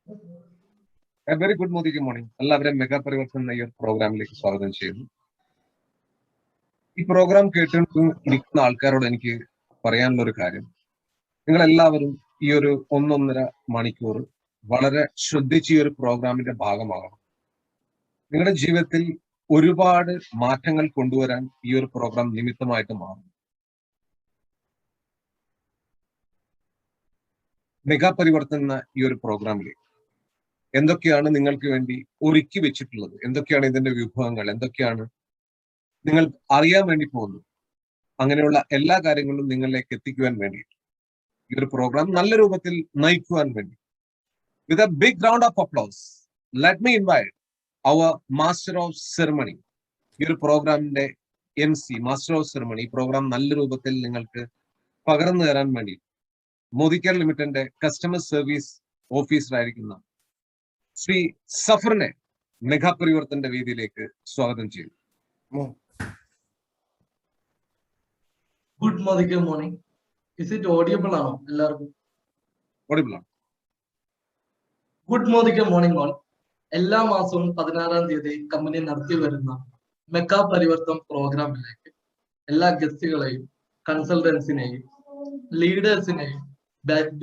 A very good morning. എല്ലാവരെയും mega Parivartan എന്ന ഈ ഒരു പ്രോഗ്രാമിലേക്ക് സ്വാഗതം ചെയ്യുന്നു. ഈ പ്രോഗ്രാം കേട്ടിരിക്കുന്ന ആൾക്കാരോട് എനിക്ക് പറയാനുള്ള ഒരു കാര്യം, നിങ്ങൾ എല്ലാവരും ഈ ഒരു 1.5 മണിക്കൂർ വളരെ ശ്രദ്ധിച്ച് ഈ ഒരു പ്രോഗ്രാമിന്റെ ഭാഗമാകണം. നിങ്ങളുടെ ജീവിതത്തിൽ ഒരുപാട് മാറ്റങ്ങൾ കൊണ്ടുവരാൻ ഈ ഒരു പ്രോഗ്രാം നിമിത്തമായിട്ട് മാറും. മെഗാ പരിവർത്തൻ എന്ന ഈ ഒരു പ്രോഗ്രാമിലേക്ക് എന്തൊക്കെയാണ് നിങ്ങൾക്ക് വേണ്ടി ഒരുക്കി വെച്ചിട്ടുള്ളത്, എന്തൊക്കെയാണ് ഇതിന്റെ വിഭവങ്ങൾ, എന്തൊക്കെയാണ് നിങ്ങൾ അറിയാൻ വേണ്ടി പോകുന്നത്, അങ്ങനെയുള്ള എല്ലാ കാര്യങ്ങളും നിങ്ങളിലേക്ക് എത്തിക്കുവാൻ വേണ്ടി ഈ ഒരു പ്രോഗ്രാം നല്ല രൂപത്തിൽ നയിക്കുവാൻ വേണ്ടി with a big round of applause let me invite our master of ceremony. ഈ ഒരു പ്രോഗ്രാമിന്റെ MC മാസ്റ്റർ ഓഫ് സെറമണി ഈ പ്രോഗ്രാം നല്ല രൂപത്തിൽ നിങ്ങൾക്ക് പകർന്നു തരാൻ വേണ്ടി മോദി കെയർ ലിമിറ്റഡിന്റെ കസ്റ്റമർ സർവീസ് ഓഫീസറായിരിക്കുന്ന ശ്രീ സഫറിനെ മെഗാ പരിവർത്തന്റെ വേദിയിലേക്ക് സ്വാഗതം ചെയ്യുന്നു. Good morning. Is it audible ആണോ? എല്ലാവർക്കും ഓഡിയബിൾ ആണ്. Good morning all. എല്ലാ മാസവും 16-ാം തീയതി കമ്പനി നടത്തി വരുന്ന മെഗാ പരിവർത്തൻ പ്രോഗ്രാമിലേക്ക് എല്ലാ ഗസ്റ്റുകളെയും, കൺസൾട്ടൻസിനെയും, ലീഡേഴ്സിനെയും,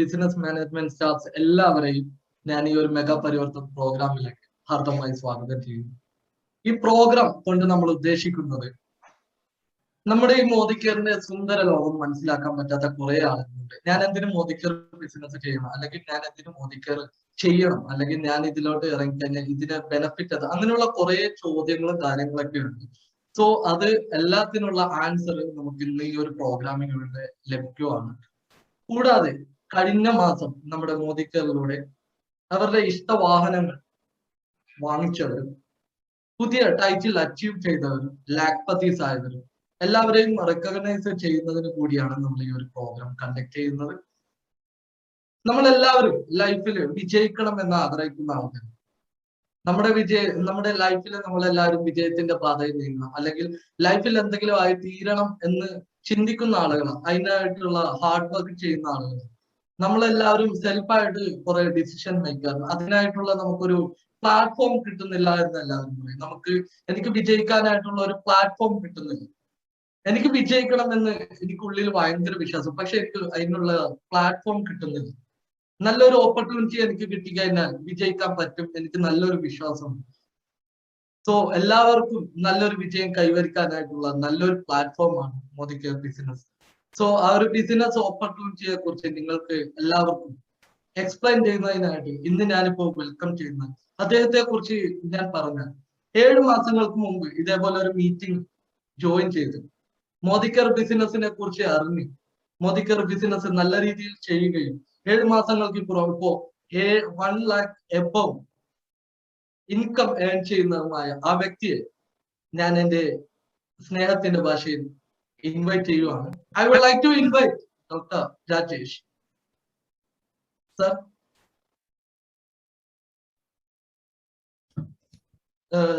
ബിസിനസ് മാനേജ്മെന്റ് സ്റ്റാഫ്സ് എല്ലാവരെയും ഞാൻ ഈ ഒരു മെഗാ പരിവർത്തൻ പ്രോഗ്രാമിലേക്ക് ഹാർദമായി സ്വാഗതം ചെയ്യുന്നു. ഈ പ്രോഗ്രാം കൊണ്ട് നമ്മൾ ഉദ്ദേശിക്കുന്നത്, നമ്മുടെ ഈ മോദി കെയറിന്റെ സുന്ദര ലോകം മനസ്സിലാക്കാൻ പറ്റാത്ത കുറെ ആളുകളുണ്ട്. ഞാൻ എന്തിനു മോദി കെയർ ബിസിനസ് ചെയ്യണം, അല്ലെങ്കിൽ ഞാൻ എന്തിനു മോദി കെയർ ചെയ്യണം, അല്ലെങ്കിൽ ഞാൻ ഇതിലോട്ട് ഇറങ്ങിക്കഴിഞ്ഞാൽ ഇതിന്റെ ബെനിഫിറ്റ് അത്, അങ്ങനെയുള്ള കുറെ ചോദ്യങ്ങളും കാര്യങ്ങളൊക്കെ ഉണ്ട്. സോ അത് എല്ലാത്തിനുള്ള ആൻസർ നമുക്ക് ഇന്ന് ഈ ഒരു പ്രോഗ്രാമിലൂടെ ലഭ്യമാണ്. കൂടാതെ കഴിഞ്ഞ മാസം നമ്മുടെ മോദി കെയറിലൂടെ അവരുടെ ഇഷ്ടവാഹനങ്ങൾ വാങ്ങിച്ചവരും പുതിയ ടൈറ്റിൽ അച്ചീവ് ചെയ്തവരും ലാഖ്പതീസ് ആയവരും എല്ലാവരെയും റെക്കഗ്നൈസ് ചെയ്യുന്നതിന് കൂടിയാണ് നമ്മൾ ഈ ഒരു പ്രോഗ്രാം കണ്ടക്ട് ചെയ്യുന്നത്. നമ്മളെല്ലാവരും ലൈഫിൽ വിജയിക്കണം എന്ന് ആഗ്രഹിക്കുന്ന ആൾക്കാർ, നമ്മുടെ ലൈഫിൽ നമ്മളെല്ലാവരും വിജയത്തിന്റെ പാതയിൽ നീങ്ങണം, അല്ലെങ്കിൽ ലൈഫിൽ എന്തെങ്കിലും ആയി തീരണം എന്ന് ചിന്തിക്കുന്ന ആളുകൾ, അതിനായിട്ടുള്ള ഹാർഡ് വർക്ക് ചെയ്യുന്ന ആളുകൾ, നമ്മളെല്ലാവരും സെൽഫായിട്ട് കുറെ ഡിസിഷൻ മേക്കാറുണ്ട്. അതിനായിട്ടുള്ള നമുക്കൊരു പ്ലാറ്റ്ഫോം കിട്ടുന്നില്ല എന്ന് എല്ലാവരും പറയും. എനിക്ക് വിജയിക്കാനായിട്ടുള്ള ഒരു പ്ലാറ്റ്ഫോം കിട്ടുന്നില്ല. എനിക്ക് വിജയിക്കണം എന്ന് എനിക്കുള്ളിൽ ഭയങ്കര വിശ്വാസം, പക്ഷെ എനിക്ക് അതിനുള്ള പ്ലാറ്റ്ഫോം കിട്ടുന്നില്ല. നല്ലൊരു ഓപ്പർച്യൂണിറ്റി എനിക്ക് കിട്ടിക്കഴിഞ്ഞാൽ വിജയിക്കാൻ പറ്റും, എനിക്ക് നല്ലൊരു വിശ്വാസമുണ്ട്. സോ എല്ലാവർക്കും നല്ലൊരു വിജയം കൈവരിക്കാനായിട്ടുള്ള നല്ലൊരു പ്ലാറ്റ്ഫോമാണ് മോദി കെയർ ബിസിനസ്. സോ ആ ഒരു ബിസിനസ് ഓപ്പർച്യൂണിറ്റിയെ കുറിച്ച് നിങ്ങൾക്ക് എല്ലാവർക്കും എക്സ്പ്ലെയിൻ ചെയ്യുന്നതിനായിട്ട് ഇന്ന് ഞാനിപ്പോ വെൽക്കം ചെയ്യുന്ന അദ്ദേഹത്തെ കുറിച്ച് ഞാൻ പറഞ്ഞ 7 മാസങ്ങൾക്ക് മുമ്പ് ഇതേപോലെ ഒരു മീറ്റിംഗ് ജോയിൻ ചെയ്തു. മോദി കെയർ ബിസിനസിനെ കുറിച്ച് അറിഞ്ഞ് മോദി കെയർ ബിസിനസ് നല്ല രീതിയിൽ ചെയ്യുകയും 7 മാസങ്ങൾക്ക് ഇപ്പോ 1 lakh എബവ് ഇൻകം ഏൺ ചെയ്യുന്നതുമായ ആ വ്യക്തിയെ ഞാൻ എന്റെ സ്നേഹത്തിന്റെ ഭാഷയിൽ ഇൻവൈറ്റ് ചെയ്യുവാണ്. I would like to invite doctor Rajesh sir.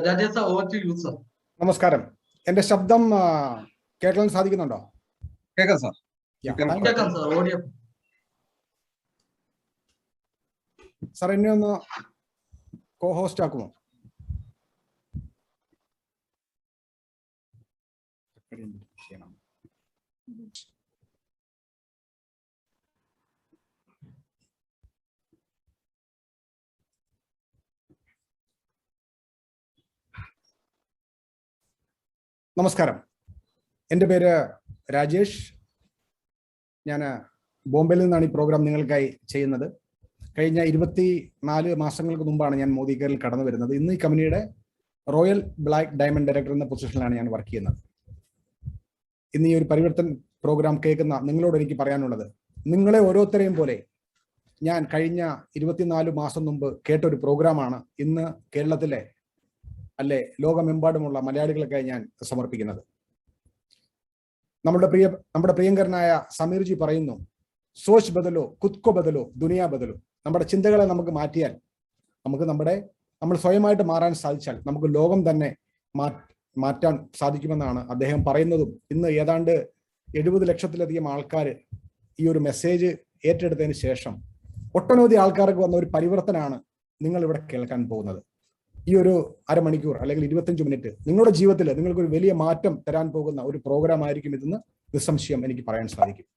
Rajesh sir, over to you sir. നമസ്കാരം. എന്റെ ശബ്ദം കേൾക്കാൻ സാധിക്കുന്നുണ്ടോ? കേൾക്കാം സാർ. കേൾക്കാം സാർ. ഓഡിയോ സാർ, എന്നെ ഒന്ന് കോ ഹോസ്റ്റ് ആക്കുമോ? നമസ്കാരം. എൻ്റെ പേര് രാജേഷ്. ഞാൻ ബോംബെയിൽ നിന്നാണ് ഈ പ്രോഗ്രാം നിങ്ങൾക്കായി ചെയ്യുന്നത്. കഴിഞ്ഞ 24 മാസങ്ങൾക്ക് മുമ്പാണ് ഞാൻ മോദി കെയറിൽ കടന്നു വരുന്നത്. ഇന്ന് ഈ കമ്പനിയുടെ റോയൽ ബ്ലാക്ക് ഡയമണ്ട് ഡയറക്ടർ എന്ന പൊസിഷനിലാണ് ഞാൻ വർക്ക് ചെയ്യുന്നത്. ഇന്ന് ഈ ഒരു പരിവർത്തൻ പ്രോഗ്രാം കേൾക്കുന്ന നിങ്ങളോട് എനിക്ക് പറയാനുള്ളത്, നിങ്ങളെ ഓരോരുത്തരെയും പോലെ ഞാൻ കഴിഞ്ഞ 24 മാസം മുമ്പ് കേട്ടൊരു പ്രോഗ്രാമാണ് ഇന്ന് കേരളത്തിലെ അല്ലെ ലോകമെമ്പാടുമുള്ള മലയാളികൾക്കായി ഞാൻ സമർപ്പിക്കുന്നത്. നമ്മുടെ പ്രിയങ്കരനായ സമീർജി പറയുന്നു, സോച്ച് ബദലോ കുത്കോ ബദലോ ദുനിയ ബദലോ. നമ്മുടെ ചിന്തകളെ നമുക്ക് മാറ്റിയാൽ, നമ്മൾ സ്വയമായിട്ട് മാറാൻ സാധിച്ചാൽ നമുക്ക് ലോകം തന്നെ മാറ്റാൻ സാധിക്കുമെന്നാണ് അദ്ദേഹം പറയുന്നതും. ഇന്ന് ഏതാണ്ട് 70 ലക്ഷത്തിലധികം ആൾക്കാർ ഈ ഒരു മെസ്സേജ് ഏറ്റെടുത്തതിന് ശേഷം ഒട്ടനവധി ആൾക്കാർക്ക് വന്ന ഒരു പരിവർത്തനമാണ് നിങ്ങൾ ഇവിടെ കേൾക്കാൻ പോകുന്നത്. ഈ ഒരു അരമണിക്കൂർ അല്ലെങ്കിൽ 25 മിനിറ്റ് നിങ്ങളുടെ ജീവിതത്തിൽ നിങ്ങൾക്കൊരു വലിയ മാറ്റം തരാൻ പോകുന്ന ഒരു പ്രോഗ്രാം ആയിരിക്കും ഇതെന്ന് നിസ്സംശയം എനിക്ക് പറയാൻ സാധിക്കും.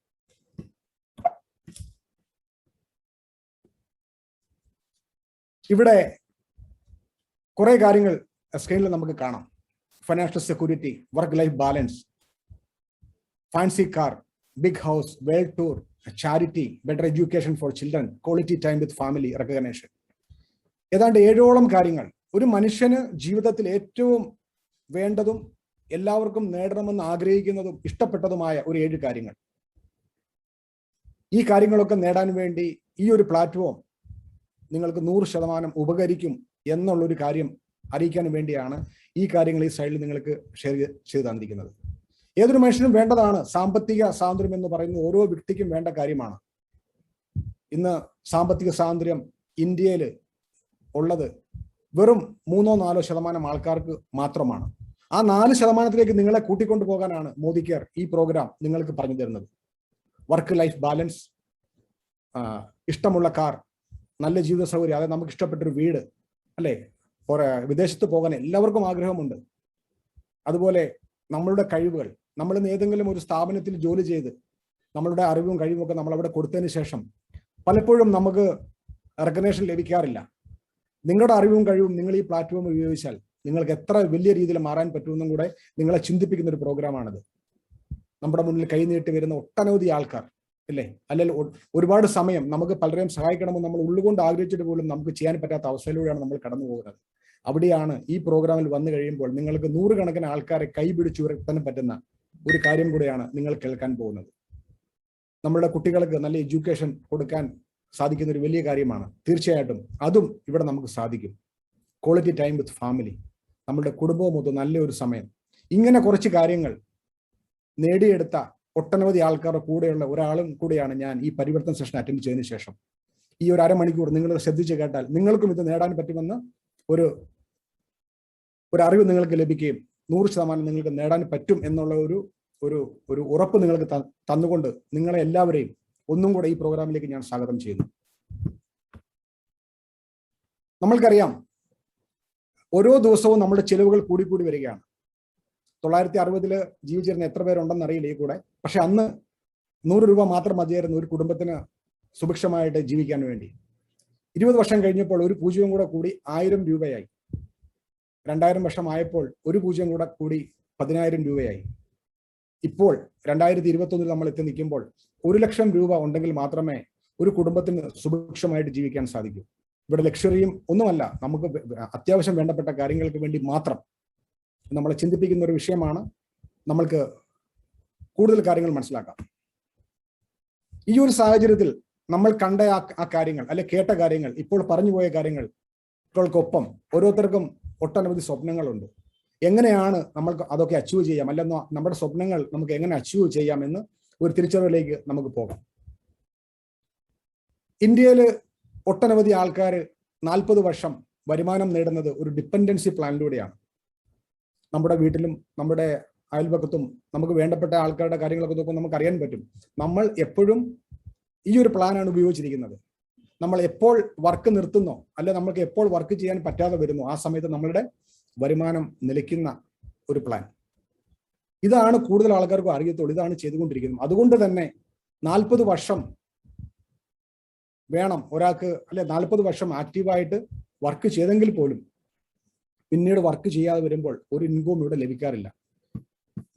ഇവിടെ കുറെ കാര്യങ്ങൾ സ്ക്രീനിൽ നമുക്ക് കാണാം. Financial security, work life balance, fancy car, big house, world tour, charity, better education for children, quality time with family, recognition. ഏതാണ്ട് 7ഓളം കാര്യങ്ങൾ ഒരു മനുഷ്യന് ജീവിതത്തിൽ ഏറ്റവും വേണ്ടതും എല്ലാവർക്കും നേടണമെന്ന് ആഗ്രഹിക്കുന്നതും ഇഷ്ടപ്പെട്ടതുമായ ഒരു 7 കാര്യങ്ങൾ. ഈ കാര്യങ്ങളൊക്കെ നേടാൻ വേണ്ടി ഈ ഒരു പ്ലാറ്റ്ഫോം നിങ്ങൾക്ക് 100% ഉപകരിക്കും എന്നുള്ളൊരു കാര്യം അറിയിക്കാൻ വേണ്ടിയാണ് ഈ കാര്യങ്ങൾ ഈ സൈഡിൽ നിങ്ങൾക്ക് ഷെയർ ചെയ്ത് തന്നിരിക്കുന്നത്. ഏതൊരു മനുഷ്യനും വേണ്ടതാണ്. സാമ്പത്തിക സ്വാതന്ത്ര്യം എന്ന് പറയുന്നത് ഓരോ വ്യക്തിക്കും വേണ്ട കാര്യമാണ്. ഇന്ന് സാമ്പത്തിക സ്വാതന്ത്ര്യം ഇന്ത്യയിൽ ഉള്ളത് വെറും 3-4% ആൾക്കാർക്ക് മാത്രമാണ്. ആ 4% നിങ്ങളെ കൂട്ടിക്കൊണ്ടു പോകാനാണ് മോദി കെയർ ഈ പ്രോഗ്രാം നിങ്ങൾക്ക് പറഞ്ഞു തരുന്നത്. വർക്ക് ലൈഫ് ബാലൻസ്, ഇഷ്ടമുള്ള കാർ, നല്ല ജീവിത സൗകര്യം, അതായത് നമുക്ക് ഇഷ്ടപ്പെട്ടൊരു വീട്, അല്ലേ, വിദേശത്ത് പോകാൻ എല്ലാവർക്കും ആഗ്രഹമുണ്ട്. അതുപോലെ നമ്മളുടെ കഴിവുകൾ, നമ്മൾ ഏതെങ്കിലും ഒരു സ്ഥാപനത്തിൽ ജോലി ചെയ്ത് നമ്മളുടെ അറിവും കഴിവും നമ്മൾ അവിടെ കൊടുത്തതിന് ശേഷം പലപ്പോഴും നമുക്ക് റെക്കഗ്നേഷൻ ലഭിക്കാറില്ല. നിങ്ങളുടെ അറിവും കഴിവും നിങ്ങൾ ഈ പ്ലാറ്റ്ഫോം ഉപയോഗിച്ചാൽ നിങ്ങൾക്ക് എത്ര വലിയ രീതിയിൽ മാറാൻ പറ്റുമെന്നും കൂടെ നിങ്ങളെ ചിന്തിപ്പിക്കുന്ന ഒരു പ്രോഗ്രാമാണിത്. നമ്മുടെ മുന്നിൽ കൈനീട്ടി വരുന്ന ഒട്ടനവധി ആൾക്കാർ, അല്ലേ, അല്ലെങ്കിൽ ഒരുപാട് സമയം നമുക്ക് പലരെയും സഹായിക്കണമെന്ന് നമ്മൾ ഉള്ളുകൊണ്ട് ആഗ്രഹിച്ചിട്ട് പോലും നമുക്ക് ചെയ്യാൻ പറ്റാത്ത അവസ്ഥയിലൂടെയാണ് നമ്മൾ കടന്നു പോകുന്നത്. അവിടെയാണ് ഈ പ്രോഗ്രാമിൽ വന്നു കഴിയുമ്പോൾ നിങ്ങൾക്ക് 100 കണക്കിന് ആൾക്കാരെ കൈപിടിച്ച് ഉയർത്താൻ പറ്റുന്ന ഒരു കാര്യം കൂടെയാണ് നിങ്ങൾ കേൾക്കാൻ പോകുന്നത്. നമ്മുടെ കുട്ടികൾക്ക് നല്ല എഡ്യൂക്കേഷൻ കൊടുക്കാൻ സാധിക്കുന്ന ഒരു വലിയ കാര്യമാണ്. തീർച്ചയായിട്ടും അതും ഇവിടെ നമുക്ക് സാധിക്കും. ക്വാളിറ്റി ടൈം വിത്ത് ഫാമിലി, നമ്മുടെ കുടുംബവുമൊത്ത് നല്ലൊരു സമയം, ഇങ്ങനെ കുറച്ച് കാര്യങ്ങൾ നേടിയെടുത്ത ഒട്ടനവധി ആൾക്കാരുടെ കൂടെയുള്ള ഒരാളും കൂടെയാണ് ഞാൻ ഈ പരിവർത്തന സെഷൻ അറ്റൻഡ് ചെയ്തതിനു ശേഷം. ഈ ഒരു അരമണിക്കൂർ നിങ്ങൾ ശ്രദ്ധിച്ച് കേട്ടാൽ നിങ്ങൾക്കും ഇത് നേടാൻ പറ്റുമെന്ന് ഒരു അറിവ് നിങ്ങൾക്ക് ലഭിക്കുകയും 100% നിങ്ങൾക്ക് നേടാൻ പറ്റും എന്നുള്ള ഒരു ഉറപ്പ് നിങ്ങൾക്ക് തന്നുകൊണ്ട് നിങ്ങളെ എല്ലാവരെയും ഒന്നും കൂടെ ഈ പ്രോഗ്രാമിലേക്ക് ഞാൻ സ്വാഗതം ചെയ്യുന്നു. നമ്മൾക്കറിയാം, ഓരോ ദിവസവും നമ്മുടെ ചെലവുകൾ കൂടിക്കൂടി വരികയാണ്. 960 ജീവിച്ചിരുന്ന എത്ര പേരുണ്ടെന്ന് അറിയില്ല ഈ കൂടെ. പക്ഷെ അന്ന് 100 രൂപ മാത്രം മതിയായിരുന്നു ഒരു കുടുംബത്തിന് സുഭിക്ഷമായിട്ട് ജീവിക്കാൻ വേണ്ടി. 20 വർഷം കഴിഞ്ഞപ്പോൾ ഒരു 0 കൂടെ കൂടി 1000 രൂപയായി. 2000 വർഷം ആയപ്പോൾ ഒരു 0 കൂടെ കൂടി 10000 രൂപയായി. ഇപ്പോൾ 2021 നമ്മൾ എത്തി നിൽക്കുമ്പോൾ 1 ലക്ഷം രൂപ ഉണ്ടെങ്കിൽ മാത്രമേ ഒരു കുടുംബത്തിന് സുഭിക്ഷമായിട്ട് ജീവിക്കാൻ സാധിക്കൂ. ഇവിടെ ലക്ഷറിയും ഒന്നുമല്ല, നമുക്ക് അത്യാവശ്യം വേണ്ടപ്പെട്ട കാര്യങ്ങൾക്ക് വേണ്ടി മാത്രം നമ്മളെ ചിന്തിപ്പിക്കുന്ന ഒരു വിഷയമാണ്. നമ്മൾക്ക് കൂടുതൽ കാര്യങ്ങൾ മനസ്സിലാക്കാം. ഈ ഒരു സാഹചര്യത്തിൽ നമ്മൾ കണ്ട ആ കാര്യങ്ങൾ, അല്ലെ കേട്ട കാര്യങ്ങൾ, ഇപ്പോൾ പറഞ്ഞുപോയ കാര്യങ്ങൾക്കൊപ്പം ഓരോരുത്തർക്കും ഒട്ടനവധി സ്വപ്നങ്ങളുണ്ട്. എങ്ങനെയാണ് നമ്മൾക്ക് അതൊക്കെ അച്ചീവ് ചെയ്യാം, അല്ലെന്നോ നമ്മുടെ സ്വപ്നങ്ങൾ നമുക്ക് എങ്ങനെ അച്ചീവ് ചെയ്യാം എന്ന് ഒരു തിരിച്ചറിവിലേക്ക് നമുക്ക് പോകാം. ഇന്ത്യയിൽ ഒട്ടനവധി ആൾക്കാർ 40 വർഷം വരുമാനം നേടുന്നത് ഒരു ഡിപ്പെൻഡൻസി പ്ലാനിലൂടെയാണ്. നമ്മുടെ വീട്ടിലും നമ്മുടെ അയൽപക്കത്തും നമുക്ക് വേണ്ടപ്പെട്ട ആൾക്കാരുടെ കാര്യങ്ങളൊക്കെ നോക്കുമ്പോൾ നമുക്ക് അറിയാൻ പറ്റും. നമ്മൾ എപ്പോഴും ഈ ഒരു പ്ലാനാണ് ഉപയോഗിച്ചിരിക്കുന്നത്. നമ്മൾ എപ്പോൾ വർക്ക് നിർത്തുന്നോ, അല്ലെ നമുക്ക് എപ്പോൾ വർക്ക് ചെയ്യാൻ പറ്റാതെ വരുന്നോ, ആ സമയത്ത് നമ്മളുടെ വരുമാനം നിലയ്ക്കുന്ന ഒരു പ്ലാൻ. ഇതാണ് കൂടുതൽ ആൾക്കാർക്കും അറിയത്തുള്ളൂ. ഇതാണ് ചെയ്തുകൊണ്ടിരിക്കുന്നത്. അതുകൊണ്ട് തന്നെ 40 വർഷം വേണം ഒരാൾക്ക്, അല്ലെ 40 വർഷം ആക്റ്റീവായിട്ട് വർക്ക് ചെയ്തെങ്കിൽ പോലും പിന്നീട് വർക്ക് ചെയ്യാതെ വരുമ്പോൾ ഒരു ഇൻകം ഇവിടെ ലഭിക്കാറില്ല.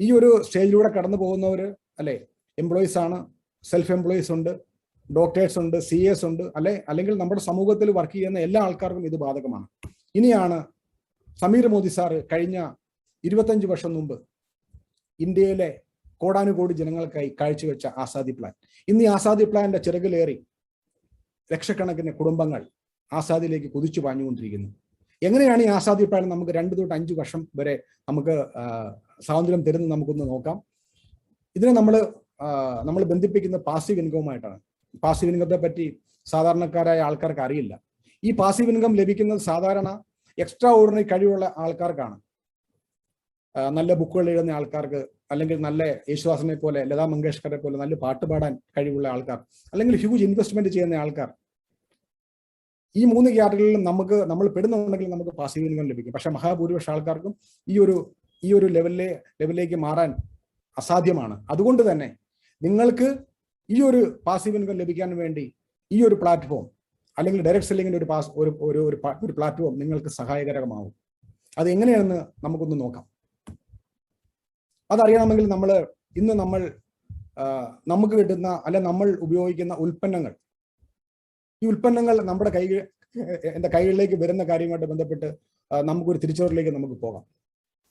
ഈ ഒരു സ്റ്റേജിലൂടെ കടന്നു പോകുന്നവർ, അല്ലെ, എംപ്ലോയീസ് ആണ്, സെൽഫ് എംപ്ലോയീസ് ഉണ്ട്, ഡോക്ടേഴ്സ് ഉണ്ട്, CAs ഉണ്ട്, അല്ലെങ്കിൽ നമ്മുടെ സമൂഹത്തിൽ വർക്ക് ചെയ്യുന്ന എല്ലാ ആൾക്കാർക്കും ഇത് ബാധകമാണ്. ഇനിയാണ് സമീർ മോദി സാറ് കഴിഞ്ഞ 25 വർഷം മുമ്പ് ഇന്ത്യയിലെ കോടാനുകോടി ജനങ്ങൾക്കായി കാഴ്ചവെച്ച ആസാദി പ്ലാൻ. ഇന്ന് ഈ ആസാദി പ്ലാന്റെ ചിറകിലേറി ലക്ഷക്കണക്കിന് കുടുംബങ്ങൾ ആസാദിയിലേക്ക് കുതിച്ചു പാഞ്ഞുകൊണ്ടിരിക്കുന്നു. എങ്ങനെയാണ് ഈ ആസാദി പ്ലാൻ നമുക്ക് 2 തൊട്ട് 5 വർഷം വരെ നമുക്ക് സ്വാതന്ത്ര്യം തരുന്നത് നമുക്കൊന്ന് നോക്കാം. ഇതിനെ നമ്മൾ ബന്ധിപ്പിക്കുന്ന പാസീവ് ഇൻകവുമായിട്ടാണ്. പാസീവ് ഇൻകത്തെ പറ്റി സാധാരണക്കാരായ ആൾക്കാർക്ക് അറിയില്ല. ഈ പാസീവ് ഇൻകം ലഭിക്കുന്നത് സാധാരണ എക്സ്ട്രാ ഓർഡിനറി കഴിവുള്ള ആൾക്കാർക്കാണ്. നല്ല ബുക്കുകൾ എഴുതുന്ന ആൾക്കാർക്ക്, അല്ലെങ്കിൽ നല്ല യേശുദാസിനെ പോലെ, ലതാ മങ്കേഷ്കറെ പോലെ നല്ല പാട്ട് പാടാൻ കഴിവുള്ള ആൾക്കാർ, അല്ലെങ്കിൽ ഹ്യൂജ് ഇൻവെസ്റ്റ്മെന്റ് ചെയ്യുന്ന ആൾക്കാർ. ഈ 3 കാറ്റഗറികളിലും നമ്മൾ പെടുന്നുണ്ടെങ്കിൽ നമുക്ക് പാസീവ് ഇൻകം ലഭിക്കും. പക്ഷെ മഹാഭൂരിപക്ഷ ആൾക്കാർക്കും ഈ ഒരു ലെവലിലേക്ക് മാറാൻ അസാധ്യമാണ്. അതുകൊണ്ട് തന്നെ നിങ്ങൾക്ക് ഈ ഒരു പാസീവ് ഇൻകം ലഭിക്കാൻ വേണ്ടി ഈ ഒരു പ്ലാറ്റ്ഫോം അല്ലെങ്കിൽ ഡയറക്ട് സെല്ലിങ്ങിന്റെ ഒരു പ്ലാറ്റ്ഫോം നിങ്ങൾക്ക് സഹായകരമാവും. അത് എങ്ങനെയാണെന്ന് നമുക്കൊന്ന് നോക്കാം. അതറിയണമെങ്കിൽ ഇന്ന് നമുക്ക് കിട്ടുന്ന നമ്മൾ ഉപയോഗിക്കുന്ന ഉൽപ്പന്നങ്ങൾ, ഈ ഉൽപ്പന്നങ്ങൾ എൻ്റെ കൈകളിലേക്ക് വരുന്ന കാര്യമായിട്ട് ബന്ധപ്പെട്ട് നമുക്കൊരു തിരിച്ചറിവിലേക്ക് നമുക്ക് പോകാം.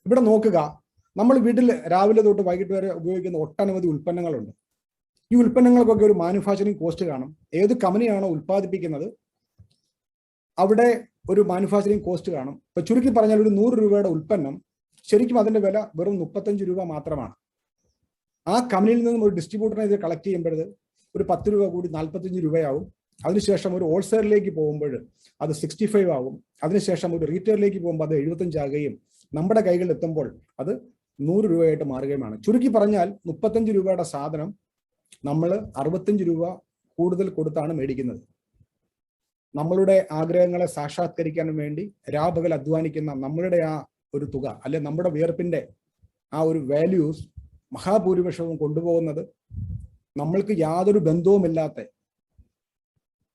ഇവിടെ നോക്കുക, നമ്മൾ വീട്ടിൽ രാവിലെ തൊട്ട് വൈകിട്ട് വരെ ഉപയോഗിക്കുന്ന ഒട്ടനവധി ഉൽപ്പന്നങ്ങളുണ്ട്. ഈ ഉൽപ്പന്നങ്ങൾക്കൊക്കെ ഒരു മാനുഫാക്ചറിങ് കോസ്റ്റ് കാണും. ഏത് കമ്പനിയാണോ ഉൽപ്പാദിപ്പിക്കുന്നത് അവിടെ ഒരു മാനുഫാക്ചറിങ് കോസ്റ്റ് കാണും. ഇപ്പൊ ചുരുക്കി പറഞ്ഞാൽ ഒരു 100 രൂപയുടെ ഉൽപ്പന്നം ശരിക്കും അതിന്റെ വില വെറും 35 രൂപ മാത്രമാണ്. ആ കമ്പനിയിൽ നിന്നും ഒരു ഡിസ്ട്രിബ്യൂട്ടറിനെ ഇത് കളക്ട് ചെയ്യുമ്പോഴത് ഒരു 10 രൂപ കൂടി 45 രൂപയാവും. അതിനുശേഷം ഒരു ഹോൾസെയിലിലേക്ക് പോകുമ്പോൾ അത് 65 ആവും. അതിനുശേഷം ഒരു റീറ്റെയിലേക്ക് പോകുമ്പോൾ അത് 75 ആകുകയും നമ്മുടെ കൈകളിൽ എത്തുമ്പോൾ അത് 100 രൂപയായിട്ട് മാറുകയുമാണ്. ചുരുക്കി പറഞ്ഞാൽ 35 രൂപയുടെ സാധനം നമ്മൾ 65 രൂപ കൂടുതൽ കൊടുത്താണ് മേടിക്കുന്നത്. നമ്മളുടെ ആഗ്രഹങ്ങളെ സാക്ഷാത്കരിക്കാൻ വേണ്ടി രാപകൽ അധ്വാനിക്കുന്ന നമ്മളുടെ ആ ഒരു തുക, അല്ലെ നമ്മുടെ വിയർപ്പിന്റെ ആ ഒരു വാല്യൂസ് മഹാഭൂരിപക്ഷവും കൊണ്ടുപോകുന്നത് നമ്മൾക്ക് യാതൊരു ബന്ധവുമില്ലാത്ത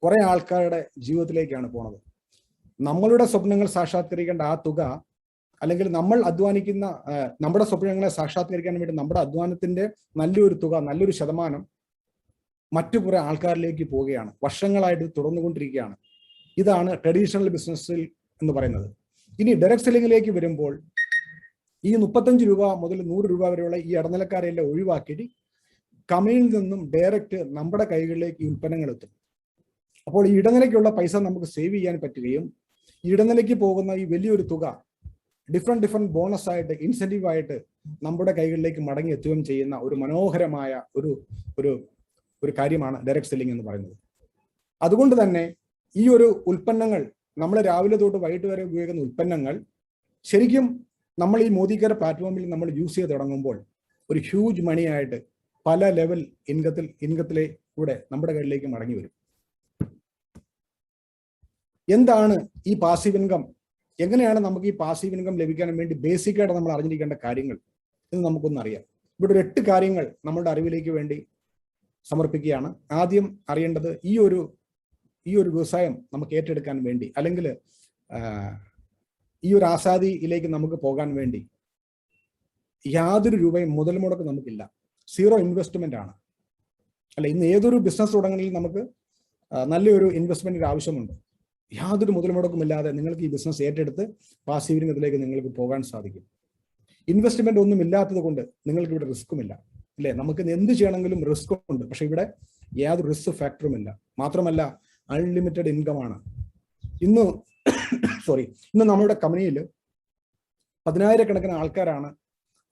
കുറെ ആൾക്കാരുടെ ജീവിതത്തിലേക്കാണ് പോണത്. നമ്മളുടെ സ്വപ്നങ്ങൾ സാക്ഷാത്കരിക്കേണ്ട ആ തുക, അല്ലെങ്കിൽ നമ്മൾ അധ്വാനിക്കുന്ന നമ്മുടെ സ്വപ്നങ്ങളെ സാക്ഷാത്കരിക്കാൻ വേണ്ടി നമ്മുടെ അധ്വാനത്തിന്റെ നല്ലൊരു തുക, നല്ലൊരു ശതമാനം മറ്റു കുറെ ആൾക്കാരിലേക്ക് പോവുകയാണ്. വർഷങ്ങളായിട്ട് തുടർന്നുകൊണ്ടിരിക്കുകയാണ്. ഇതാണ് ട്രഡീഷണൽ ബിസിനസ്സിൽ എന്ന് പറയുന്നത്. ഇനി ഡയറക്ട് സെല്ലിങ്ങിലേക്ക് വരുമ്പോൾ ഈ 35 രൂപ മുതൽ 100 രൂപ വരെയുള്ള ഈ ഇടനിലക്കാരെല്ലാം ഒഴിവാക്കിയിട്ട് കമ്പനിയിൽ നിന്നും ഡയറക്റ്റ് നമ്മുടെ കൈകളിലേക്ക് ഈ ഉൽപ്പന്നങ്ങൾ എത്തും. അപ്പോൾ ഈ ഇടനിലയ്ക്കുള്ള പൈസ നമുക്ക് സേവ് ചെയ്യാൻ പറ്റുകയും ഇടനിലയ്ക്ക് പോകുന്ന ഈ വലിയൊരു തുക ഡിഫറെന്റ് ബോണസ് ആയിട്ട്, ഇൻസെന്റീവ് ആയിട്ട് നമ്മുടെ കൈകളിലേക്ക് മടങ്ങി എത്തുകയും ചെയ്യുന്ന ഒരു മനോഹരമായ ഒരു കാര്യമാണ് ഡയറക്ട് സെല്ലിംഗ് എന്ന് പറയുന്നത്. അതുകൊണ്ട് തന്നെ ഈ ഒരു ഉൽപ്പന്നങ്ങൾ, നമ്മൾ രാവിലെ തൊട്ട് വൈകിട്ട് വരെ ഉപയോഗിക്കുന്ന ഉൽപ്പന്നങ്ങൾ ശരിക്കും നമ്മൾ ഈ മോദിക്കര പ്ലാറ്റ്ഫോമിൽ നമ്മൾ യൂസ് ചെയ്ത് തുടങ്ങുമ്പോൾ ഒരു ഹ്യൂജ് മണിയായിട്ട് പല ലെവൽ ഇൻകത്തിലെ കൂടെ നമ്മുടെ കയ്യിലേക്ക് മടങ്ങി വരും. എന്താണ് ഈ പാസീവ് ഇൻകം? എങ്ങനെയാണ് നമുക്ക് ഈ പാസീവ് ഇൻകം ലഭിക്കാൻ വേണ്ടി ബേസിക്കായിട്ട് നമ്മൾ അറിഞ്ഞിരിക്കേണ്ട കാര്യങ്ങൾ എന്ന് നമുക്കൊന്ന് അറിയാം. ഇവിടെ ഒരു 8 കാര്യങ്ങൾ നമ്മുടെ അറിവിലേക്ക് വേണ്ടി സമർപ്പിക്കുകയാണ്. ആദ്യം അറിയേണ്ടത്, ഈ ഒരു വ്യവസായം നമുക്ക് ഏറ്റെടുക്കാൻ വേണ്ടി, അല്ലെങ്കിൽ ഈ ഒരു ആസാദിയിലേക്ക് നമുക്ക് പോകാൻ വേണ്ടി യാതൊരു രൂപയും മുതൽ മുടക്ക് നമുക്കില്ല. 0 ഇൻവെസ്റ്റ്മെന്റ് ആണ്. ഇന്ന് ഏതൊരു ബിസിനസ് തുടങ്ങണമെങ്കിൽ നമുക്ക് നല്ലൊരു ഇൻവെസ്റ്റ്മെന്റിന്റെ ആവശ്യമുണ്ട്. യാതൊരു മുതൽ മുടക്കുമില്ലാതെ നിങ്ങൾക്ക് ഈ ബിസിനസ് ഏറ്റെടുത്ത് പാസീവ് ഇൻകത്തിലേക്ക് നിങ്ങൾക്ക് പോകാൻ സാധിക്കും. ഇൻവെസ്റ്റ്മെന്റ് ഒന്നും ഇല്ലാത്തത് കൊണ്ട് നിങ്ങൾക്ക് ഇവിടെ റിസ്ക്കുമില്ല, അല്ലേ? നമുക്ക് എന്ത് ചെയ്യണമെങ്കിലും റിസ്ക് ഉണ്ട്. പക്ഷെ ഇവിടെ യാതൊരു റിസ്ക് ഫാക്ടറും ഇല്ല. മാത്രമല്ല അൺലിമിറ്റഡ് ഇൻകം ആണ്. ഇന്ന് നമ്മുടെ കമ്പനിയിൽ 10,000 ആൾക്കാരാണ്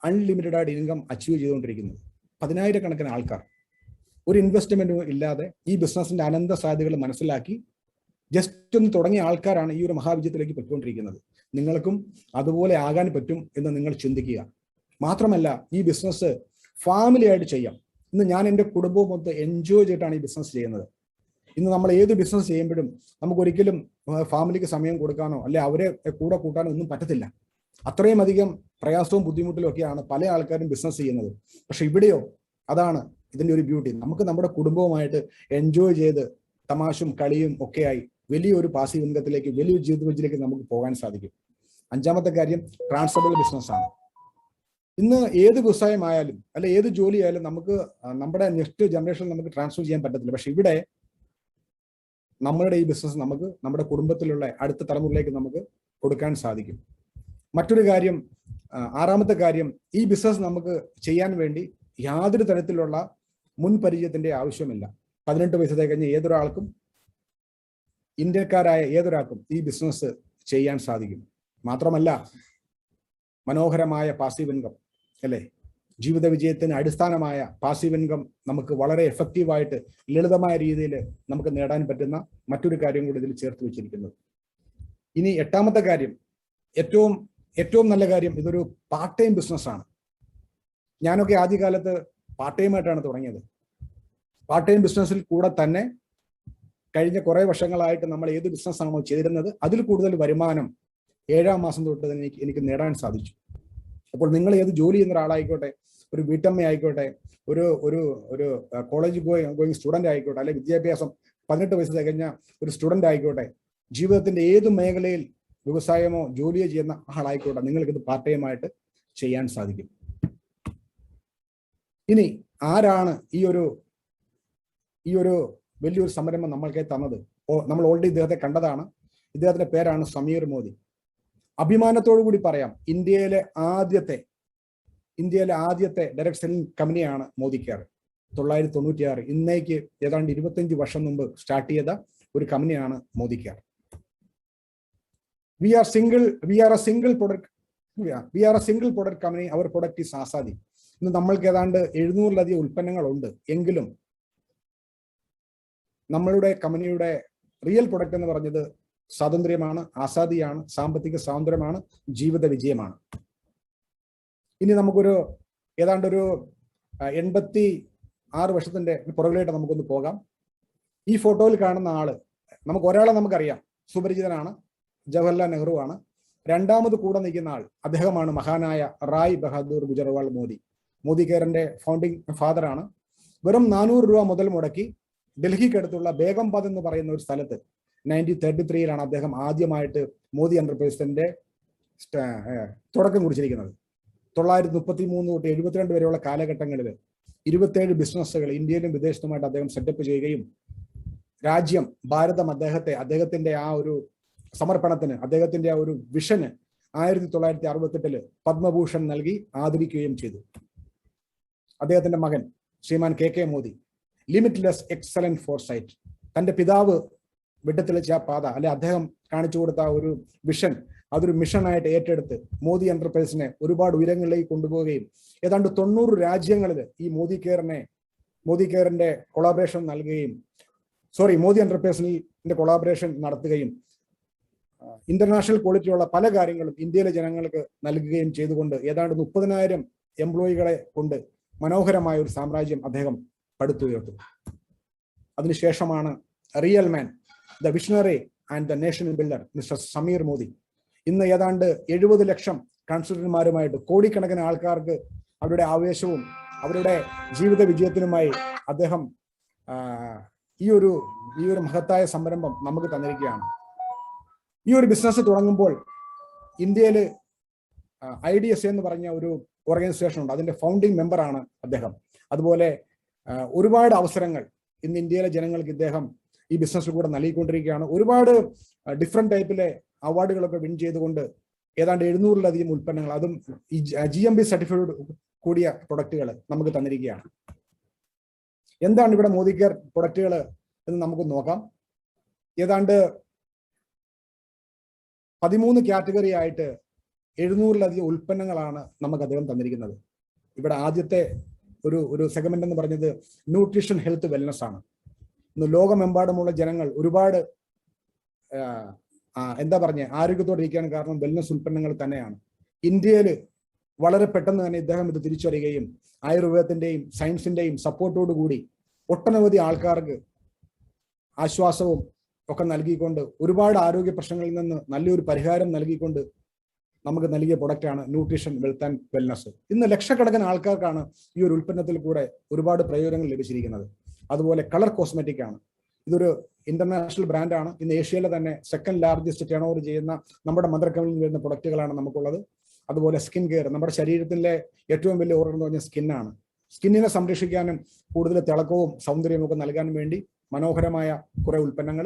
അൺലിമിറ്റഡ് ആയിട്ട് ഇൻകം അച്ചീവ് ചെയ്തുകൊണ്ടിരിക്കുന്നത്. 10,000 ആൾക്കാർ ഒരു ഇൻവെസ്റ്റ്മെന്റും ഇല്ലാതെ ഈ ബിസിനസിന്റെ അനന്ത സാധ്യതകൾ മനസ്സിലാക്കി ജസ്റ്റ് ഒന്ന് തുടങ്ങിയ ആൾക്കാരാണ് ഈ ഒരു മഹാവിജയത്തിലേക്ക് പൊയ്ക്കൊണ്ടിരിക്കുന്നത്. നിങ്ങൾക്കും അതുപോലെ ആകാൻ പറ്റും എന്ന് നിങ്ങൾ ചിന്തിക്കുക. മാത്രമല്ല ഈ ബിസിനസ് ഫാമിലി ആയിട്ട് ചെയ്യാം. ഇന്ന് ഞാൻ എൻ്റെ കുടുംബവും മൊത്തം എൻജോയ് ചെയ്തിട്ടാണ് ഈ ബിസിനസ് ചെയ്യുന്നത്. ഇന്ന് നമ്മൾ ഏത് ബിസിനസ് ചെയ്യുമ്പോഴും നമുക്ക് ഒരിക്കലും ഫാമിലിക്ക് സമയം കൊടുക്കാനോ അല്ലെ അവരെ കൂടെ കൂട്ടാനോ ഒന്നും പറ്റത്തില്ല. അത്രയും അധികം പ്രയാസവും ബുദ്ധിമുട്ടിലും ഒക്കെയാണ് പല ആൾക്കാരും ബിസിനസ് ചെയ്യുന്നത്. പക്ഷെ ഇവിടെയോ അതാണ് ഇതിന്റെ ഒരു ബ്യൂട്ടി. നമുക്ക് നമ്മുടെ കുടുംബവുമായിട്ട് എൻജോയ് ചെയ്ത് തമാശയും കളിയും ഒക്കെയായി വലിയൊരു പാസീവ് ഇൻകത്തിലേക്ക്, വലിയൊരു ജീവിത വഴിയിലേക്ക് നമുക്ക് പോകാൻ സാധിക്കും. 5ാമത്തെ കാര്യം ട്രാൻസ്ഫറബിൾ ബിസിനസ് ആണ്. ഇന്ന് ഏത് വ്യവസായമായാലും അല്ലെ ഏത് ജോലിയായാലും നമുക്ക് നമ്മുടെ നെക്സ്റ്റ് ജനറേഷനിൽ നമുക്ക് ട്രാൻസ്ഫർ ചെയ്യാൻ പറ്റത്തില്ല. പക്ഷെ ഇവിടെ നമ്മളുടെ ഈ ബിസിനസ് നമുക്ക് നമ്മുടെ കുടുംബത്തിലുള്ള അടുത്ത തലമുറയിലേക്ക് നമുക്ക് കൊടുക്കാൻ സാധിക്കും. മറ്റൊരു കാര്യം, 6ാമത്തെ കാര്യം, ഈ ബിസിനസ് നമുക്ക് ചെയ്യാൻ വേണ്ടി യാതൊരു തരത്തിലുള്ള മുൻപരിചയത്തിന്റെ ആവശ്യമില്ല. 18 വയസ്സ് കഴിഞ്ഞ ഏതൊരാൾക്കും, ഇന്ത്യക്കാരായ ഏതൊരാൾക്കും ഈ ബിസിനസ് ചെയ്യാൻ സാധിക്കും. മാത്രമല്ല മനോഹരമായ പാസീവ് ഇൻകം, അല്ലേ? ജീവിത വിജയത്തിന് അടിസ്ഥാനമായ പാസീവ് ഇൻകം നമുക്ക് വളരെ എഫക്റ്റീവായിട്ട് ലളിതമായ രീതിയിൽ നമുക്ക് നേടാൻ പറ്റുന്ന മറ്റൊരു കാര്യം കൂടി ഇതിൽ ചേർത്ത് വെച്ചിരിക്കുന്നത്. ഇനി 8ാമത്തെ കാര്യം, ഏറ്റവും നല്ല കാര്യം, ഇതൊരു പാർട്ട് ടൈം ബിസിനസ്സാണ്. ഞാനൊക്കെ ആദ്യകാലത്ത് പാർട്ട് ടൈം ആയിട്ടാണ് തുടങ്ങിയത്. പാർട്ട് ടൈം ബിസിനസ്സിൽ കൂടെ തന്നെ കഴിഞ്ഞ കുറെ വർഷങ്ങളായിട്ട് നമ്മൾ ഏത് ബിസിനസ്സാണോ ചെയ്തിരുന്നത് അതിൽ കൂടുതൽ വരുമാനം 7ാം മാസം തൊട്ട് തന്നെ എനിക്ക് നേടാൻ സാധിച്ചു. അപ്പോൾ നിങ്ങൾ ഏത് ജോലി ചെയ്യുന്ന ഒരാളായിക്കോട്ടെ, ഒരു വീട്ടമ്മ ആയിക്കോട്ടെ, ഒരു ഒരു ഒരു കോളേജ് ഗോയിങ് സ്റ്റുഡന്റ് ആയിക്കോട്ടെ, അല്ലെങ്കിൽ വിദ്യാഭ്യാസം 18 വയസ്സ് തികഞ്ഞ ഒരു സ്റ്റുഡന്റ് ആയിക്കോട്ടെ, ജീവിതത്തിന്റെ ഏത് മേഖലയിൽ വ്യവസായമോ ജോലിയോ ചെയ്യുന്ന ആളായിക്കോട്ടെ, നിങ്ങൾക്ക് ഇത് പാർട്ട് ടൈം ആയിട്ട് ചെയ്യാൻ സാധിക്കും. ഇനി ആരാണ് ഈ ഒരു വലിയൊരു സംരംഭം നമ്മൾക്ക് തന്നത്? നമ്മൾ ഓൾറെഡി ഇദ്ദേഹത്തെ കണ്ടതാണ്. ഇദ്ദേഹത്തിന്റെ പേരാണ് സമീർ മോദി. അഭിമാനത്തോടു കൂടി പറയാം, ഇന്ത്യയിലെ ആദ്യത്തെ ഡയറക്ട് സെല്ലിംഗ് കമ്പനിയാണ് മോദി കെയർ. 1996 ഇന്നേക്ക് ഏതാണ്ട് 25 വർഷം മുമ്പ് സ്റ്റാർട്ട് ചെയ്ത ഒരു കമ്പനിയാണ് Modicare. We are a single product company. Our product is Azadi. ഇന്ന് നമ്മൾക്ക് ഏതാണ്ട് 700-ലധികം ഉൽപ്പന്നങ്ങളുണ്ട്. എങ്കിലും നമ്മളുടെ കമ്പനിയുടെ റിയൽ പ്രൊഡക്റ്റ് എന്ന് പറഞ്ഞത് സ്വാതന്ത്ര്യമാണ്, ആസാദിയാണ്, സാമ്പത്തിക സ്വാതന്ത്ര്യമാണ്, ജീവിത വിജയമാണ്. ഇനി നമുക്കൊരു ഏതാണ്ട് ഒരു 86 വർഷത്തിന്റെ പുറകിലായിട്ട് നമുക്കൊന്ന് പോകാം. ഈ ഫോട്ടോയിൽ കാണുന്ന ആള് ഒരാളെ നമുക്കറിയാം, സുപരിചിതനാണ്, ജവഹർലാൽ നെഹ്റു ആണ്. രണ്ടാമത് കൂടെ നിൽക്കുന്ന ആൾ അദ്ദേഹമാണ് മഹാനായ റായ് ബഹാദൂർ ഗുജറാൾ മോദി. മോദി കെയറിന്റെ ഫൗണ്ടിങ് ഫാദറാണ്. വെറും 400 രൂപ മുതൽ മുടക്കി ഡൽഹിക്കടുത്തുള്ള ബേഗംബാദ് എന്ന് പറയുന്ന ഒരു സ്ഥലത്ത് 1933 അദ്ദേഹം ആദ്യമായിട്ട് മോദി എന്റർപ്രൈസസിന്റെ തുടക്കം കുറിച്ചിരിക്കുന്നത്. 1933 തൊട്ട് 72 വരെയുള്ള കാലഘട്ടങ്ങളിൽ 27 ബിസിനസ്സുകൾ ഇന്ത്യയിലും വിദേശത്തുമായിട്ട് അദ്ദേഹം സെറ്റപ്പ് ചെയ്യുകയും രാജ്യം, ഭാരതം അദ്ദേഹത്തിന്റെ ആ ഒരു സമർപ്പണത്തിന്, അദ്ദേഹത്തിന്റെ ആ ഒരു വിഷന് 1968 പത്മഭൂഷൺ നൽകി ആദരിക്കുകയും ചെയ്തു. അദ്ദേഹത്തിന്റെ മകൻ ശ്രീമാൻ KK Modi, limitless excellent foresight, തന്റെ പിതാവ് വിട്ടുതെളിച്ച ആ പാത, അല്ലെ അദ്ദേഹം കാണിച്ചു കൊടുത്ത ഒരു വിഷൻ, അതൊരു മിഷനായിട്ട് ഏറ്റെടുത്ത് മോദി എന്റർപ്രൈസിനെ ഒരുപാട് ഉയരങ്ങളിലേക്ക് കൊണ്ടുപോവുകയും ഏതാണ്ട് 90 രാജ്യങ്ങളിൽ ഈ മോദി കെയറിന്റെ കൊളാബറേഷൻ നൽകുകയും മോദി എന്റർപ്രൈസിന്റെ കൊളാബറേഷൻ നടത്തുകയും ഇന്റർനാഷണൽ ക്വാളിറ്റിയുള്ള പല കാര്യങ്ങളും ഇന്ത്യയിലെ ജനങ്ങൾക്ക് നൽകുകയും ചെയ്തുകൊണ്ട് ഏതാണ്ട് 30,000 എംപ്ലോയികളെ കൊണ്ട് മനോഹരമായ ഒരു സാമ്രാജ്യം അദ്ദേഹം പടുത്തുയർത്തു. അതിനുശേഷമാണ് real man, the visionary and the nation builder mister Sameer Modi. ഇന്ന് ഏതാണ്ട് 70 ലക്ഷം കൺസൾട്ടന്റുമാരുമായിട്ട് കോടിക്കണക്കിന് ആൾക്കാർക്ക് അവരുടെ ആവേശവും അവരുടെ ജീവിത വിജയത്തിനുമായി അദ്ദേഹം ഈ ഒരു മഹത്തായ സംരംഭം നമുക്ക് തന്നിരിക്കുകയാണ്. ഈ ഒരു ബിസിനസ് തുടങ്ങുമ്പോൾ ഇന്ത്യയിൽ IDSA എന്ന് പറഞ്ഞ ഒരു ഓർഗനൈസേഷൻ ഉണ്ട്. അതിന്റെ ഫൗണ്ടിങ് മെമ്പറാണ് അദ്ദേഹം. അതുപോലെ ഒരുപാട് അവസരങ്ങൾ ഇന്ന് ഇന്ത്യയിലെ ജനങ്ങൾക്ക് ഇദ്ദേഹം ഈ ബിസിനസ്സിൽ കൂടെ നൽകിക്കൊണ്ടിരിക്കുകയാണ്. ഒരുപാട് ഡിഫറെന്റ് ടൈപ്പിലെ അവാർഡുകളൊക്കെ വിൻ ചെയ്തുകൊണ്ട് ഏതാണ്ട് 700-ലധികം ഉൽപ്പന്നങ്ങൾ, അതും ഈ GMB സർട്ടിഫൈഡ് കൂടിയ പ്രൊഡക്റ്റുകൾ നമുക്ക് തന്നിരിക്കുകയാണ്. എന്താണ് ഇവിടെ മോദി കെയർ പ്രൊഡക്റ്റുകൾ എന്ന് നമുക്ക് നോക്കാം. ഏതാണ്ട് 13 കാറ്റഗറി ആയിട്ട് 700-ലധികം ഉൽപ്പന്നങ്ങളാണ് നമുക്ക് അദ്ദേഹം തന്നിരിക്കുന്നത്. ഇവിടെ ആദ്യത്തെ ഒരു സെഗ്മെന്റ് എന്ന് പറഞ്ഞത് ന്യൂട്രീഷൻ, ഹെൽത്ത്, വെൽനസ് ആണ്. ഇന്ന് ലോകമെമ്പാടുമുള്ള ജനങ്ങൾ ഒരുപാട് ആരോഗ്യത്തോടെ ഇരിക്കുകയാണ്. കാരണം വെൽനസ് ഉൽപ്പന്നങ്ങൾ തന്നെയാണ്. ഇന്ത്യയിൽ വളരെ പെട്ടെന്ന് തന്നെ ഇദ്ദേഹം ഇത് തിരിച്ചറിയുകയും ആയുർവേദത്തിന്റെയും സയൻസിന്റെയും സപ്പോർട്ടോടു കൂടി ഒട്ടനവധി ആൾക്കാർക്ക് ആശ്വാസവും ഒക്കെ നൽകിക്കൊണ്ട് ഒരുപാട് ആരോഗ്യ പ്രശ്നങ്ങളിൽ നിന്ന് നല്ലൊരു പരിഹാരം നൽകിക്കൊണ്ട് നമുക്ക് നൽകിയ പ്രൊഡക്റ്റാണ് ന്യൂട്രീഷൻ, വെൽത്ത് ആൻഡ് വെൽനസ്. ഇന്ന് ലക്ഷക്കണക്കിന് ആൾക്കാർക്കാണ് ഈ ഒരു ഉൽപ്പന്നത്തിൽ കൂടെ ഒരുപാട് പ്രയോജനങ്ങൾ ലഭിച്ചിരിക്കുന്നത്. അതുപോലെ കളർ കോസ്മെറ്റിക് ആണ്. ഇതൊരു ഇന്റർനാഷണൽ ബ്രാൻഡാണ്. ഇന്ന് ഏഷ്യയിലെ തന്നെ സെക്കൻഡ് ലാർജസ്റ്റ് ടേൺ ഓവർ ചെയ്യുന്ന നമ്മുടെ മദർ കമ്പനിയിൽ വരുന്ന പ്രൊഡക്റ്റുകളാണ് നമുക്കുള്ളത്. അതുപോലെ സ്കിൻ കെയർ, നമ്മുടെ ശരീരത്തിലെ ഏറ്റവും വലിയ ഓർഗൻ എന്ന് പറഞ്ഞാൽ സ്കിന്നാണ്. സ്കിന്നിനെ സംരക്ഷിക്കാനും കൂടുതൽ തിളക്കവും സൗന്ദര്യവും ഒക്കെ നൽകാനും വേണ്ടി മനോഹരമായ കുറെ ഉൽപ്പന്നങ്ങൾ.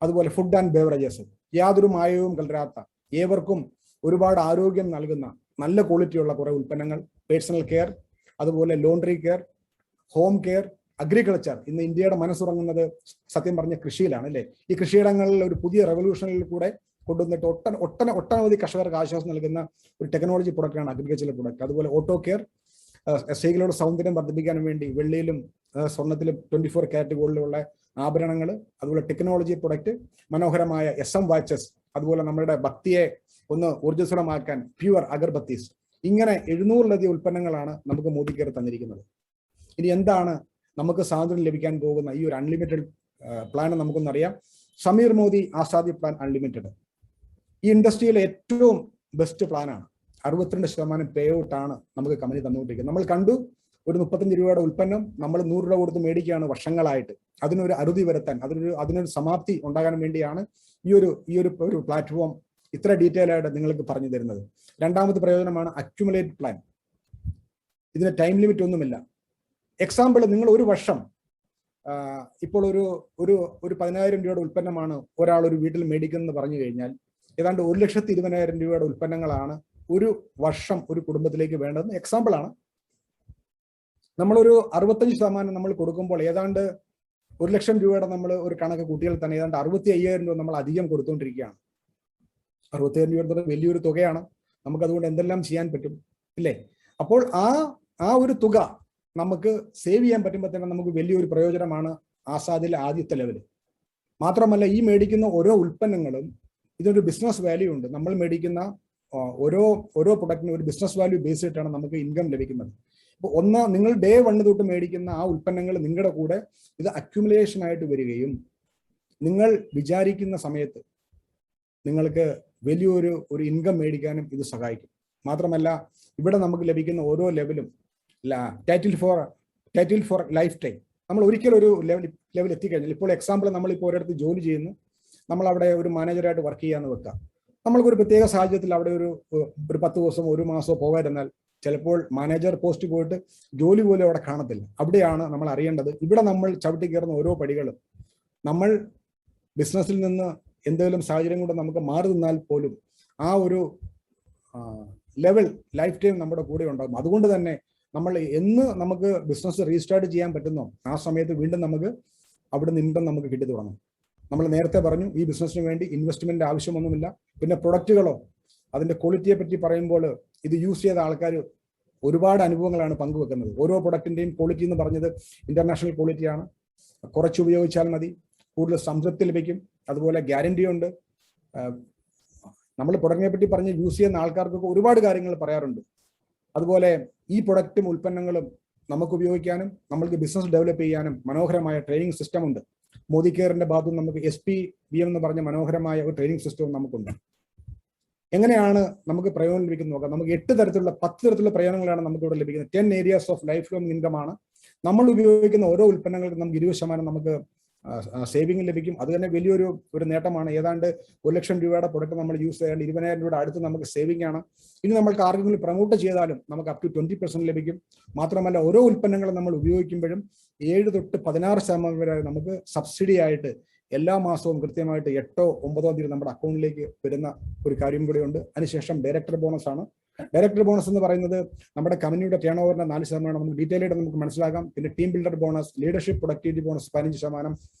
അതുപോലെ ഫുഡ് ആൻഡ് ബേവറേജസ്, യാതൊരു മായവും കലരാത്ത, ഏവർക്കും ഒരുപാട് ആരോഗ്യം നൽകുന്ന നല്ല ക്വാളിറ്റിയുള്ള കുറെ ഉൽപ്പന്നങ്ങൾ. പേഴ്സണൽ കെയർ, അതുപോലെ laundry care, home care, agriculture. ഇന്ന് ഇന്ത്യയുടെ മനസ്സുറങ്ങുന്നത് സത്യം പറഞ്ഞ കൃഷിയിലാണ്, അല്ലേ? ഈ കൃഷിയിടങ്ങളിൽ ഒരു പുതിയ റെവല്യൂഷനിൽ കൂടെ കൊണ്ടുവന്നിട്ട് ഒട്ടനവധി കർഷകർക്ക് ആശ്വാസം നൽകുന്ന ഒരു ടെക്നോളജി പ്രൊഡക്റ്റാണ് അഗ്രികൾച്ചർ പ്രൊഡക്റ്റ്. അതുപോലെ ഓട്ടോ കെയർ, സ്ത്രീകളുടെ സൗന്ദര്യം വർദ്ധിപ്പിക്കാൻ വേണ്ടി വെള്ളിയിലും സ്വർണ്ണത്തിലും 24 കാരറ്റ് ഗോൾഡിലുള്ള ആഭരണങ്ങൾ. അതുപോലെ ടെക്നോളജി പ്രൊഡക്റ്റ്, മനോഹരമായ SM വാച്ചസ്, അതുപോലെ നമ്മുടെ ഭക്തിയെ ഒന്ന് ഊർജ്ജസ്വലമാക്കാൻ പ്യുവർ അഗർബത്തീസ്. ഇങ്ങനെ 700-ലധികം ഉൽപ്പന്നങ്ങളാണ് നമുക്ക് മോദി കെയർ തന്നിരിക്കുന്നത്. ഇനി എന്താണ് നമുക്ക് സ്വാതന്ത്ര്യം ലഭിക്കാൻ പോകുന്ന ഈ ഒരു അൺലിമിറ്റഡ് പ്ലാൻ നമുക്കൊന്നറിയാം. Sameer Modi Azadi plan unlimited. ഈ ഇൻഡസ്ട്രിയിലെ ഏറ്റവും ബെസ്റ്റ് പ്ലാനാണ്. 62% പേ ഔട്ടാണ് നമുക്ക് കമ്പനി തന്നുകൊണ്ടിരിക്കുന്നത്. നമ്മൾ കണ്ടു, ഒരു 35 രൂപയുടെ ഉൽപ്പന്നം നമ്മൾ 100 രൂപ കൊടുത്ത് മേടിക്കുകയാണ് വർഷങ്ങളായിട്ട്. അതിനൊരു അറുതി വരുത്താൻ, അതിനൊരു സമാപ്തി ഉണ്ടാകാൻ വേണ്ടിയാണ് ഈ ഒരു പ്ലാറ്റ്ഫോം ഇത്ര ഡീറ്റെയിൽ ആയിട്ട് നിങ്ങൾക്ക് പറഞ്ഞു തരുന്നത്. രണ്ടാമത്തെ പ്രയോജനമാണ് അക്യുമുലേറ്റ് പ്ലാൻ. ഇതിന് ടൈം ലിമിറ്റ് ഒന്നുമില്ല. എക്സാമ്പിൾ, നിങ്ങൾ ഒരു വർഷം ഇപ്പോൾ ഒരു 10,000 രൂപയുടെ ഉൽപ്പന്നമാണ് ഒരാൾ ഒരു വീട്ടിൽ മേടിക്കുന്നതെന്ന് പറഞ്ഞു കഴിഞ്ഞാൽ ഏതാണ്ട് 1,20,000 രൂപയുടെ ഉൽപ്പന്നങ്ങളാണ് ഒരു വർഷം ഒരു കുടുംബത്തിലേക്ക് വേണ്ടതെന്ന് എക്സാമ്പിളാണ്. നമ്മളൊരു 65% നമ്മൾ കൊടുക്കുമ്പോൾ ഏതാണ്ട് 1,00,000 രൂപയുടെ നമ്മൾ ഒരു കണക്ക് കൂട്ടിയാൽ തന്നെ ഏതാണ്ട് 65,000 രൂപ നമ്മൾ അധികം കൊടുത്തുകൊണ്ടിരിക്കുകയാണ്. 65,000 രൂപ വലിയൊരു തുകയാണ്. നമുക്കതുകൊണ്ട് എന്തെല്ലാം ചെയ്യാൻ പറ്റും, ഇല്ലേ? അപ്പോൾ ആ ഒരു തുക നമുക്ക് സേവ് ചെയ്യാൻ പറ്റുമ്പോൾ തന്നെ നമുക്ക് വലിയൊരു പ്രയോജനമാണ് ആസാദിലെ ആദ്യത്തെ ലെവല്. മാത്രമല്ല, ഈ മേടിക്കുന്ന ഓരോ ഉൽപ്പന്നങ്ങളും ഇതൊരു ബിസിനസ് വാല്യൂ ഉണ്ട്. നമ്മൾ മേടിക്കുന്ന ഓരോ പ്രൊഡക്റ്റിനും ഒരു ബിസിനസ് വാല്യൂ ബേസ് ചെയ്തിട്ടാണ് നമുക്ക് ഇൻകം ലഭിക്കുന്നത്. അപ്പോൾ നിങ്ങൾ ഡേ 1 തൊട്ട് മേടിക്കുന്ന ആ ഉൽപ്പന്നങ്ങൾ നിങ്ങളുടെ കൂടെ ഇത് അക്യുമുലേഷൻ ആയിട്ട് വരികയും നിങ്ങൾ വിചാരിക്കുന്ന സമയത്ത് നിങ്ങൾക്ക് വലിയൊരു ഇൻകം മേടിക്കാനും ഇത് സഹായിക്കും. മാത്രമല്ല, ഇവിടെ നമുക്ക് ലഭിക്കുന്ന ഓരോ ലെവലും ടൈറ്റിൽ ഫോർ ലൈഫ് ടൈം. നമ്മൾ ഒരിക്കലും ഒരു ലെവൽ എത്തിക്കഴിഞ്ഞാൽ, ഇപ്പോൾ എക്സാമ്പിൾ നമ്മളിപ്പോൾ ഒരിടത്ത് ജോലി ചെയ്യുന്നു, നമ്മൾ അവിടെ ഒരു മാനേജറായിട്ട് വർക്ക് ചെയ്യാന്ന് വെക്കാം. നമ്മൾക്കൊരു പ്രത്യേക സാഹചര്യത്തിൽ അവിടെ ഒരു 10 ദിവസം 1 മാസമോ പോകാതിരുന്നാൽ ചിലപ്പോൾ മാനേജർ പോസ്റ്റ് പോയിട്ട് ജോലി പോലും അവിടെ കാണത്തില്ല. അവിടെയാണ് നമ്മൾ അറിയേണ്ടത്, ഇവിടെ നമ്മൾ ചവിട്ടി കയറുന്ന ഓരോ പടികളും നമ്മൾ ബിസിനസ്സിൽ നിന്ന് എന്തെങ്കിലും സാഹചര്യം കൊണ്ട് നമുക്ക് മാറി നിന്നാൽ പോലും ആ ഒരു ലെവൽ ലൈഫ് ടൈം നമ്മുടെ കൂടെ ഉണ്ടാകും. അതുകൊണ്ട് തന്നെ നമ്മൾ നമുക്ക് ബിസിനസ് റീസ്റ്റാർട്ട് ചെയ്യാൻ പറ്റുന്നോ ആ സമയത്ത് വീണ്ടും നമുക്ക് അവിടെ നിന്ന് നമുക്ക് കിട്ടി തുടങ്ങും. നമ്മൾ നേരത്തെ പറഞ്ഞു, ഈ ബിസിനസ്സിന് വേണ്ടി ഇൻവെസ്റ്റ്മെന്റ് ആവശ്യമൊന്നുമില്ല. പിന്നെ പ്രൊഡക്റ്റുകളോ അതിന്റെ ക്വാളിറ്റിയെ പറ്റി പറയുമ്പോൾ ഇത് യൂസ് ചെയ്ത ആൾക്കാർ ഒരുപാട് അനുഭവങ്ങളാണ് പങ്കുവെക്കുന്നത്. ഓരോ പ്രൊഡക്റ്റിന്റെയും ക്വാളിറ്റി എന്ന് പറഞ്ഞത് ഇന്റർനാഷണൽ ക്വാളിറ്റിയാണ്. കുറച്ച് ഉപയോഗിച്ചാൽ മതി, കൂടുതൽ സംതൃപ്തി ലഭിക്കും, അതുപോലെ ഗ്യാരണ്ടി ഉണ്ട്. നമ്മൾ പ്രൊഡക്റ്റിനെ പറ്റി പറഞ്ഞ് യൂസ് ചെയ്യുന്ന ആൾക്കാർക്കൊക്കെ ഒരുപാട് കാര്യങ്ങൾ പറയാറുണ്ട്. അതുപോലെ ഈ പ്രൊഡക്റ്റും ഉൽപ്പന്നങ്ങളും നമുക്ക് ഉപയോഗിക്കാനും നമ്മൾക്ക് ബിസിനസ് ഡെവലപ്പ് ചെയ്യാനും മനോഹരമായ ട്രെയിനിങ് സിസ്റ്റം ഉണ്ട്. മോദി കെയറിന്റെ ഭാഗത്തും നമുക്ക് SPVM എന്ന് പറഞ്ഞ മനോഹരമായ ഒരു ട്രെയിനിങ് സിസ്റ്റവും നമുക്കുണ്ട്. എങ്ങനെയാണ് നമുക്ക് പ്രയോജനം ലഭിക്കുന്നത് നോക്കാം. നമുക്ക് 10 തരത്തിലുള്ള പ്രയോജനങ്ങളാണ് നമുക്ക് ഇവിടെ ലഭിക്കുന്നത്. 10 areas of life long income ആണ്. നമ്മൾ ഉപയോഗിക്കുന്ന ഓരോ ഉൽപ്പന്നങ്ങൾക്കും നമുക്ക് 20% നമുക്ക് സേവിംഗ് ലഭിക്കും. അത് തന്നെ വലിയൊരു നേട്ടമാണ്. ഏതാണ്ട് 1,00,000 രൂപയുടെ പ്രൊഡക്റ്റ് നമ്മൾ യൂസ് ചെയ്യാൻ 20,000 രൂപയുടെ അടുത്ത് നമുക്ക് സേവിംഗ് ആണ്. ഇനി നമ്മൾക്ക് ആർക്കെങ്കിലും പ്രൊമോട്ട് ചെയ്താലും നമുക്ക് up to 20% ലഭിക്കും. മാത്രമല്ല, ഓരോ ഉൽപ്പന്നങ്ങളും നമ്മൾ ഉപയോഗിക്കുമ്പോഴും 7 തൊട്ട് 16% വരെ നമുക്ക് സബ്സിഡി ആയിട്ട് എല്ലാ മാസവും കൃത്യമായിട്ട് 8ഓ 9ഓ തീയതി നമ്മുടെ അക്കൗണ്ടിലേക്ക് വരുന്ന ഒരു കാര്യം കൂടെയുണ്ട്. അതിനുശേഷം ഡയറക്ടർ ബോണസ് ആണ്. ഡയറക്ടർ ബോണസ് എന്ന് പറയുന്നത് നമ്മുടെ കമ്പനിയുടെ ടേൺ ഓവറിന്റെ 4% നമുക്ക് ഡീറ്റെയിൽ ആയിട്ട് നമുക്ക് മനസ്സിലാക്കാം. പിന്നെ team builder bonus, leadership productivity bonus 15%,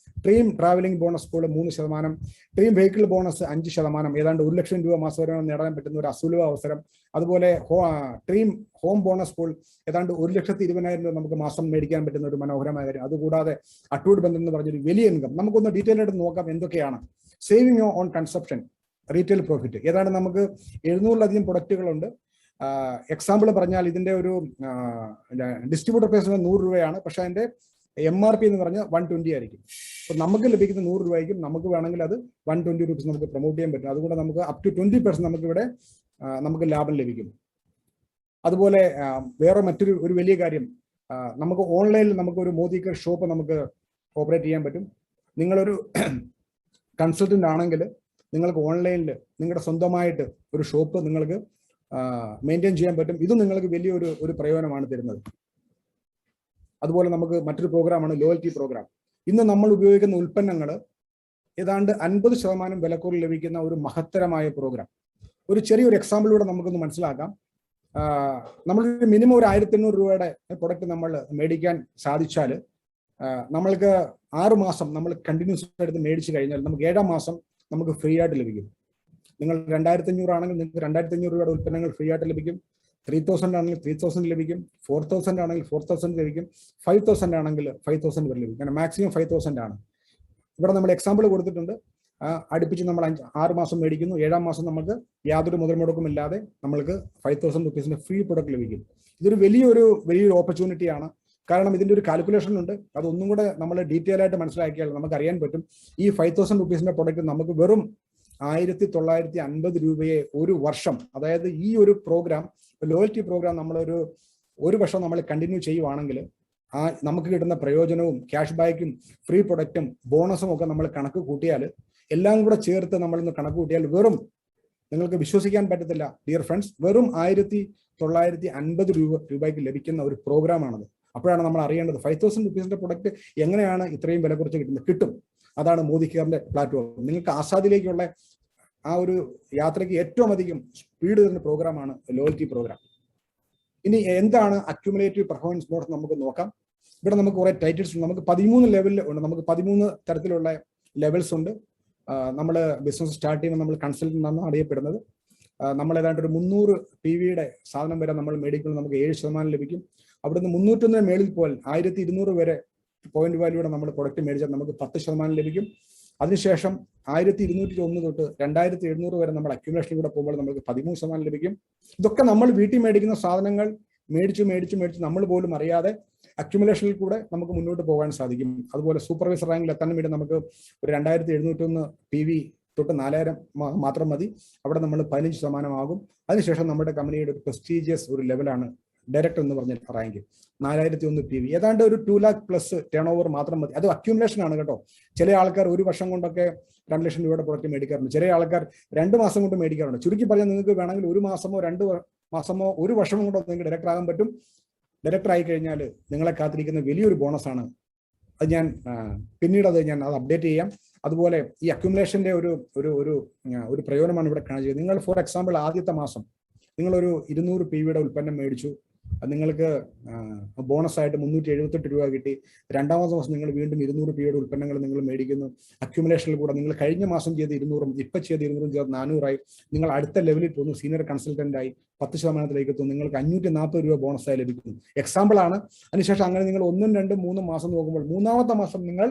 dream travelling bonus school 3%, dream vehicle bonus 5%, ഏതാണ്ട് 1,00,000 രൂപ മാസവരുമാനം നേടാൻ പറ്റുന്ന ഒരു അസുലഭ അവസരം. അതുപോലെ ഡ്രീം ഹോം ബോണസ് സ്കൂൾ ഏതാണ്ട് 1,20,000 രൂപ നമുക്ക് മാസം മേടിക്കാൻ പറ്റുന്ന ഒരു മനോഹരമായ കാര്യം. അതുകൂടാതെ അട്ടൂഡ് ബന്ധം എന്ന് പറഞ്ഞൊരു വലിയ ഇൻകം. നമുക്കൊന്ന് ഡീറ്റെയിൽ ആയിട്ട് നോക്കാം എന്തൊക്കെയാണ്. Saving on consumption, retail profit. ഏതാണ്ട് നമുക്ക് 700-ലധികം പ്രൊഡക്റ്റുകളുണ്ട്. എക്സാമ്പിൾ പറഞ്ഞാൽ ഇതിന്റെ ഒരു ഡിസ്ട്രിബ്യൂട്ടർ പ്രൈസ് 100 രൂപയാണ്. പക്ഷെ അതിന്റെ MRP എന്ന് പറഞ്ഞാൽ 120 ആയിരിക്കും. അപ്പൊ നമുക്ക് ലഭിക്കുന്ന 100 രൂപയ്ക്കും നമുക്ക് വേണമെങ്കിൽ അത് 120 രൂപീസ് നമുക്ക് പ്രൊമോട്ട് ചെയ്യാൻ പറ്റും. അതുകൊണ്ട് നമുക്ക് up to 20% നമുക്ക് ഇവിടെ നമുക്ക് ലാഭം ലഭിക്കും. അതുപോലെ വേറെ മറ്റൊരു വലിയ കാര്യം, നമുക്ക് ഓൺലൈനിൽ നമുക്ക് ഒരു മോദി കെയർ ഷോപ്പ് നമുക്ക് ഓപ്പറേറ്റ് ചെയ്യാൻ പറ്റും. നിങ്ങളൊരു കൺസൾട്ടന്റ് ആണെങ്കിൽ നിങ്ങൾക്ക് ഓൺലൈനിൽ നിങ്ങളുടെ സ്വന്തമായിട്ട് ഒരു ഷോപ്പ് നിങ്ങൾക്ക് മെയിൻറ്റെയിൻ ചെയ്യാൻ പറ്റും. ഇത് നിങ്ങൾക്ക് വലിയൊരു പ്രയോജനമാണ് തരുന്നത്. അതുപോലെ നമുക്ക് മറ്റൊരു പ്രോഗ്രാമാണ് ലോയൽറ്റി പ്രോഗ്രാം. ഇന്ന് നമ്മൾ ഉപയോഗിക്കുന്ന ഉൽപ്പന്നങ്ങൾ ഏതാണ്ട് 50% വിലക്കുറവ് ലഭിക്കുന്ന ഒരു മഹത്തരമായ പ്രോഗ്രാം. ഒരു ചെറിയൊരു എക്സാമ്പിളിലൂടെ നമുക്കൊന്ന് മനസ്സിലാക്കാം. നമ്മളൊരു മിനിമം ഒരു 1,800 രൂപയുടെ പ്രൊഡക്റ്റ് നമ്മൾ മേടിക്കാൻ സാധിച്ചാൽ നമ്മൾക്ക് 6 മാസം നമ്മൾ കണ്ടിന്യൂസ് ആയിട്ട് മേടിച്ചു കഴിഞ്ഞാൽ നമുക്ക് 7-ാം മാസം നമുക്ക് ഫ്രീ ആയിട്ട് ലഭിക്കും. നിങ്ങൾ 2,500 ആണെങ്കിൽ നിങ്ങൾക്ക് 2,500 രൂപയുടെ ഉൽപ്പന്നങ്ങൾ ഫ്രീ ആയിട്ട് ലഭിക്കും. 3,000 ആണെങ്കിൽ 3,000 ലഭിക്കും. 4,000 ആണെങ്കിൽ 4,000 ലഭിക്കും. 5,000 ആണെങ്കിൽ 5,000 വരെ ലഭിക്കും. കാരണം മാക്സിമം 5,000 ആണ്. ഇവിടെ നമ്മൾ എക്സാമ്പിൾ കൊടുത്തിട്ടുണ്ട്. അടുപ്പിച്ച് നമ്മൾ 6 മാസം മേടിക്കുന്നു. 7-ാം മാസം നമുക്ക് യാതൊരു മുതൽ മുടക്കും ഇല്ലാതെ നമ്മൾക്ക് 5,000 റുപ്പീസിന്റെ ഫ്രീ പ്രൊഡക്റ്റ് ലഭിക്കും. ഇതൊരു വലിയൊരു ഓപ്പർച്യൂണിറ്റിയാണ്. കാരണം ഇതിന്റെ ഒരു കാൽക്കുലേഷൻ ഉണ്ട്. അതൊന്നും കൂടെ നമ്മൾ ഡീറ്റെയിൽ ആയിട്ട് മനസ്സിലാക്കിയാൽ നമുക്ക് അറിയാൻ പറ്റും. ഈ 5,000 റുപ്പീസിന്റെ പ്രൊഡക്റ്റ് നമുക്ക് വെറും 1950 രൂപയെ ഒരു വർഷം, അതായത് ഈ ഒരു പ്രോഗ്രാം, ലോയൽറ്റി പ്രോഗ്രാം ഒരു വർഷം നമ്മൾ കണ്ടിന്യൂ ചെയ്യുവാണെങ്കിൽ നമുക്ക് കിട്ടുന്ന പ്രയോജനവും ക്യാഷ് ബാക്കും ഫ്രീ പ്രൊഡക്റ്റും ബോണസും ഒക്കെ നമ്മൾ കണക്ക് കൂട്ടിയാൽ, എല്ലാം കൂടെ ചേർത്ത് നമ്മളൊന്ന് കണക്ക് കൂട്ടിയാൽ വെറും, നിങ്ങൾക്ക് വിശ്വസിക്കാൻ പറ്റത്തില്ല ഡിയർ ഫ്രണ്ട്സ്, വെറും 1950 രൂപയ്ക്ക് ലഭിക്കുന്ന ഒരു പ്രോഗ്രാമാണത്. അപ്പോഴാണ് നമ്മൾ അറിയേണ്ടത് 5,000 റുപ്പീസിന്റെ പ്രൊഡക്റ്റ് എങ്ങനെയാണ് ഇത്രയും വില കുറച്ച് കിട്ടും. അതാണ് മോദി കെയറിന്റെ പ്ലാറ്റ്ഫോം. നിങ്ങൾക്ക് ആസാദിലേക്കുള്ള ആ ഒരു യാത്രയ്ക്ക് ഏറ്റവും അധികം സ്പീഡ് തരുന്ന പ്രോഗ്രാമാണ് ലോയൽറ്റി പ്രോഗ്രാം. ഇനി എന്താണ് അക്യുമുലേറ്റീവ് പെർഫോമൻസ് ബോണസ് നമുക്ക് നോക്കാം. ഇവിടെ നമുക്ക് കുറെ ടൈറ്റിൽസ് ഉണ്ട്. നമുക്ക് 13 ലെവലിൽ ഉണ്ട്. നമുക്ക് 13 തരത്തിലുള്ള ലെവൽസ് ഉണ്ട്. നമ്മൾ ബിസിനസ് സ്റ്റാർട്ട് ചെയ്യുമ്പോൾ നമ്മൾ കൺസൾട്ടന്റ് എന്നാണ് അറിയപ്പെടുന്നത്. നമ്മൾ ഏതാണ്ട് ഒരു 300 PVയുടെ സാധനം വരെ നമ്മൾ മേടിക്കുമ്പോൾ നമുക്ക് 7% ലഭിക്കും. അവിടുന്ന് 301 മേളിൽ പോയാൽ 1200 വരെ പോയിന്റ് വാല്യൂടെ നമ്മൾ പ്രൊഡക്റ്റ് മേടിച്ചാൽ നമുക്ക് 10% ലഭിക്കും. അതിനുശേഷം 1201 തൊട്ട് 2700 വരെ നമ്മൾ അക്യുമുലേഷനിലൂടെ പോകുമ്പോൾ നമുക്ക് 13% ലഭിക്കും. ഇതൊക്കെ നമ്മൾ വീട്ടിൽ മേടിക്കുന്ന സാധനങ്ങൾ മേടിച്ച് നമ്മൾ പോലും അറിയാതെ അക്യുമുലേഷനിൽ കൂടെ നമുക്ക് മുന്നോട്ട് പോകാൻ സാധിക്കും. അതുപോലെ സൂപ്പർവൈസർ റാങ്കിൽ എത്താൻ വേണ്ടി നമുക്ക് ഒരു 2701 PV തൊട്ട് 4000 മാത്രം മതി. അവിടെ നമ്മൾ 15% ആകും. അതിനുശേഷം നമ്മുടെ കമ്പനിയുടെ ഒരു പ്രസ്റ്റീജിയസ് ഒരു ലെവലാണ് ഡയറക്ടർ എന്ന് പറഞ്ഞ റാങ്ക് 4001 PV. ഏതാണ്ട് ഒരു 2 lakh പ്ലസ് ടേൺ ഓവർ മാത്രം മതി. അത് അക്യുമുലേഷൻ ആണ് കേട്ടോ. ചില ആൾക്കാർ ഒരു വർഷം കൊണ്ടൊക്കെ 2 ലക്ഷം രൂപയുടെ പ്രൊഡക്റ്റ് മേടിക്കാറുണ്ട്. ചില ആൾക്കാർ 2 മാസം കൊണ്ട് മേടിക്കാറുണ്ട്. ചുരുക്കി പറഞ്ഞാൽ നിങ്ങൾക്ക് വേണമെങ്കിൽ 1 മാസമോ 2 മാസമോ 1 വർഷം കൊണ്ടോ നിങ്ങൾക്ക് ഡയറക്ടർ ആകാൻ പറ്റും. ഡയറക്ടർ ആയി കഴിഞ്ഞാൽ നിങ്ങളെ കാത്തിരിക്കുന്ന വലിയൊരു ബോണസാണ്. അത് ഞാൻ പിന്നീട് അത് അപ്ഡേറ്റ് ചെയ്യാം. അതുപോലെ ഈ അക്യുമുലേഷന്റെ ഒരു പ്രയോജനമാണ് ഇവിടെ കാണിച്ചത്. നിങ്ങൾ ഫോർ എക്സാമ്പിൾ ആദ്യത്തെ മാസം നിങ്ങളൊരു 200 PVയുടെ ഉൽപ്പന്നം മേടിച്ചു, നിങ്ങൾക്ക് ബോണസായിട്ട് 378 രൂപ കിട്ടി. രണ്ടാമത്തെ മാസം നിങ്ങൾ വീണ്ടും 200 PVയുടെ ഉൽപ്പന്നങ്ങൾ നിങ്ങൾ മേടിക്കുന്നു. അക്യുമുലേഷനിൽ കൂടെ നിങ്ങൾ കഴിഞ്ഞ മാസം ചെയ്ത് 200-ഉം ഇപ്പം ചെയ്ത് 200-ഉം ചേർത്ത് 400 നിങ്ങൾ അടുത്ത ലെവലിൽ പോകുന്നു. സീനിയർ കൺസൾട്ടന്റായി 10%-ലേക്ക് എത്തുന്നു. നിങ്ങൾക്ക് 540 രൂപ ബോണസായി ലഭിക്കുന്നു. എക്സാമ്പിൾ ആണ്. അതിനുശേഷം അങ്ങനെ നിങ്ങൾ 1, 2, 3 മാസം നോക്കുമ്പോൾ മൂന്നാമത്തെ മാസം നിങ്ങൾ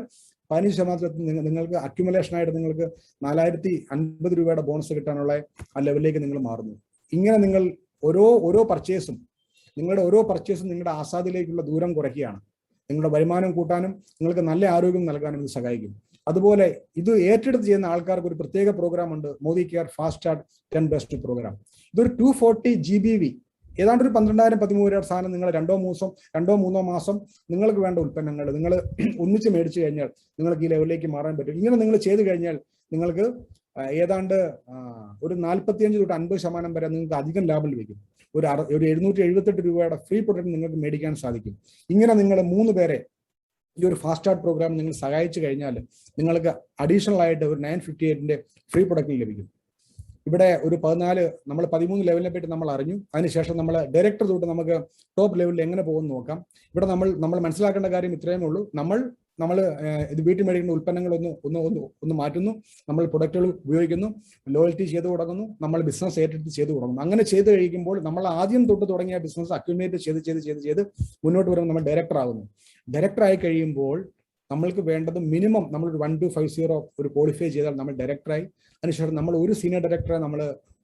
15% നിങ്ങൾക്ക് അക്യുമുലേഷനായിട്ട് നിങ്ങൾക്ക് 4050 രൂപയുടെ ബോണസ് കിട്ടാനുള്ള ആ ലെവലിലേക്ക് നിങ്ങൾ മാറുന്നു. ഇങ്ങനെ നിങ്ങൾ ഓരോ പർച്ചേസും നിങ്ങളുടെ ആസാദിലേക്കുള്ള ദൂരം കുറയ്ക്കുകയാണ്. നിങ്ങളുടെ വരുമാനം കൂട്ടാനും നിങ്ങൾക്ക് നല്ല ആരോഗ്യം നൽകാനും ഇത് സഹായിക്കും. അതുപോലെ ഇത് ഏറ്റെടുത്ത് ചെയ്യുന്ന ആൾക്കാർക്ക് ഒരു പ്രത്യേക പ്രോഗ്രാം ഉണ്ട്, Modicare fast start 10 best programme. ഇതൊരു 240 GBV, ഏതാണ്ട് ഒരു 12,000-13,000 സാധനം നിങ്ങൾ 2-3 മാസം നിങ്ങൾക്ക് വേണ്ട ഉൽപ്പന്നങ്ങൾ നിങ്ങൾ ഒന്നിച്ച് മേടിച്ചു കഴിഞ്ഞാൽ നിങ്ങൾക്ക് ഈ ലെവലിലേക്ക് മാറാൻ പറ്റും. ഇങ്ങനെ നിങ്ങൾ ചെയ്തു കഴിഞ്ഞാൽ നിങ്ങൾക്ക് ഏതാണ്ട് ഒരു 45 തൊട്ട് 50% വരെ നിങ്ങൾക്ക് അധികം ലാഭം ലഭിക്കും. ഒരു 778 രൂപയുടെ ഫ്രീ പ്രൊഡക്റ്റ് നിങ്ങൾക്ക് മേടിക്കാൻ സാധിക്കും. ഇങ്ങനെ നിങ്ങൾ 3 പേരെ ഈ ഒരു ഫാസ്റ്റ് സ്റ്റാർട്ട് പ്രോഗ്രാം നിങ്ങൾ സഹായിച്ചു കഴിഞ്ഞാൽ നിങ്ങൾക്ക് അഡീഷണൽ ആയിട്ട് ഒരു 958ന്റെ ഫ്രീ പ്രൊഡക്റ്റ് ലഭിക്കും. ഇവിടെ ഒരു 13 ലെവലിനെ പറ്റി നമ്മൾ അറിഞ്ഞു. അതിനുശേഷം നമ്മൾ ഡയറക്ടർ തൊട്ട് നമുക്ക് ടോപ്പ് ലെവലിൽ എങ്ങനെ പോകുമെന്ന് നോക്കാം. ഇവിടെ നമ്മൾ മനസ്സിലാക്കേണ്ട കാര്യം ഇത്രയേ ഉള്ളൂ. നമ്മൾ ഇത് വീട്ടിൽ മേടിക്കുന്ന ഉൽപ്പന്നങ്ങൾ ഒന്ന് മാറ്റുന്നു, നമ്മൾ പ്രൊഡക്റ്റുകൾ ഉപയോഗിക്കുന്നു, ലോയൽറ്റി ചെയ്തു തുടങ്ങുന്നു, നമ്മൾ ബിസിനസ് ഏറ്റെടുത്ത് ചെയ്തു തുടങ്ങുന്നു. അങ്ങനെ ചെയ്ത് കഴിയുമ്പോൾ നമ്മൾ ആദ്യം തൊട്ട് തുടങ്ങിയ ബിസിനസ് അക്യുമുലേറ്റ് ചെയ്ത് മുന്നോട്ട് വരുമ്പോൾ നമ്മൾ ഡയറക്ടർ ആകുന്നു. ഡയറക്ടർ ആയി കഴിയുമ്പോൾ നമ്മൾക്ക് വേണ്ടത് മിനിമം നമ്മളൊരു 1250 ഒരു ക്വാളിഫൈ ചെയ്താൽ നമ്മൾ ഡയറക്ടറായി. അതിനുശേഷം നമ്മൾ ഒരു സീനിയർ ഡയറക്ടറെ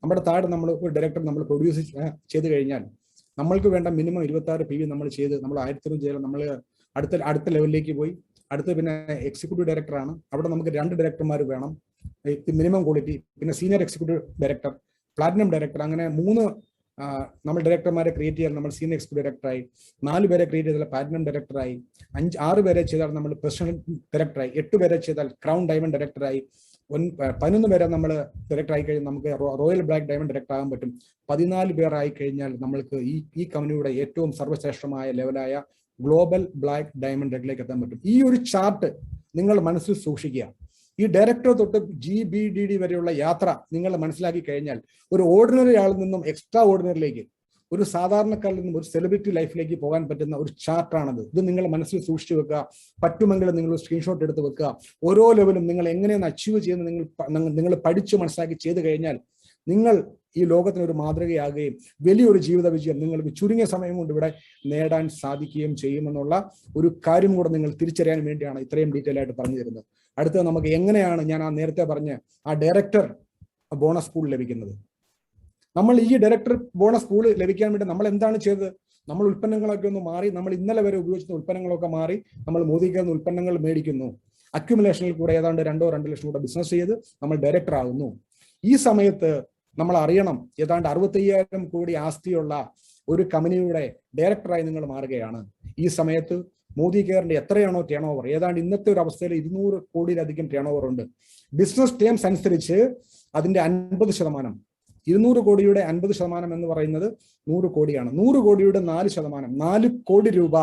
നമ്മുടെ താഴെ നമ്മൾ ഒരു ഡയറക്ടർ നമ്മൾ പ്രൊഡ്യൂസ് ചെയ്ത് കഴിഞ്ഞാൽ നമ്മൾക്ക് വേണ്ട മിനിമം 26 PV നമ്മൾ 1000 ചെയ്താൽ നമ്മൾ അടുത്ത ലെവലിലേക്ക് പോയി. അടുത്ത് പിന്നെ എക്സിക്യൂട്ടീവ് ഡയറക്ടറാണ്. അവിടെ നമുക്ക് 2 ഡയറക്ടർമാർ വേണം, മിനിമം ക്വാളിറ്റി. പിന്നെ senior executive director, platinum director, അങ്ങനെ 3 നമ്മൾ ഡയറക്ടർമാരെ ക്രിയേറ്റ് ചെയ്താൽ നമ്മൾ സീനിയർ എക്സിക്യൂട്ടീവ് ഡയറക്ടറായി. 4 പേരെ ക്രിയേറ്റ് ചെയ്താൽ പ്ലാറ്റിനം ഡയറക്ടറായി. 6 പേരെ ചെയ്താൽ നമ്മൾ പ്രൊഫഷണൽ ഡയറക്ടറായി. 8 പേരെ ചെയ്താൽ ക്രൗൺ ഡയമണ്ട് ഡയറക്ടറായി. 11 പേരെ നമ്മൾ ഡയറക്ടർ ആയി കഴിഞ്ഞാൽ നമുക്ക് റോയൽ ബ്ലാക്ക് ഡയമണ്ട് ഡയറക്ടർ ആകാൻ പറ്റും. 14 പേരായി കഴിഞ്ഞാൽ നമ്മൾക്ക് ഈ കമ്പനിയുടെ ഏറ്റവും സർവ്വശ്രേഷ്ഠമായ ലെവലായ ഗ്ലോബൽ ബ്ലാക്ക് ഡയമണ്ട് ഡയറക്ടറിലേക്ക് എത്താൻ പറ്റും. ഈ ഒരു ചാർട്ട് നിങ്ങൾ മനസ്സിൽ സൂക്ഷിക്കുക. ഈ ഡയറക്ടർ തൊട്ട് GBDD വരെയുള്ള യാത്ര നിങ്ങൾ മനസ്സിലാക്കി കഴിഞ്ഞാൽ ഒരു ഓർഡിനറി ആളിൽ നിന്നും എക്സ്ട്രാ ഓർഡിനറിയിലേക്ക്, ഒരു സാധാരണക്കാരിൽ നിന്നും ഒരു സെലിബ്രിറ്റി ലൈഫിലേക്ക് പോകാൻ പറ്റുന്ന ഒരു ചാർട്ടാണത്. ഇത് നിങ്ങൾ മനസ്സിൽ സൂക്ഷിച്ചു വെക്കുക. പറ്റുമെങ്കിൽ നിങ്ങൾ സ്ക്രീൻഷോട്ട് എടുത്ത് വെക്കുക. ഓരോ ലെവലും നിങ്ങൾ എങ്ങനെയാണ് അച്ചീവ് ചെയ്യുന്നത് നിങ്ങൾ പഠിച്ചു മനസ്സിലാക്കി ചെയ്തു കഴിഞ്ഞാൽ നിങ്ങൾ ഈ ലോകത്തിന് ഒരു മാതൃകയാകുകയും വലിയൊരു ജീവിത വിജയം നിങ്ങൾക്ക് ചുരുങ്ങിയ സമയം കൊണ്ട് ഇവിടെ നേടാൻ സാധിക്കുകയും ചെയ്യുമെന്നുള്ള ഒരു കാര്യം കൂടെ നിങ്ങൾ തിരിച്ചറിയാൻ വേണ്ടിയാണ് ഇത്രയും ഡീറ്റെയിൽ ആയിട്ട് പറഞ്ഞു തരുന്നത്. അടുത്തത് നമുക്ക് എങ്ങനെയാണ് ഞാൻ നേരത്തെ പറഞ്ഞ ആ ഡയറക്ടർ ബോണസ് പൂൾ ലഭിക്കുന്നത്. നമ്മൾ ഈ ഡയറക്ടർ ബോണസ് പൂൾ ലഭിക്കാൻ വേണ്ടി നമ്മൾ എന്താണ് ചെയ്തത്? നമ്മൾ ഉൽപ്പന്നങ്ങളൊക്കെ ഒന്ന് മാറി, നമ്മൾ ഇന്നലെ വരെ ഉപയോഗിച്ചിരുന്ന ഉൽപ്പന്നങ്ങളൊക്കെ മാറി നമ്മൾ മോദി കെയറിന് ഉൽപ്പന്നങ്ങൾ മേടിക്കുന്നു. അക്യുമുലേഷനിൽ കൂടെ ഏതാണ്ട് 2 ലക്ഷം കൂടെ ബിസിനസ് ചെയ്ത് നമ്മൾ ഡയറക്ടർ ആകുന്നു. ഈ സമയത്ത് നമ്മൾ അറിയണം, ഏതാണ്ട് 65,000 കോടി ആസ്തിയുള്ള ഒരു കമ്പനിയുടെ ഡയറക്ടറായി നിങ്ങൾ മാറുകയാണ്. ഈ സമയത്ത് മോദി കെയറിന്റെ എത്രയാണോ ടേൺ ഓവർ, ഏതാണ്ട് ഇന്നത്തെ ഒരു അവസ്ഥയിൽ 200 കോടിയിലധികം ടേൺ ഓവർ ഉണ്ട്. ബിസിനസ് ടേംസ് അനുസരിച്ച് അതിന്റെ 50%, 200 കോടിയുടെ 50% എന്ന് പറയുന്നത് 100 കോടിയാണ്. 100 കോടിയുടെ 4%, 4 കോടി രൂപ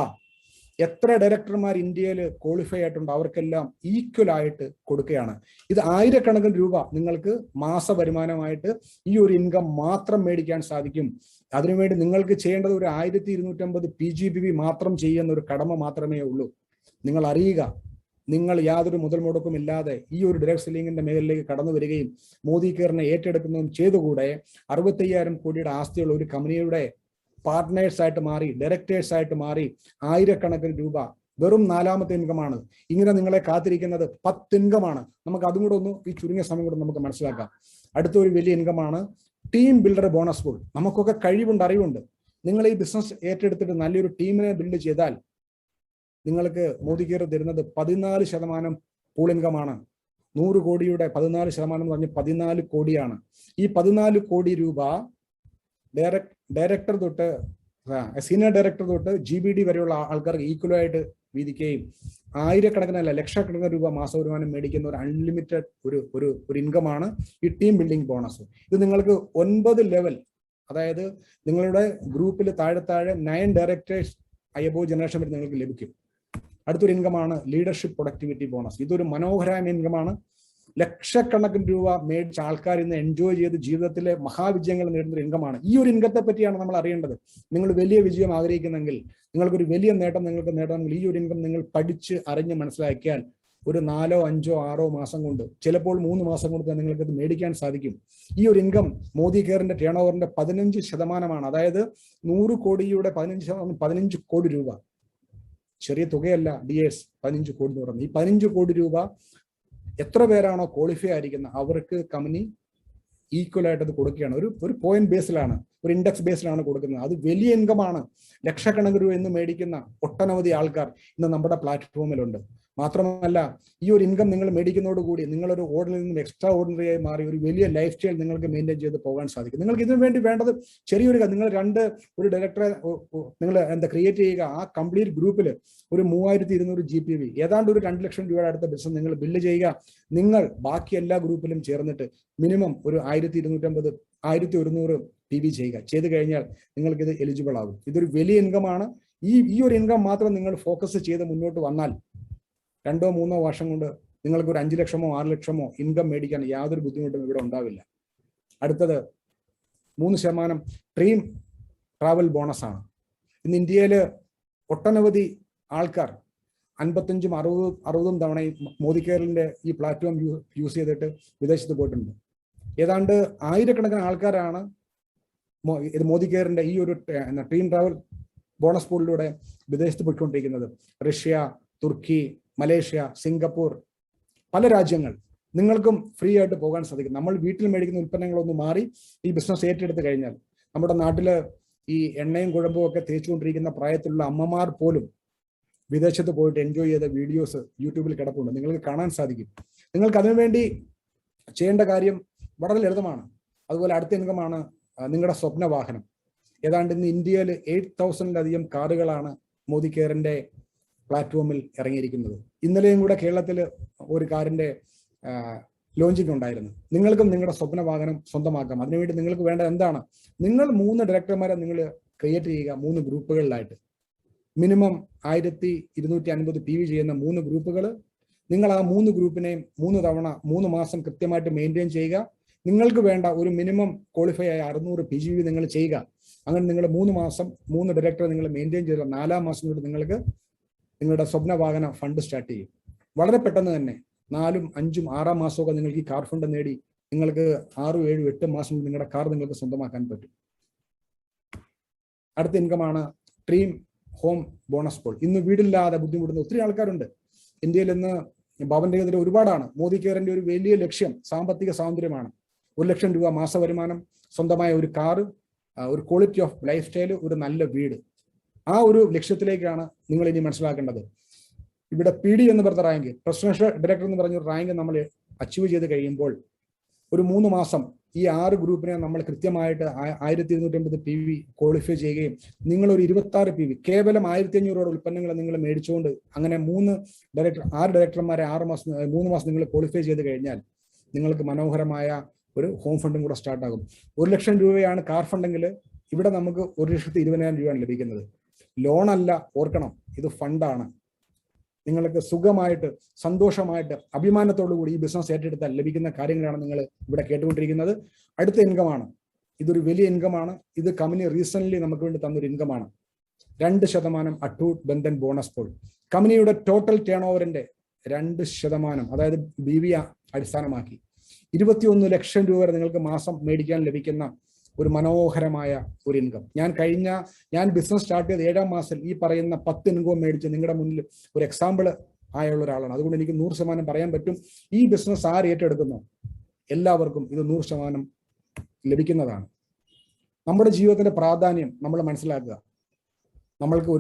എത്ര ഡയറക്ടർമാർ ഇന്ത്യയിൽ ക്വാളിഫൈ ആയിട്ടുണ്ട് അവർക്കെല്ലാം ഈക്വൽ ആയിട്ട് കൊടുക്കുകയാണ്. ഇത് ആയിരക്കണക്കിന് രൂപ നിങ്ങൾക്ക് മാസ വരുമാനമായിട്ട് ഈ ഒരു ഇൻകം മാത്രം മേടിക്കാൻ സാധിക്കും. അതിനുവേണ്ടി നിങ്ങൾക്ക് ചെയ്യേണ്ടത് ഒരു 1250 PGBV മാത്രം ചെയ്യുന്ന ഒരു കടമ മാത്രമേ ഉള്ളൂ. നിങ്ങൾ അറിയുക, നിങ്ങൾ യാതൊരു മുതൽ മുടക്കും ഇല്ലാതെ ഈ ഒരു ഡയറക്ട് സെല്ലിങ്ങിന്റെ മേഖലയിലേക്ക് കടന്നു വരികയും മോദി കെയറിനെ ഏറ്റെടുക്കുന്നതും ചെയ്തുകൂടെ 65,000 കോടിയുടെ ആസ്തിയുള്ള ഒരു കമ്പനിയുടെ പാർട്ട്നേഴ്സ് ആയിട്ട് മാറി, ഡയറക്ടേഴ്സ് ആയിട്ട് മാറി ആയിരക്കണക്കിന് രൂപ വെറും 4ാമത്തെ ഇൻകമാണ്. ഇങ്ങനെ നിങ്ങളെ കാത്തിരിക്കുന്നത് 10 ഇൻകമാണ്. നമുക്ക് അതും കൂടെ ഒന്ന് ഈ ചുരുങ്ങിയ സമയം കൂടെ നമുക്ക് മനസ്സിലാക്കാം. അടുത്തൊരു വലിയ ഇൻകമാണ് ടീം ബിൽഡർ ബോണസ് പൂൾ. നമുക്കൊക്കെ കഴിവുണ്ട്, അറിവുണ്ട്. നിങ്ങൾ ഈ ബിസിനസ് ഏറ്റെടുത്തിട്ട് നല്ലൊരു ടീമിനെ ബിൽഡ് ചെയ്താൽ നിങ്ങൾക്ക് മോദി കെയർ തരുന്നത് 14% പൂൾ ഇൻകമാണ്. 100 കോടിയുടെ 14% എന്ന് പറഞ്ഞ് 14 കോടിയാണ്. ഈ 14 കോടി രൂപ ഡയറക്ടർ തൊട്ട് സീനിയർ ഡയറക്ടർ തൊട്ട് GBD വരെയുള്ള ആൾക്കാർക്ക് ഈക്വലായിട്ട് വീതിക്കുകയും ആയിരക്കണക്കിനല്ല ലക്ഷക്കണക്കിന് രൂപ മാസ വരുമാനം മേടിക്കുന്ന ഒരു അൺലിമിറ്റഡ് ഒരു ഇൻകമാണ് ഈ ടീം ബിൽഡിംഗ് ബോണസ്. ഇത് നിങ്ങൾക്ക് 9 ലെവൽ, അതായത് നിങ്ങളുടെ ഗ്രൂപ്പിൽ താഴെ 9 ഡയറക്ടേഴ്സ് അയബോ ജനറേഷൻ വരെ നിങ്ങൾക്ക് ലഭിക്കും. അടുത്തൊരു ഇൻകമാണ് ലീഡർഷിപ്പ് പ്രൊഡക്ടിവിറ്റി ബോണസ്. ഇതൊരു മനോഹരമായ ഇൻകമാണ്. ലക്ഷക്കണക്കിന് രൂപ മേടിച്ച ആൾക്കാർ ഇന്ന് എൻജോയ് ചെയ്ത് ജീവിതത്തിലെ മഹാവിജയങ്ങൾ നേടുന്ന ഒരു ഇൻകമാണ്. ഈ ഒരു ഇൻകത്തെ പറ്റിയാണ് നമ്മൾ അറിയേണ്ടത്. നിങ്ങൾ വലിയ വിജയം ആഗ്രഹിക്കുന്നെങ്കിൽ, നിങ്ങൾക്കൊരു വലിയ നേട്ടം നിങ്ങൾക്ക് നേടണമെങ്കിൽ ഈ ഒരു ഇൻകം നിങ്ങൾ പഠിച്ച് അറിഞ്ഞ് മനസ്സിലാക്കിയാൽ ഒരു 4, 5, 6 മാസം കൊണ്ട്, ചിലപ്പോൾ 3 മാസം കൊണ്ട് തന്നെ നിങ്ങൾക്ക് ഇത് മേടിക്കാൻ സാധിക്കും. ഈ ഒരു ഇൻകം മോദി കെയറിന്റെ ടേൺ ഓവറിന്റെ 15%. അതായത് 100 കോടിയുടെ 15%, 15 കോടി രൂപ. ചെറിയ തുകയല്ല DS 15 കോടി എന്ന് പറയുന്നത്. ഈ 15 കോടി രൂപ എത്ര പേരാണോ ക്വാളിഫൈ ആയിരിക്കുന്നത് അവർക്ക് കമ്പനി ഈക്വൽ ആയിട്ട് അത് കൊടുക്കുകയാണ്. ഒരു പോയിന്റ് ബേസിലാണ്, ഒരു ഇൻഡെക്സ് ബേസിലാണ് കൊടുക്കുന്നത്. അത് വലിയ ഇൻകമാണ്. ലക്ഷക്കണക്കിന് രൂപ ഇന്ന് മേടിക്കുന്ന ഒട്ടനവധി ആൾക്കാർ ഇന്ന് നമ്മുടെ പ്ലാറ്റ്ഫോമിലുണ്ട്. മാത്രമല്ല, ഈ ഒരു ഇൻകം നിങ്ങൾ മേടിക്കുന്നതോടുകൂടി നിങ്ങളൊരു ഓർഡിനറിയിൽ നിന്നും എക്സ്ട്രാ ഓർഡിനറി ആയി മാറി ഒരു വലിയ ലൈഫ് സ്റ്റൈൽ നിങ്ങൾക്ക് മെയിൻറ്റെയിൻ ചെയ്ത് പോകാൻ സാധിക്കും. നിങ്ങൾക്ക് ഇതിനു വേണ്ടി വേണ്ടത് ചെറിയൊരു, നിങ്ങൾ ഒരു ഡയറക്ടറെ നിങ്ങൾ ക്രിയേറ്റ് ചെയ്യുക. ആ കംപ്ലീറ്റ് ഗ്രൂപ്പിൽ ഒരു 3200 GPV, ഏതാണ്ട് ഒരു 2 ലക്ഷം രൂപയുടെ അടുത്ത ബിസിനസ് നിങ്ങൾ ബില്ല് ചെയ്യുക. നിങ്ങൾ ബാക്കി എല്ലാ ഗ്രൂപ്പിലും ചേർന്നിട്ട് മിനിമം ഒരു 1250, 1100 PV ചെയ്യുക. ചെയ്ത് കഴിഞ്ഞാൽ നിങ്ങൾക്കിത് എലിജിബിൾ ആകും. ഇതൊരു വലിയ ഇൻകമാണ്. ഈ ഒരു ഇൻകം മാത്രം നിങ്ങൾ ഫോക്കസ് ചെയ്ത് മുന്നോട്ട് വന്നാൽ 2 3 വർഷം കൊണ്ട് നിങ്ങൾക്ക് ഒരു 5 ലക്ഷമോ 6 ലക്ഷമോ ഇൻകം മേടിക്കാൻ യാതൊരു ബുദ്ധിമുട്ടും ഇവിടെ ഉണ്ടാവില്ല. അടുത്തത് 3% ഡ്രീം ട്രാവൽ ബോണസ് ആണ്. ഇന്ന് ഇന്ത്യയിൽ ഒട്ടനവധി ആൾക്കാർ 55ഉം 60ഉം തവണയും മോദി കെയറിന്റെ ഈ പ്ലാറ്റ്ഫോം യൂസ് ചെയ്തിട്ട് വിദേശത്ത് പോയിട്ടുണ്ട്. ഏതാണ്ട് ആയിരക്കണക്കിന് ആൾക്കാരാണ് ഇത് മോദി കെയറിന്റെ ഈ ഒരു ഡ്രീം ട്രാവൽ ബോണസ് പൂളിലൂടെ വിദേശത്ത് പോയിക്കൊണ്ടിരിക്കുന്നത്. റഷ്യ, തുർക്കി, മലേഷ്യ, സിംഗപ്പൂർ, പല രാജ്യങ്ങൾ. നിങ്ങൾക്കും ഫ്രീ ആയിട്ട് പോകാൻ സാധിക്കും. നമ്മൾ വീട്ടിൽ മേടിക്കുന്ന ഉൽപ്പന്നങ്ങളൊന്നും മാറി ഈ ബിസിനസ് ഏറ്റെടുത്ത് കഴിഞ്ഞാൽ നമ്മുടെ നാട്ടില് ഈ എണ്ണയും കുഴമ്പും ഒക്കെ തേച്ചുകൊണ്ടിരിക്കുന്ന പ്രായത്തിലുള്ള അമ്മമാർ പോലും വിദേശത്ത് പോയിട്ട് എൻജോയ് ചെയ്ത വീഡിയോസ് യൂട്യൂബിൽ കിടപ്പുണ്ട്, നിങ്ങൾക്ക് കാണാൻ സാധിക്കും. നിങ്ങൾക്ക് അതിനുവേണ്ടി ചെയ്യേണ്ട കാര്യം വളരെ ലളിതമാണ്. അതുപോലെ അടുത്ത ഇൻകമാണ് നിങ്ങളുടെ സ്വപ്ന വാഹനം. ഏതാണ്ട് ഇന്ന് ഇന്ത്യയിൽ 8000-ലധികം കാറുകളാണ് മോദി കെയറിന്റെ പ്ലാറ്റ്ഫോമിൽ ഇറങ്ങിയിരിക്കുന്നത്. ഇന്നലെയും കൂടെ കേരളത്തിൽ ഒരു കാറിന്റെ ലോഞ്ചിങ് ഉണ്ടായിരുന്നു. നിങ്ങൾക്കും നിങ്ങളുടെ സ്വപ്ന വാഹനം സ്വന്തമാക്കാം. അതിനുവേണ്ടി നിങ്ങൾക്ക് വേണ്ട എന്താണ്? നിങ്ങൾ 3 ഡയറക്ടർമാരെ നിങ്ങൾ ക്രിയേറ്റ് ചെയ്യുക, 3 ഗ്രൂപ്പുകളിലായിട്ട്. മിനിമം 1250 PV ചെയ്യുന്ന 3 ഗ്രൂപ്പുകൾ. നിങ്ങൾ ആ 3 ഗ്രൂപ്പിനെയും 3 തവണ 3 മാസം കൃത്യമായിട്ട് മെയിൻറ്റെയിൻ ചെയ്യുക. നിങ്ങൾക്ക് വേണ്ട ഒരു മിനിമം ക്വാളിഫൈ ആയ 600 PGV നിങ്ങൾ ചെയ്യുക. അങ്ങനെ നിങ്ങൾ 3 മാസം 3 ഡയറക്ടറെ നിങ്ങൾ മെയിൻറ്റെയിൻ ചെയ്ത 4-ാം മാസം കൊണ്ട് നിങ്ങൾക്ക് നിങ്ങളുടെ സ്വപ്ന വാഹന ഫണ്ട് സ്റ്റാർട്ട് ചെയ്യും. വളരെ പെട്ടെന്ന് തന്നെ 4, 5, 6 മാസമൊക്കെ നിങ്ങൾക്ക് ഈ കാർ ഫണ്ട് നേടി നിങ്ങൾക്ക് 6, 7, 8 മാസം നിങ്ങളുടെ കാർ നിങ്ങൾക്ക് സ്വന്തമാക്കാൻ പറ്റും. അടുത്ത ഇൻകമാണ് ഡ്രീം ഹോം ബോണസ് പോൾ. ഇന്ന് വീടില്ലാതെ ബുദ്ധിമുട്ടുന്ന ഒത്തിരി ആൾക്കാരുണ്ട് ഇന്ത്യയിൽ. ഇന്ന് ഭവന്റെ എതിരെ ഒരുപാടാണ്. മോദി കെയറിന്റെ ഒരു വലിയ ലക്ഷ്യം സാമ്പത്തിക സ്വാതന്ത്ര്യമാണ്. 1 ലക്ഷം രൂപ മാസ വരുമാനം, സ്വന്തമായ ഒരു കാറ്, ഒരു ക്വാളിറ്റി ഓഫ് ലൈഫ് സ്റ്റൈൽ, ഒരു നല്ല വീട്. ആ ഒരു ലക്ഷ്യത്തിലേക്കാണ് നിങ്ങൾ ഇനി മനസ്സിലാക്കേണ്ടത്. ഇവിടെ PD എന്ന് പറഞ്ഞ റാങ്ക്, പ്രസിഡൻഷ്യൽ ഡയറക്ടർ എന്ന് പറഞ്ഞ റാങ്ക് നമ്മൾ അച്ചീവ് ചെയ്ത് കഴിയുമ്പോൾ ഒരു 3 മാസം ഈ 6 ഗ്രൂപ്പിനെ നമ്മൾ കൃത്യമായിട്ട് 1250 PV ക്വാളിഫൈ ചെയ്യുകയും നിങ്ങൾ ഒരു 26 PV കേവലം 1500 ഉൽപ്പന്നങ്ങൾ നിങ്ങൾ മേടിച്ചുകൊണ്ട് അങ്ങനെ 6 ഡയറക്ടർമാരെ 3 മാസം നിങ്ങൾ ക്വാളിഫൈ ചെയ്ത് കഴിഞ്ഞാൽ നിങ്ങൾക്ക് മനോഹരമായ ഒരു ഹോം ഫണ്ടും കൂടെ സ്റ്റാർട്ടാകും. 1 ലക്ഷം രൂപയാണ് കാർ ഫണ്ടെങ്കിൽ ഇവിടെ നമുക്ക് 1,20,000 രൂപയാണ് ലഭിക്കുന്നത്. ലോണല്ല, ഓർക്കണം, ഇത് ഫണ്ടാണ്. നിങ്ങൾക്ക് സുഖമായിട്ട് സന്തോഷമായിട്ട് അഭിമാനത്തോടു കൂടി ഈ ബിസിനസ് ഏറ്റെടുത്താൽ ലഭിക്കുന്ന കാര്യങ്ങളാണ് നിങ്ങൾ ഇവിടെ കേട്ടുകൊണ്ടിരിക്കുന്നത്. അടുത്ത ഇൻകമാണ്, ഇതൊരു വലിയ ഇൻകമാണ്. ഇത് കമ്പനി റീസെന്റ് നമുക്ക് വേണ്ടി തന്നൊരു ഇൻകമാണ്. 2% അട്ടൂട്ട് ബന്ധൻ ബോണസ് പോൾ. കമ്പനിയുടെ ടോട്ടൽ ടേൺ ഓവറിന്റെ 2%, അതായത് BV അടിസ്ഥാനമാക്കി 21 ലക്ഷം രൂപ വരെ നിങ്ങൾക്ക് മാസം മേടിക്കാൻ ലഭിക്കുന്ന ഒരു മനോഹരമായ ഒരു ഇൻകം. ഞാൻ ബിസിനസ് സ്റ്റാർട്ട് ചെയ്ത് 7ാം മാസത്തിൽ ഈ പറയുന്ന 10 ഇൻകം മേടിച്ച് നിങ്ങളുടെ മുന്നിൽ ഒരു എക്സാമ്പിൾ ആയുള്ള ഒരാളാണ്. അതുകൊണ്ട് എനിക്ക് 100% പറയാൻ പറ്റും, ഈ ബിസിനസ് ആര് ഏറ്റെടുക്കുന്നോ എല്ലാവർക്കും ഇത് 100% ലഭിക്കുന്നതാണ്. നമ്മുടെ ജീവിതത്തിന്റെ പ്രാധാന്യം നമ്മൾ മനസ്സിലാക്കുക. നമ്മൾക്ക്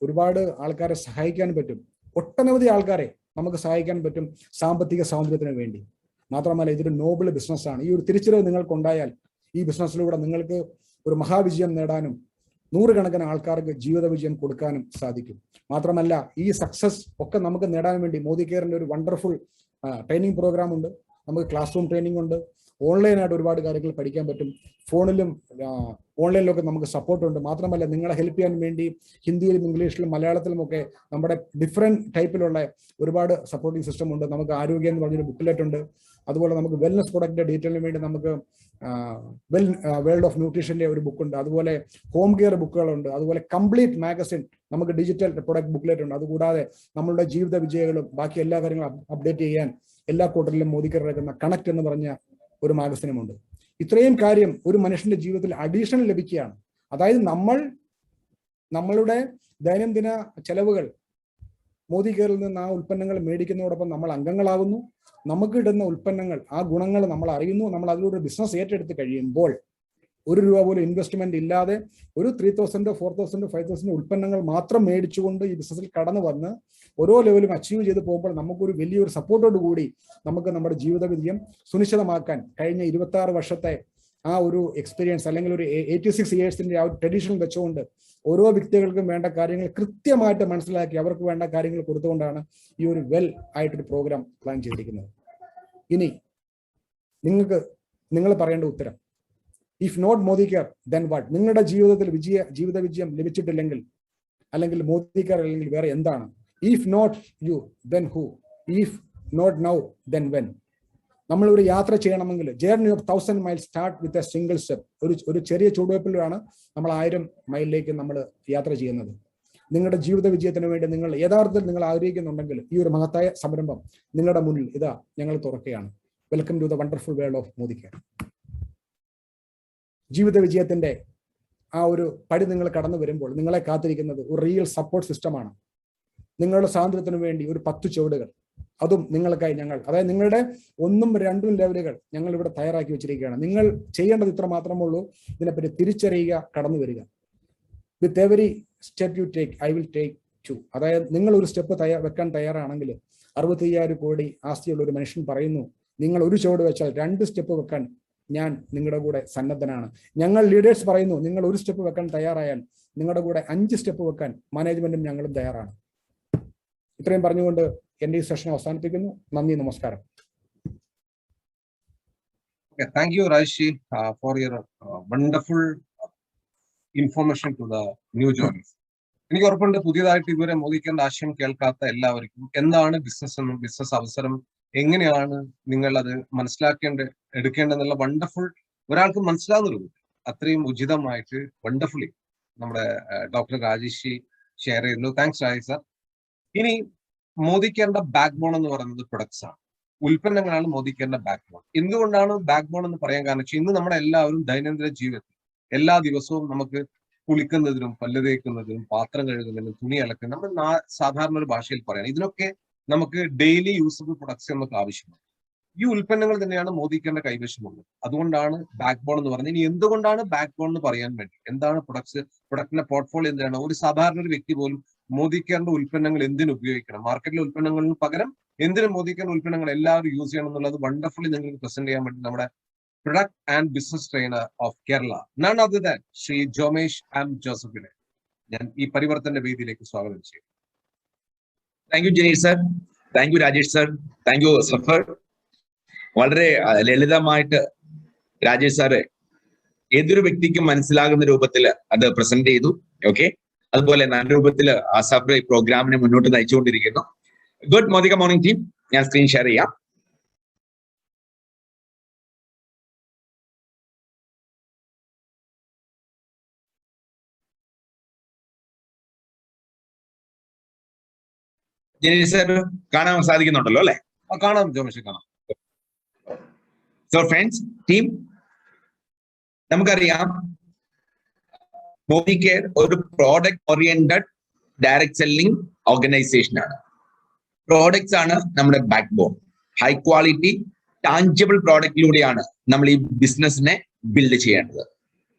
ഒരുപാട് ആൾക്കാരെ സഹായിക്കാൻ പറ്റും. ഒട്ടനവധി ആൾക്കാരെ നമുക്ക് സഹായിക്കാൻ പറ്റും സാമ്പത്തിക സ്വാതന്ത്ര്യത്തിന് വേണ്ടി. മാത്രമല്ല ഇതൊരു നോബിൾ ബിസിനസ്സാണ്. ഈ ഒരു തിരിച്ചറിവ് നിങ്ങൾക്കുണ്ടായാൽ ഈ ബിസിനസ്സിലൂടെ നിങ്ങൾക്ക് ഒരു മഹാവിജയം നേടാനും 100 കണക്കിന് ആൾക്കാർക്ക് ജീവിത വിജയം കൊടുക്കാനും സാധിക്കും. മാത്രമല്ല ഈ സക്സസ് ഒക്കെ നമുക്ക് നേടാൻ വേണ്ടി മോദി കെയറിന്റെ ഒരു വണ്ടർഫുൾ ട്രെയിനിങ് പ്രോഗ്രാം ഉണ്ട്. നമുക്ക് ക്ലാസ് റൂം ട്രെയിനിങ് ഉണ്ട്. ഓൺലൈനായിട്ട് ഒരുപാട് കാര്യങ്ങൾ പഠിക്കാൻ പറ്റും. ഫോണിലും ഓൺലൈനിലൊക്കെ നമുക്ക് സപ്പോർട്ടുണ്ട്. മാത്രമല്ല നിങ്ങളെ ഹെൽപ്പ് ചെയ്യാൻ വേണ്ടി ഹിന്ദിയിലും ഇംഗ്ലീഷിലും മലയാളത്തിലും ഒക്കെ നമ്മുടെ ഡിഫറെന്റ് ടൈപ്പിലുള്ള ഒരുപാട് സപ്പോർട്ടിംഗ് സിസ്റ്റം ഉണ്ട്. നമുക്ക് ആരോഗ്യം എന്ന് പറഞ്ഞൊരു ബുക്ക്ലെറ്റ് ഉണ്ട്. അതുപോലെ നമുക്ക് വെൽനസ് പ്രൊഡക്റ്റിന്റെ ഡീറ്റെയിലിന് വേണ്ടി നമുക്ക് വേൾഡ് ഓഫ് ന്യൂട്രീഷന്റെ ഒരു ബുക്കുണ്ട്. അതുപോലെ ഹോം കെയർ ബുക്കുകളുണ്ട്. അതുപോലെ കംപ്ലീറ്റ് മാഗസിൻ നമുക്ക് ഡിജിറ്റൽ പ്രൊഡക്റ്റ് ബുക്ക്ലെറ്റ് ഉണ്ട്. അതുകൂടാതെ നമ്മളുടെ ജീവിത വിജയങ്ങളും ബാക്കി എല്ലാ കാര്യങ്ങളും അപ്ഡേറ്റ് ചെയ്യാൻ എല്ലാ ക്വാർട്ടറിലും മോദി കെയർ ഇറക്കുന്ന കണക്ട് എന്ന് പറഞ്ഞ ഒരു മാഗസിനുമുണ്ട്. ഇത്രയും കാര്യം ഒരു മനുഷ്യന്റെ ജീവിതത്തിൽ അഡീഷണൽ ലഭിക്കുകയാണ്. അതായത് നമ്മളുടെ ദൈനംദിന ചെലവുകൾ മോദി കെയറിൽ നിന്ന് ആ ഉൽപ്പന്നങ്ങൾ മേടിക്കുന്നതോടൊപ്പം നമ്മൾ അംഗങ്ങളാകുന്നു. നമുക്ക് ഇടുന്ന ഉൽപ്പന്നങ്ങൾ ആ ഗുണങ്ങൾ നമ്മൾ അറിയുന്നു. നമ്മൾ അതിലൂടെ ബിസിനസ് ഏറ്റെടുത്ത് കഴിയുമ്പോൾ 1 രൂപ പോലും ഇൻവെസ്റ്റ്മെന്റ് ഇല്ലാതെ ഒരു 3,000, 4,000, 5,000 ഉൽപ്പന്നങ്ങൾ മാത്രം മേടിച്ചുകൊണ്ട് ഈ ബിസിനസ്സിൽ കടന്നു വന്ന് ഓരോ ലെവലും അച്ചീവ് ചെയ്ത് പോകുമ്പോൾ നമുക്കൊരു വലിയൊരു സപ്പോർട്ടോട് കൂടി നമുക്ക് നമ്മുടെ ജീവിത വിജയം സുനിശ്ചിതമാക്കാൻ കഴിഞ്ഞ 26 വർഷത്തെ ആ ഒരു എക്സ്പീരിയൻസ് അല്ലെങ്കിൽ ഒരു 86 ഇയേഴ്സിന്റെ ആ ഒരു ട്രഡീഷൻ വെച്ചുകൊണ്ട് ഓരോ വ്യക്തികൾക്കും വേണ്ട കാര്യങ്ങൾ കൃത്യമായിട്ട് മനസ്സിലാക്കി അവർക്ക് വേണ്ട കാര്യങ്ങൾ കൊടുത്തുകൊണ്ടാണ് ഈ ഒരു ആയിട്ടൊരു പ്രോഗ്രാം പ്ലാൻ ചെയ്തിരിക്കുന്നത്. ഇനി നിങ്ങൾ പറയേണ്ട ഉത്തരം, if not Modicare then what? നിങ്ങളുടെ ജീവിതത്തിൽ ജീവിത വിജയം ലഭിച്ചിട്ടില്ലെങ്കിൽ അല്ലെങ്കിൽ മോദി കെയർ അല്ലെങ്കിൽ വേറെ എന്താണ്? If not you then who? If not now then when? നമ്മൾ ഒരു യാത്ര ചെയ്യണമെങ്കിൽ journey of 1000 mile start with a single step. ഒരു ചെറിയ ചുവടുവയ്പിലാണ് നമ്മൾ 1000 മൈലിലേക്ക് നമ്മൾ യാത്ര ചെയ്യുന്നത്. നിങ്ങളുടെ ജീവിത വിജയത്തിന് വേണ്ടി നിങ്ങൾ യഥാർത്ഥത്തിൽ നിങ്ങൾ ആഗ്രഹിക്കുന്നുണ്ടെങ്കിൽ ഈ ഒരു മഹത്തായ സംരംഭം നിങ്ങളുടെ മുന്നിൽ ഇതാ ഞങ്ങൾ തുറക്കുകയാണ്. Welcome to the wonderful world of Modi care. ജീവിത വിജയത്തിന്റെ ആ ഒരു പടി നിങ്ങൾ കടന്നു വരുമ്പോൾ നിങ്ങളെ കാത്തിരിക്കുന്നത് ഒരു റിയൽ സപ്പോർട്ട് സിസ്റ്റമാണ്. നിങ്ങളുടെ സ്വാതന്ത്ര്യത്തിന് വേണ്ടി ഒരു 10 ചുവടുകൾ, അതും നിങ്ങൾക്കായി ഞങ്ങൾ, അതായത് നിങ്ങളുടെ 1ഉം 2ഉം ലെവലുകൾ ഞങ്ങൾ ഇവിടെ തയ്യാറാക്കി വെച്ചിരിക്കുകയാണ്. നിങ്ങൾ ചെയ്യേണ്ടത് ഇത്ര മാത്രമേ ഉള്ളൂ, ഇതിനെപ്പറ്റി തിരിച്ചറിയുക, കടന്നു വരിക. With every step you take I will take 2. അതായത് നിങ്ങൾ ഒരു സ്റ്റെപ്പ് വെക്കാൻ തയ്യാറാണെങ്കിൽ 65,000 കോടി ആസ്തിയുള്ള ഒരു മനുഷ്യൻ പറയുന്നു, നിങ്ങൾ ഒരു ചുവട് വെച്ചാൽ 2 സ്റ്റെപ്പ് വെക്കാൻ ഞാൻ നിങ്ങളുടെ കൂടെ സന്നദ്ധനാണ്. ഞങ്ങൾ ലീഡേഴ്സ് പറയുന്നു, നിങ്ങൾ ഒരു സ്റ്റെപ്പ് വെക്കാൻ തയ്യാറായാൽ നിങ്ങളുടെ കൂടെ 5 സ്റ്റെപ്പ് വെക്കാൻ മാനേജ്മെന്റും ഞങ്ങളും തയ്യാറാണ്. ഇത്രയും പറഞ്ഞുകൊണ്ട് എന്റെ ഈ സെഷൻ അവസാനിപ്പിക്കുന്നു. നന്ദി, നമസ്കാരം. Thank you, Rajshi, for your wonderful information to the new journalists. എനിക്ക് ഉറപ്പുണ്ട് പുതിയതായിട്ട് ഇതുവരെ മോദി കെയറിന്റെ ആശയം കേൾക്കാത്ത എല്ലാവർക്കും എന്താണ് ബിസിനസ് എന്നും ബിസിനസ് അവസരം എങ്ങനെയാണ് നിങ്ങൾ അത് എടുക്കേണ്ടെന്നുള്ള വണ്ടർഫുൾ ഒരാൾക്ക് മനസ്സിലാവുന്ന രൂപത്തിൽ അത്രയും ഉചിതമായിട്ട് വണ്ടർഫുള്ളി നമ്മുടെ ഡോക്ടർ രാജേഷ് ഷെയർ ചെയ്യുന്നു. Thanks Rajesh sir. ഇനി മോദി കെയറിന്റെ ബാക്ക് ബോൺ എന്ന് പറയുന്നത് പ്രൊഡക്ട്സ് ആണ്, ഉൽപ്പന്നങ്ങളാണ് മോദി കെയറിന്റെ ബാക്ക് ബോൺ. എന്തുകൊണ്ടാണ് ബാക്ക് ബോൺ എന്ന് പറയാൻ കാരണം വെച്ചാൽ ഇന്ന് നമ്മുടെ എല്ലാവരും ദൈനംദിന ജീവിതത്തിൽ എല്ലാ ദിവസവും നമുക്ക് കുളിക്കുന്നതിനും പല്ല് തേക്കുന്നതിനും പാത്രം കഴുകുന്നതിനും തുണി അലക്കുന്നതിനും നമ്മൾ സാധാരണ ഒരു ഭാഷയിൽ പറയണം, ഇതിനൊക്കെ നമുക്ക് ഡെയിലി യൂസബിൾ പ്രൊഡക്ട്സ് നമുക്ക് ആവശ്യമാണ്. ഈ ഉൽപ്പന്നങ്ങൾ തന്നെയാണ് മോദി കെയറിന്റെ കൈവശമുള്ളത്. അതുകൊണ്ടാണ് ബാക്ക് ബോൺ എന്ന് പറഞ്ഞത്. ഇനി എന്തുകൊണ്ടാണ് ബാക്ക് ബോൺ എന്ന് പറയാൻ വേണ്ടി, എന്താണ് പ്രൊഡക്റ്റിന്റെ പോർട്ട്ഫോളിയോ എന്താണ്, ഒരു സാധാരണ ഒരു വ്യക്തി പോലും മോദി കെയറിന്റെ ഉൽപ്പന്നങ്ങൾ എന്തിനു ഉപയോഗിക്കണം, മാർക്കറ്റിലെ ഉൽപ്പന്നങ്ങൾക്ക് പകരം എന്തിനും മോദി കെയറിന്റെ ഉൽപ്പന്നങ്ങൾ എല്ലാവരും യൂസ് ചെയ്യണം എന്നുള്ളത് വണ്ടർഫുള്ളി നിങ്ങൾക്ക് പ്രസന്റ് ചെയ്യാൻ വേണ്ടി നമ്മുടെ product and business trainer of Kerala, none other than Shri Jomesh M ജോസഫിനെ ഞാൻ ഈ പരിവർത്തന വേദിയിലേക്ക് സ്വാഗതം ചെയ്യും. Thank you Janeesh sir, thank you Rajesh sir, thank you Safar. വളരെ ലളിതമായിട്ട് രാജേഷ് സാറ് ഏതൊരു വ്യക്തിക്കും മനസ്സിലാകുന്ന രൂപത്തിൽ അത് പ്രസന്റ് ചെയ്തു. ഓക്കെ, അതുപോലെ നല്ല രൂപത്തിൽ സഫർ ഈ പ്രോഗ്രാമിനെ മുന്നോട്ട് നയിച്ചുകൊണ്ടിരിക്കുന്നു. ഗുഡ് മോർണിംഗ് മോർണിംഗ് ടീം, ഞാൻ സ്ക്രീൻ ഷെയർ ചെയ്യാം. ജനീഷ് സാർ കാണാൻ സാധിക്കുന്നുണ്ടല്ലോ അല്ലെ? കാണാം ജോമേഷ്, കാണാം. സോ ഫ്രണ്ട്സ്, ടീം, നമുക്കറിയാം മോദി കെയർ ഒരു product oriented direct selling organisation ആണ്. പ്രോഡക്ട്സ് ആണ് നമ്മുടെ backbone. High quality tangible പ്രോഡക്റ്റിലൂടെയാണ് നമ്മൾ ഈ ബിസിനസിനെ ബിൽഡ് ചെയ്യേണ്ടത്.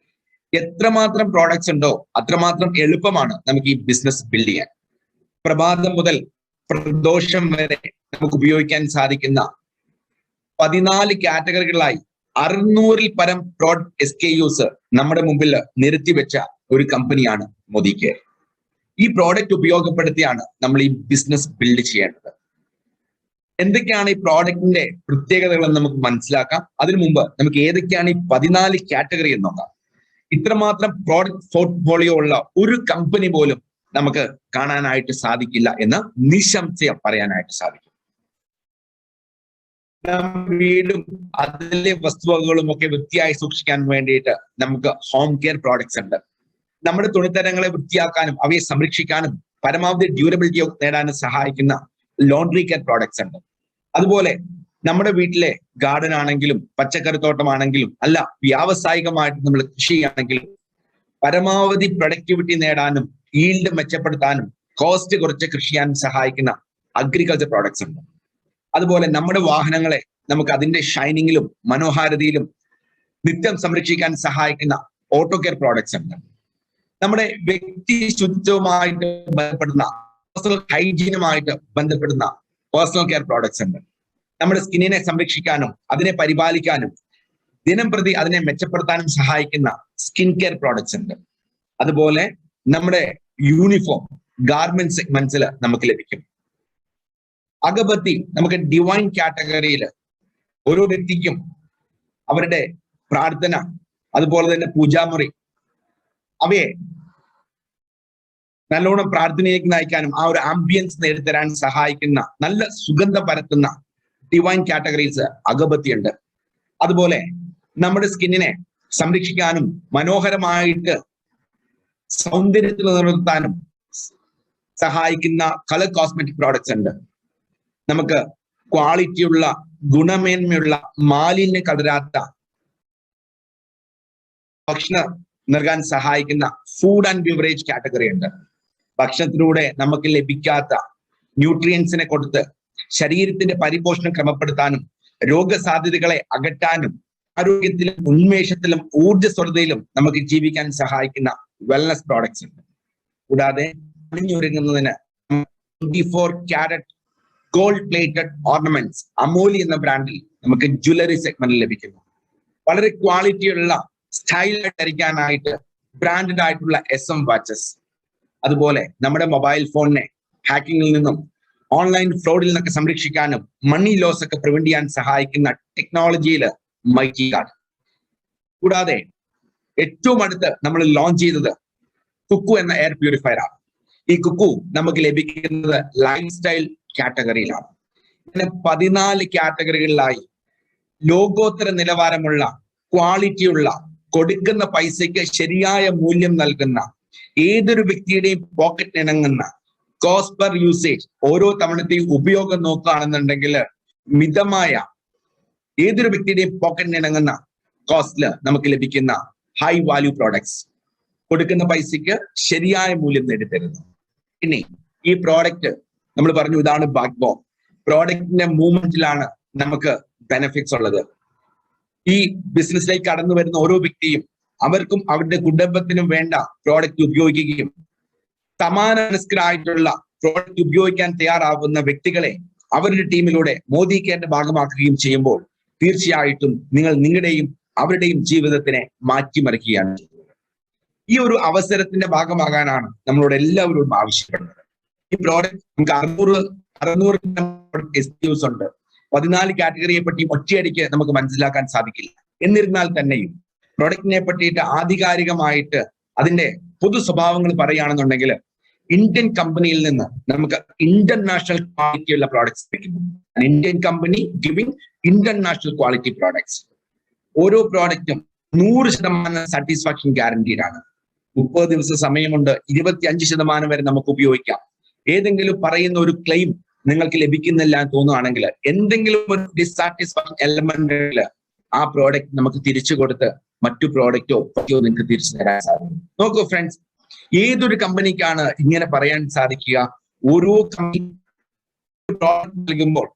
എത്രമാത്രം പ്രോഡക്ട്സ് ഉണ്ടോ അത്രമാത്രം എളുപ്പമാണ് നമുക്ക് ഈ ബിസിനസ് ബിൽഡ് ചെയ്യാൻ. പ്രഭാതം മുതൽ പ്രദോഷം വരെ നമുക്ക് ഉപയോഗിക്കാൻ സാധിക്കുന്ന 14 കാറ്റഗറികളായി 600-ൽ പരം പ്രോഡക്റ്റ് SKUs നമ്മുടെ മുമ്പിൽ നിരത്തി വെച്ച ഒരു കമ്പനിയാണ് മോദി കെയർ. ഈ പ്രോഡക്റ്റ് ഉപയോഗപ്പെടുത്തിയാണ് നമ്മൾ ഈ ബിസിനസ് ബിൽഡ് ചെയ്യേണ്ടത്. എന്തൊക്കെയാണ് ഈ പ്രോഡക്റ്റിന്റെ പ്രത്യേകതകൾ എന്ന് നമുക്ക് മനസ്സിലാക്കാം. അതിനു മുമ്പ് നമുക്ക് ഏതൊക്കെയാണ് ഈ 14 കാറ്റഗറി എന്ന് നോക്കാം. ഇത്രമാത്രം പ്രോഡക്റ്റ് പോർട്ട്ഫോളിയോ ഉള്ള ഒരു കമ്പനി പോലും നമുക്ക് കാണാനായിട്ട് സാധിക്കില്ല എന്ന് നിസ്സംശയം പറയാനായിട്ട് സാധിക്കും. വീടും അതിലെ വസ്തുവകകളും ഒക്കെ വൃത്തിയായി സൂക്ഷിക്കാൻ വേണ്ടിയിട്ട് നമുക്ക് ഹോം കെയർ പ്രോഡക്ട്സ് ഉണ്ട്. നമ്മുടെ തുണിത്തരങ്ങളെ വൃത്തിയാക്കാനും അവയെ സംരക്ഷിക്കാനും പരമാവധി ഡ്യൂറബിലിറ്റി നേടാനും സഹായിക്കുന്ന ലോണ്ടറി കെയർ പ്രോഡക്ട്സ് ഉണ്ട്. അതുപോലെ നമ്മുടെ വീട്ടിലെ ഗാർഡൻ ആണെങ്കിലും പച്ചക്കറിത്തോട്ടമാണെങ്കിലും അല്ല വ്യാവസായികമായിട്ട് നമ്മൾ കൃഷി ആണെങ്കിലും പരമാവധി പ്രൊഡക്ടിവിറ്റി നേടാനും ഈൽഡ് മെച്ചപ്പെടുത്താനും കോസ്റ്റ് കുറച്ച് കൃഷി ചെയ്യാനും സഹായിക്കുന്ന അഗ്രികൾച്ചർ പ്രോഡക്ട്സ് ഉണ്ട്. അതുപോലെ നമ്മുടെ വാഹനങ്ങളെ നമുക്ക് അതിന്റെ ഷൈനിങ്ങിലും മനോഹാരിതയിലും നിത്യം സംരക്ഷിക്കാൻ സഹായിക്കുന്ന ഓട്ടോ കെയർ പ്രോഡക്ട്സ് ഉണ്ട്. നമ്മുടെ വ്യക്തി ശുചിത്വവുമായിട്ട് ബന്ധപ്പെടുന്ന പേഴ്സണൽ ഹൈജീനുമായിട്ട് ബന്ധപ്പെടുന്ന പേഴ്സണൽ കെയർ പ്രോഡക്ട്സ് ഉണ്ട്. നമ്മുടെ സ്കിന്നിനെ സംരക്ഷിക്കാനും അതിനെ പരിപാലിക്കാനും ദിനം പ്രതി അതിനെ മെച്ചപ്പെടുത്താനും സഹായിക്കുന്ന സ്കിൻ കെയർ പ്രോഡക്ട്സ് ഉണ്ട്. അതുപോലെ നമ്മുടെ യൂണിഫോം ഗാർമെന്റ് സെഗ്മെന്റ്സിൽ നമുക്ക് ലഭിക്കും. അഗബത്തി നമുക്ക് ഡിവൈൻ കാറ്റഗറിയിൽ ഓരോ വ്യക്തിക്കും അവരുടെ പ്രാർത്ഥന, അതുപോലെ തന്നെ പൂജാമുറി, അവയെ നല്ലോണം പ്രാർത്ഥനയിലേക്ക് നയിക്കാനും ആ ഒരു ആംബിയൻസ് നേടിത്തരാൻ സഹായിക്കുന്ന നല്ല സുഗന്ധം പരത്തുന്ന ഡിവൈൻ കാറ്റഗറീസ് അഗബത്തി ഉണ്ട്. അതുപോലെ നമ്മുടെ സ്കിന്നിനെ സംരക്ഷിക്കാനും മനോഹരമായിട്ട് സൗന്ദര്യത്തിൽ നിലനിർത്താനും സഹായിക്കുന്ന കളർ കോസ്മെറ്റിക് പ്രോഡക്ട്സ് ഉണ്ട്. നമുക്ക് ക്വാളിറ്റിയുള്ള ഗുണമേന്മയുള്ള മാലിന്യം കലരാത്ത ഭക്ഷണം നൽകാൻ സഹായിക്കുന്ന ഫുഡ് ആൻഡ് ബിവറേജ് കാറ്റഗറി ഉണ്ട്. ഭക്ഷണത്തിലൂടെ നമുക്ക് ലഭിക്കാത്ത ന്യൂട്രിയൻസിനെ കൊടുത്ത് ശരീരത്തിന്റെ പരിപോഷണം ക്രമപ്പെടുത്താനും രോഗസാധ്യതകളെ അകറ്റാനും ആരോഗ്യത്തിലും ഉന്മേഷത്തിലും ഊർജ്ജസ്വലതയിലും നമുക്ക് ജീവിക്കാൻ സഹായിക്കുന്ന വെൽനസ് പ്രോഡക്ട്സ് ഉണ്ട്. കൂടാതെ അണിഞ്ഞൊരുങ്ങുന്നതിന് 24 കാരറ്റ് ഗോൾഡ് പ്ലേറ്റഡ് ഓർണമെന്റ്സ് അമോലി എന്ന ബ്രാൻഡിൽ നമുക്ക് ജ്വല്ലറി സെഗ്മെന്റിൽ ലഭിക്കുന്നു. വളരെ ക്വാളിറ്റിയുള്ള സ്റ്റൈലായിട്ട് ധരിക്കാനായിട്ട് ബ്രാൻഡഡ് ആയിട്ടുള്ള SM വാച്ചസ്, അതുപോലെ നമ്മുടെ മൊബൈൽ ഫോണിനെ ഹാക്കിങ്ങിൽ നിന്നും ഓൺലൈൻ ഫ്രോഡിൽ നിന്നൊക്കെ സംരക്ഷിക്കാനും മണി ലോസ് ഒക്കെ പ്രിവെന്റ് ചെയ്യാൻ സഹായിക്കുന്ന ടെക്നോളജിയിൽ മൈറ്റി കാർഡ്. കൂടാതെ ഏറ്റവും അടുത്ത് നമ്മൾ ലോഞ്ച് ചെയ്തത് കുക്കു എന്ന എയർ പ്യൂരിഫയർ ആണ്. ഈ കുക്കു നമുക്ക് ലഭിക്കുന്നത് ലൈഫ് സ്റ്റൈൽ കാറ്റഗറിയിലാണ്. ഇങ്ങനെ 14 കാറ്റഗറികളിലായി ലോകോത്തര നിലവാരമുള്ള ക്വാളിറ്റിയുള്ള കൊടുക്കുന്ന പൈസയ്ക്ക് ശരിയായ മൂല്യം നൽകുന്ന ഏതൊരു വ്യക്തിയുടെയും പോക്കറ്റ് ഇണങ്ങുന്ന കോസ്റ്റ് പെർ യൂസേജ് ഓരോ തവണത്തെയും ഉപയോഗം നോക്കുകയാണെന്നുണ്ടെങ്കിൽ മിതമായ ഏതൊരു വ്യക്തിയുടെയും പോക്കറ്റിന് ഇണങ്ങുന്ന കോസ്റ്റില് നമുക്ക് ലഭിക്കുന്ന ഹൈ വാല്യൂ പ്രോഡക്ട്സ് കൊടുക്കുന്ന പൈസയ്ക്ക് ശരിയായ മൂല്യം നേടിത്തരുന്നു. ഇനി ഈ പ്രോഡക്റ്റ് നമ്മൾ പറഞ്ഞു ഇതാണ് ബാക്ക് ബോൺ. പ്രോഡക്റ്റിന്റെ മൂവ്മെന്റിലാണ് നമുക്ക് ബെനിഫിറ്റ്സ് ഉള്ളത്. ഈ ബിസിനസ്സിലേക്ക് കടന്നു വരുന്ന ഓരോ വ്യക്തിയും അവർക്കും അവരുടെ കുടുംബത്തിനും വേണ്ട പ്രോഡക്റ്റ് ഉപയോഗിക്കുകയും സമാന മനസ്കരായിട്ടുള്ള പ്രോഡക്റ്റ് ഉപയോഗിക്കാൻ തയ്യാറാവുന്ന വ്യക്തികളെ അവരുടെ ടീമിലൂടെ മോദി കെയറിന്റെ ഭാഗമാക്കുകയും ചെയ്യുമ്പോൾ തീർച്ചയായിട്ടും നിങ്ങൾ നിങ്ങളുടെയും അവരുടെയും ജീവിതത്തിനെ മാറ്റിമറിക്കുകയാണ്. ഈ ഒരു അവസരത്തിന്റെ ഭാഗമാകാനാണ് നമ്മളോട് എല്ലാവരോടും ആവശ്യപ്പെടുന്നത്. ഈ പ്രോഡക്റ്റ് നമുക്ക് 600 SKUs ഉണ്ട്. 14 കാറ്റഗറിയെ പറ്റി ഒറ്റയടിക്ക് നമുക്ക് മനസ്സിലാക്കാൻ സാധിക്കില്ല. എന്നിരുന്നാൽ തന്നെയും പ്രോഡക്റ്റിനെ പറ്റിയിട്ട് ആധികാരികമായിട്ട് അതിന്റെ പൊതു സ്വഭാവങ്ങൾ പറയുകയാണെന്നുണ്ടെങ്കിൽ ഇന്ത്യൻ കമ്പനിയിൽ നിന്ന് നമുക്ക് ഇന്റർനാഷണൽ ക്വാളിറ്റി ഉള്ള പ്രോഡക്ട്സ് ലഭിക്കുന്നു. Indian company giving international quality products. ഓരോ പ്രോഡക്റ്റും 100% സാറ്റിസ്ഫാക്ഷൻ ഗ്യാരണ്ടീഡ് ആണ്. 30 ദിവസം സമയമുണ്ട്. 25% വരെ നമുക്ക് ഉപയോഗിക്കാം. ഏതെങ്കിലും പറയുന്ന ഒരു ക്ലെയിം നിങ്ങൾക്ക് ലഭിക്കുന്നില്ല എന്ന് തോന്നുകയാണെങ്കിൽ എന്തെങ്കിലും ഒരു ഡിസാറ്റിസ്ഫാക്ഷൻ എലമെന്റിൽ ആ പ്രോഡക്റ്റ് നമുക്ക് തിരിച്ചു കൊടുത്ത് മറ്റു പ്രോഡക്റ്റോ നിങ്ങൾക്ക് തിരിച്ചു തരാൻ സാധിക്കും. നോക്കൂ ഫ്രണ്ട്സ്, ഏതൊരു കമ്പനിക്കാണ് ഇങ്ങനെ പറയാൻ സാധിക്കുക? ഓരോ കമ്പനി പ്രോഡക്റ്റ് നൽകുമ്പോൾ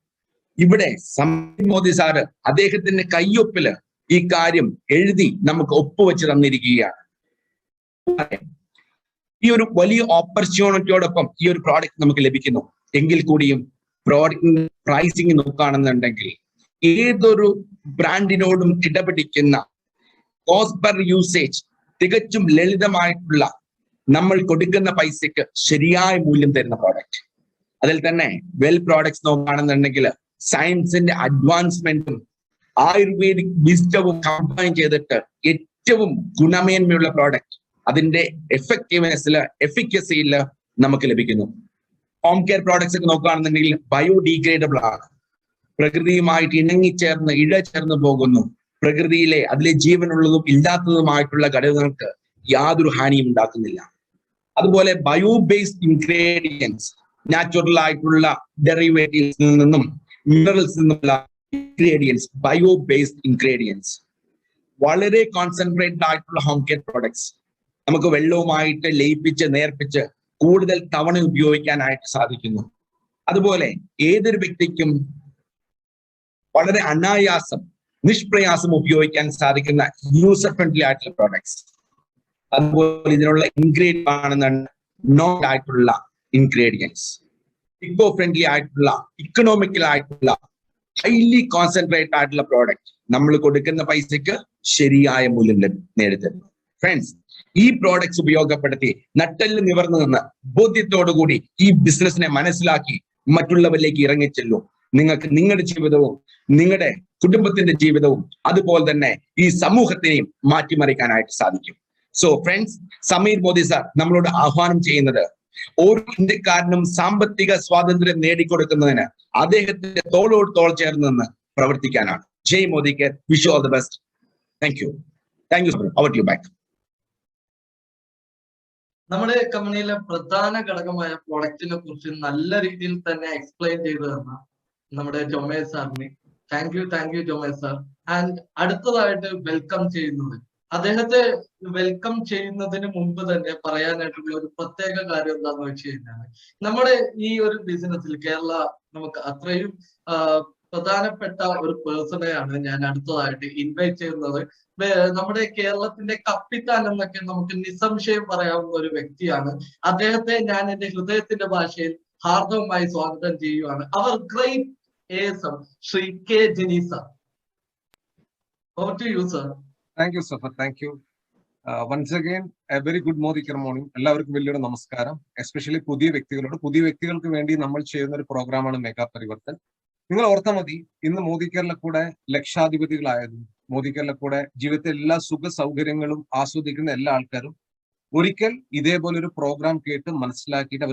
ഇവിടെ സമീർ മോദി സാറ് അദ്ദേഹത്തിന്റെ കയ്യൊപ്പില് ഈ കാര്യം എഴുതി നമുക്ക് ഒപ്പുവെച്ച് തന്നിരിക്കുകയാണ്. ഈ ഒരു വലിയ ഓപ്പർച്യൂണിറ്റിയോടൊപ്പം ഈ ഒരു പ്രോഡക്റ്റ് നമുക്ക് ലഭിക്കുന്നു. എങ്കിൽ കൂടിയും പ്രോഡക്റ്റിന്റെ പ്രൈസിങ് നോക്കുകയാണെന്നുണ്ടെങ്കിൽ ഏതൊരു ബ്രാൻഡിനോടും കിടപിടിക്കുന്ന കോസ്റ്റ് പെർ യൂസേജ് തികച്ചും ലളിതമായിട്ടുള്ള നമ്മൾ കൊടുക്കുന്ന പൈസയ്ക്ക് ശരിയായ മൂല്യം തരുന്ന പ്രോഡക്റ്റ്. അതിൽ തന്നെ വെൽ പ്രോഡക്ട്സ് നോക്കുകയാണെന്നുണ്ടെങ്കിൽ സയൻസിന്റെ അഡ്വാൻസ്മെന്റും ആയുർവേദിക് വിസ്ഡവും കമ്പൈൻ ചെയ്തിട്ട് ഏറ്റവും ഗുണമേന്മയുള്ള പ്രോഡക്റ്റ് അതിന്റെ എഫക്റ്റീവ്നെസ്സില് എഫിക്കസിയില് നമുക്ക് ലഭിക്കുന്നു. ഹോം കെയർ പ്രോഡക്ട്സ് ഒക്കെ നോക്കുകയാണെന്നുണ്ടെങ്കിൽ ബയോഡീഗ്രേഡബിൾ ആണ്. പ്രകൃതിയുമായിട്ട് ഇണങ്ങിച്ചേർന്ന് ഇഴചേർന്ന് പോകുന്നു. പ്രകൃതിയിലെ അതിലെ ജീവനുള്ളതും ഇല്ലാത്തതുമായിട്ടുള്ള ഘടകങ്ങൾക്ക് യാതൊരു ഹാനിയും ഉണ്ടാക്കുന്നില്ല. അതുപോലെ ബയോ ബേസ്ഡ് ഇൻഗ്രീഡിയൻസ്, നാച്ചുറൽ ആയിട്ടുള്ള ഡെറിവേറ്റീവ്സിൽ നിന്നും മിനറൽസിൽ നിന്നുള്ള ഇൻഗ്രീഡിയൻസ്, ബയോ ബേസ്ഡ് ഇൻഗ്രീഡിയൻസ്. വളരെ കോൺസെൻട്രേറ്റഡ് ആയിട്ടുള്ള ഹോം കെയർ പ്രോഡക്ട്സ് നമുക്ക് വെള്ളവുമായിട്ട് ലയിപ്പിച്ച് നേർപ്പിച്ച് കൂടുതൽ തവണ ഉപയോഗിക്കാനായിട്ട് സാധിക്കുന്നു. അതുപോലെ ഏതൊരു വ്യക്തിക്കും വളരെ അനായാസം നിഷ്പ്രയാസം ഉപയോഗിക്കാൻ സാധിക്കുന്ന യൂസർ ഫ്രണ്ട്ലി ആയിട്ടുള്ള പ്രോഡക്ട്സ്. അതുപോലെ ഇതിനുള്ള ഇൻഗ്രീഡിയൻസ് ആണെന്നുണ്ട് നോൺ ആയിട്ടുള്ള ഇൻഗ്രീഡിയൻസ്, ഇക്കോ ഫ്രണ്ട്ലി ആയിട്ടുള്ള ഇക്കണോമിക്കൽ ആയിട്ടുള്ള ഹൈലി കോൺസെൻട്രേറ്റ് ആയിട്ടുള്ള പ്രോഡക്റ്റ് നമ്മൾ കൊടുക്കുന്ന പൈസക്ക് ശരിയായ മൂല്യം നേടിത്തരുന്നു. ഫ്രണ്ട്സ്, ഈ പ്രോഡക്ട്സ് ഉപയോഗപ്പെടുത്തി നട്ടെല്ല് നിവർന്നു നിന്ന് ബോധ്യത്തോടുകൂടി ഈ ബിസിനസിനെ മനസ്സിലാക്കി മറ്റുള്ളവരിലേക്ക് ഇറങ്ങിച്ചെല്ലും. നിങ്ങൾക്ക് നിങ്ങളുടെ ജീവിതവും നിങ്ങളുടെ കുടുംബത്തിന്റെ ജീവിതവും അതുപോലെ തന്നെ ഈ സമൂഹത്തെയും മാറ്റിമറിക്കാനായിട്ട് സാധിക്കും. So friends, Sameer Modi sir നമ്മളോട് ആഹ്വാനം ചെയ്യുന്നത് ഓരോ ഇന്ത്യക്കാരനും സാമ്പത്തിക സ്വാതന്ത്ര്യം നേടിക്കൊടുക്കുന്നതിന് അദ്ദേഹത്തിന്റെ തോളോട് തോൾ ചേർന്ന് നിന്ന് പ്രവർത്തിക്കാനാണ്. Jai Modi care. Wish you all the best. Thank you. Over to you back. നമ്മുടെ കമ്പനിയിലെ പ്രധാന ഘടകമായ പ്രൊഡക്റ്റിനെ കുറിച്ച് നല്ല രീതിയിൽ തന്നെ എക്സ്പ്ലെയിൻ ചെയ്തു തന്ന നമ്മുടെ ജൊമേഷ് സാറിന് താങ്ക് യു ജൊമേഷ് സാർ. ആൻഡ് അടുത്തതായിട്ട് വെൽക്കം ചെയ്യുന്നത്, അദ്ദേഹത്തെ വെൽക്കം ചെയ്യുന്നതിന് മുമ്പ് തന്നെ പറയാനായിട്ടുള്ള ഒരു പ്രത്യേക കാര്യം എന്താണെന്ന് വെച്ച് കഴിഞ്ഞാൽ നമ്മുടെ ഈ ഒരു ബിസിനസ്സിൽ കേരള നമുക്ക് അത്രയും പ്രധാനപ്പെട്ട ഒരു പേഴ്സണെയാണ് ഞാൻ അടുത്തതായിട്ട് ഇൻവൈറ്റ് ചെയ്യുന്നത്. നമ്മുടെ കേരളത്തിന്റെ കപ്പിത്താൻ എന്നൊക്കെ നമുക്ക് നിസ്സംശയം പറയാവുന്ന ഒരു വ്യക്തിയാണ്. അദ്ദേഹത്തെ ഞാൻ എന്റെ ഹൃദയത്തിന്റെ ഭാഷയിൽ ഹാർദവമായി സ്വാഗതം ചെയ്യുകയാണ്. അവർ great ASM Shri K Jeni sir. Over to you, sir. Thank you, Safar. Thank you. Once again, a very good Modi Kar morning. എല്ലാവർക്കും വലിയൊരു നമസ്കാരം. എസ്പെഷ്യലി പുതിയ വ്യക്തികൾക്ക് വേണ്ടി നമ്മൾ ചെയ്യുന്ന ഒരു പ്രോഗ്രാമാണ് മെഗാ പരിവർത്തൻ. നിങ്ങൾ ഓർത്താൽ മതി, ഇന്ന് മോദി കെയറിലെ കൂടെ ലക്ഷാധിപതികളായതും മോദി കെയറിലെ കൂടെ ജീവിതത്തെ എല്ലാ സുഖ സൗകര്യങ്ങളും ആസ്വദിക്കുന്ന എല്ലാ ആൾക്കാരും ഒരിക്കൽ ഇതേപോലെ ഒരു പ്രോഗ്രാം കേട്ട് മനസ്സിലാക്കിയിട്ട്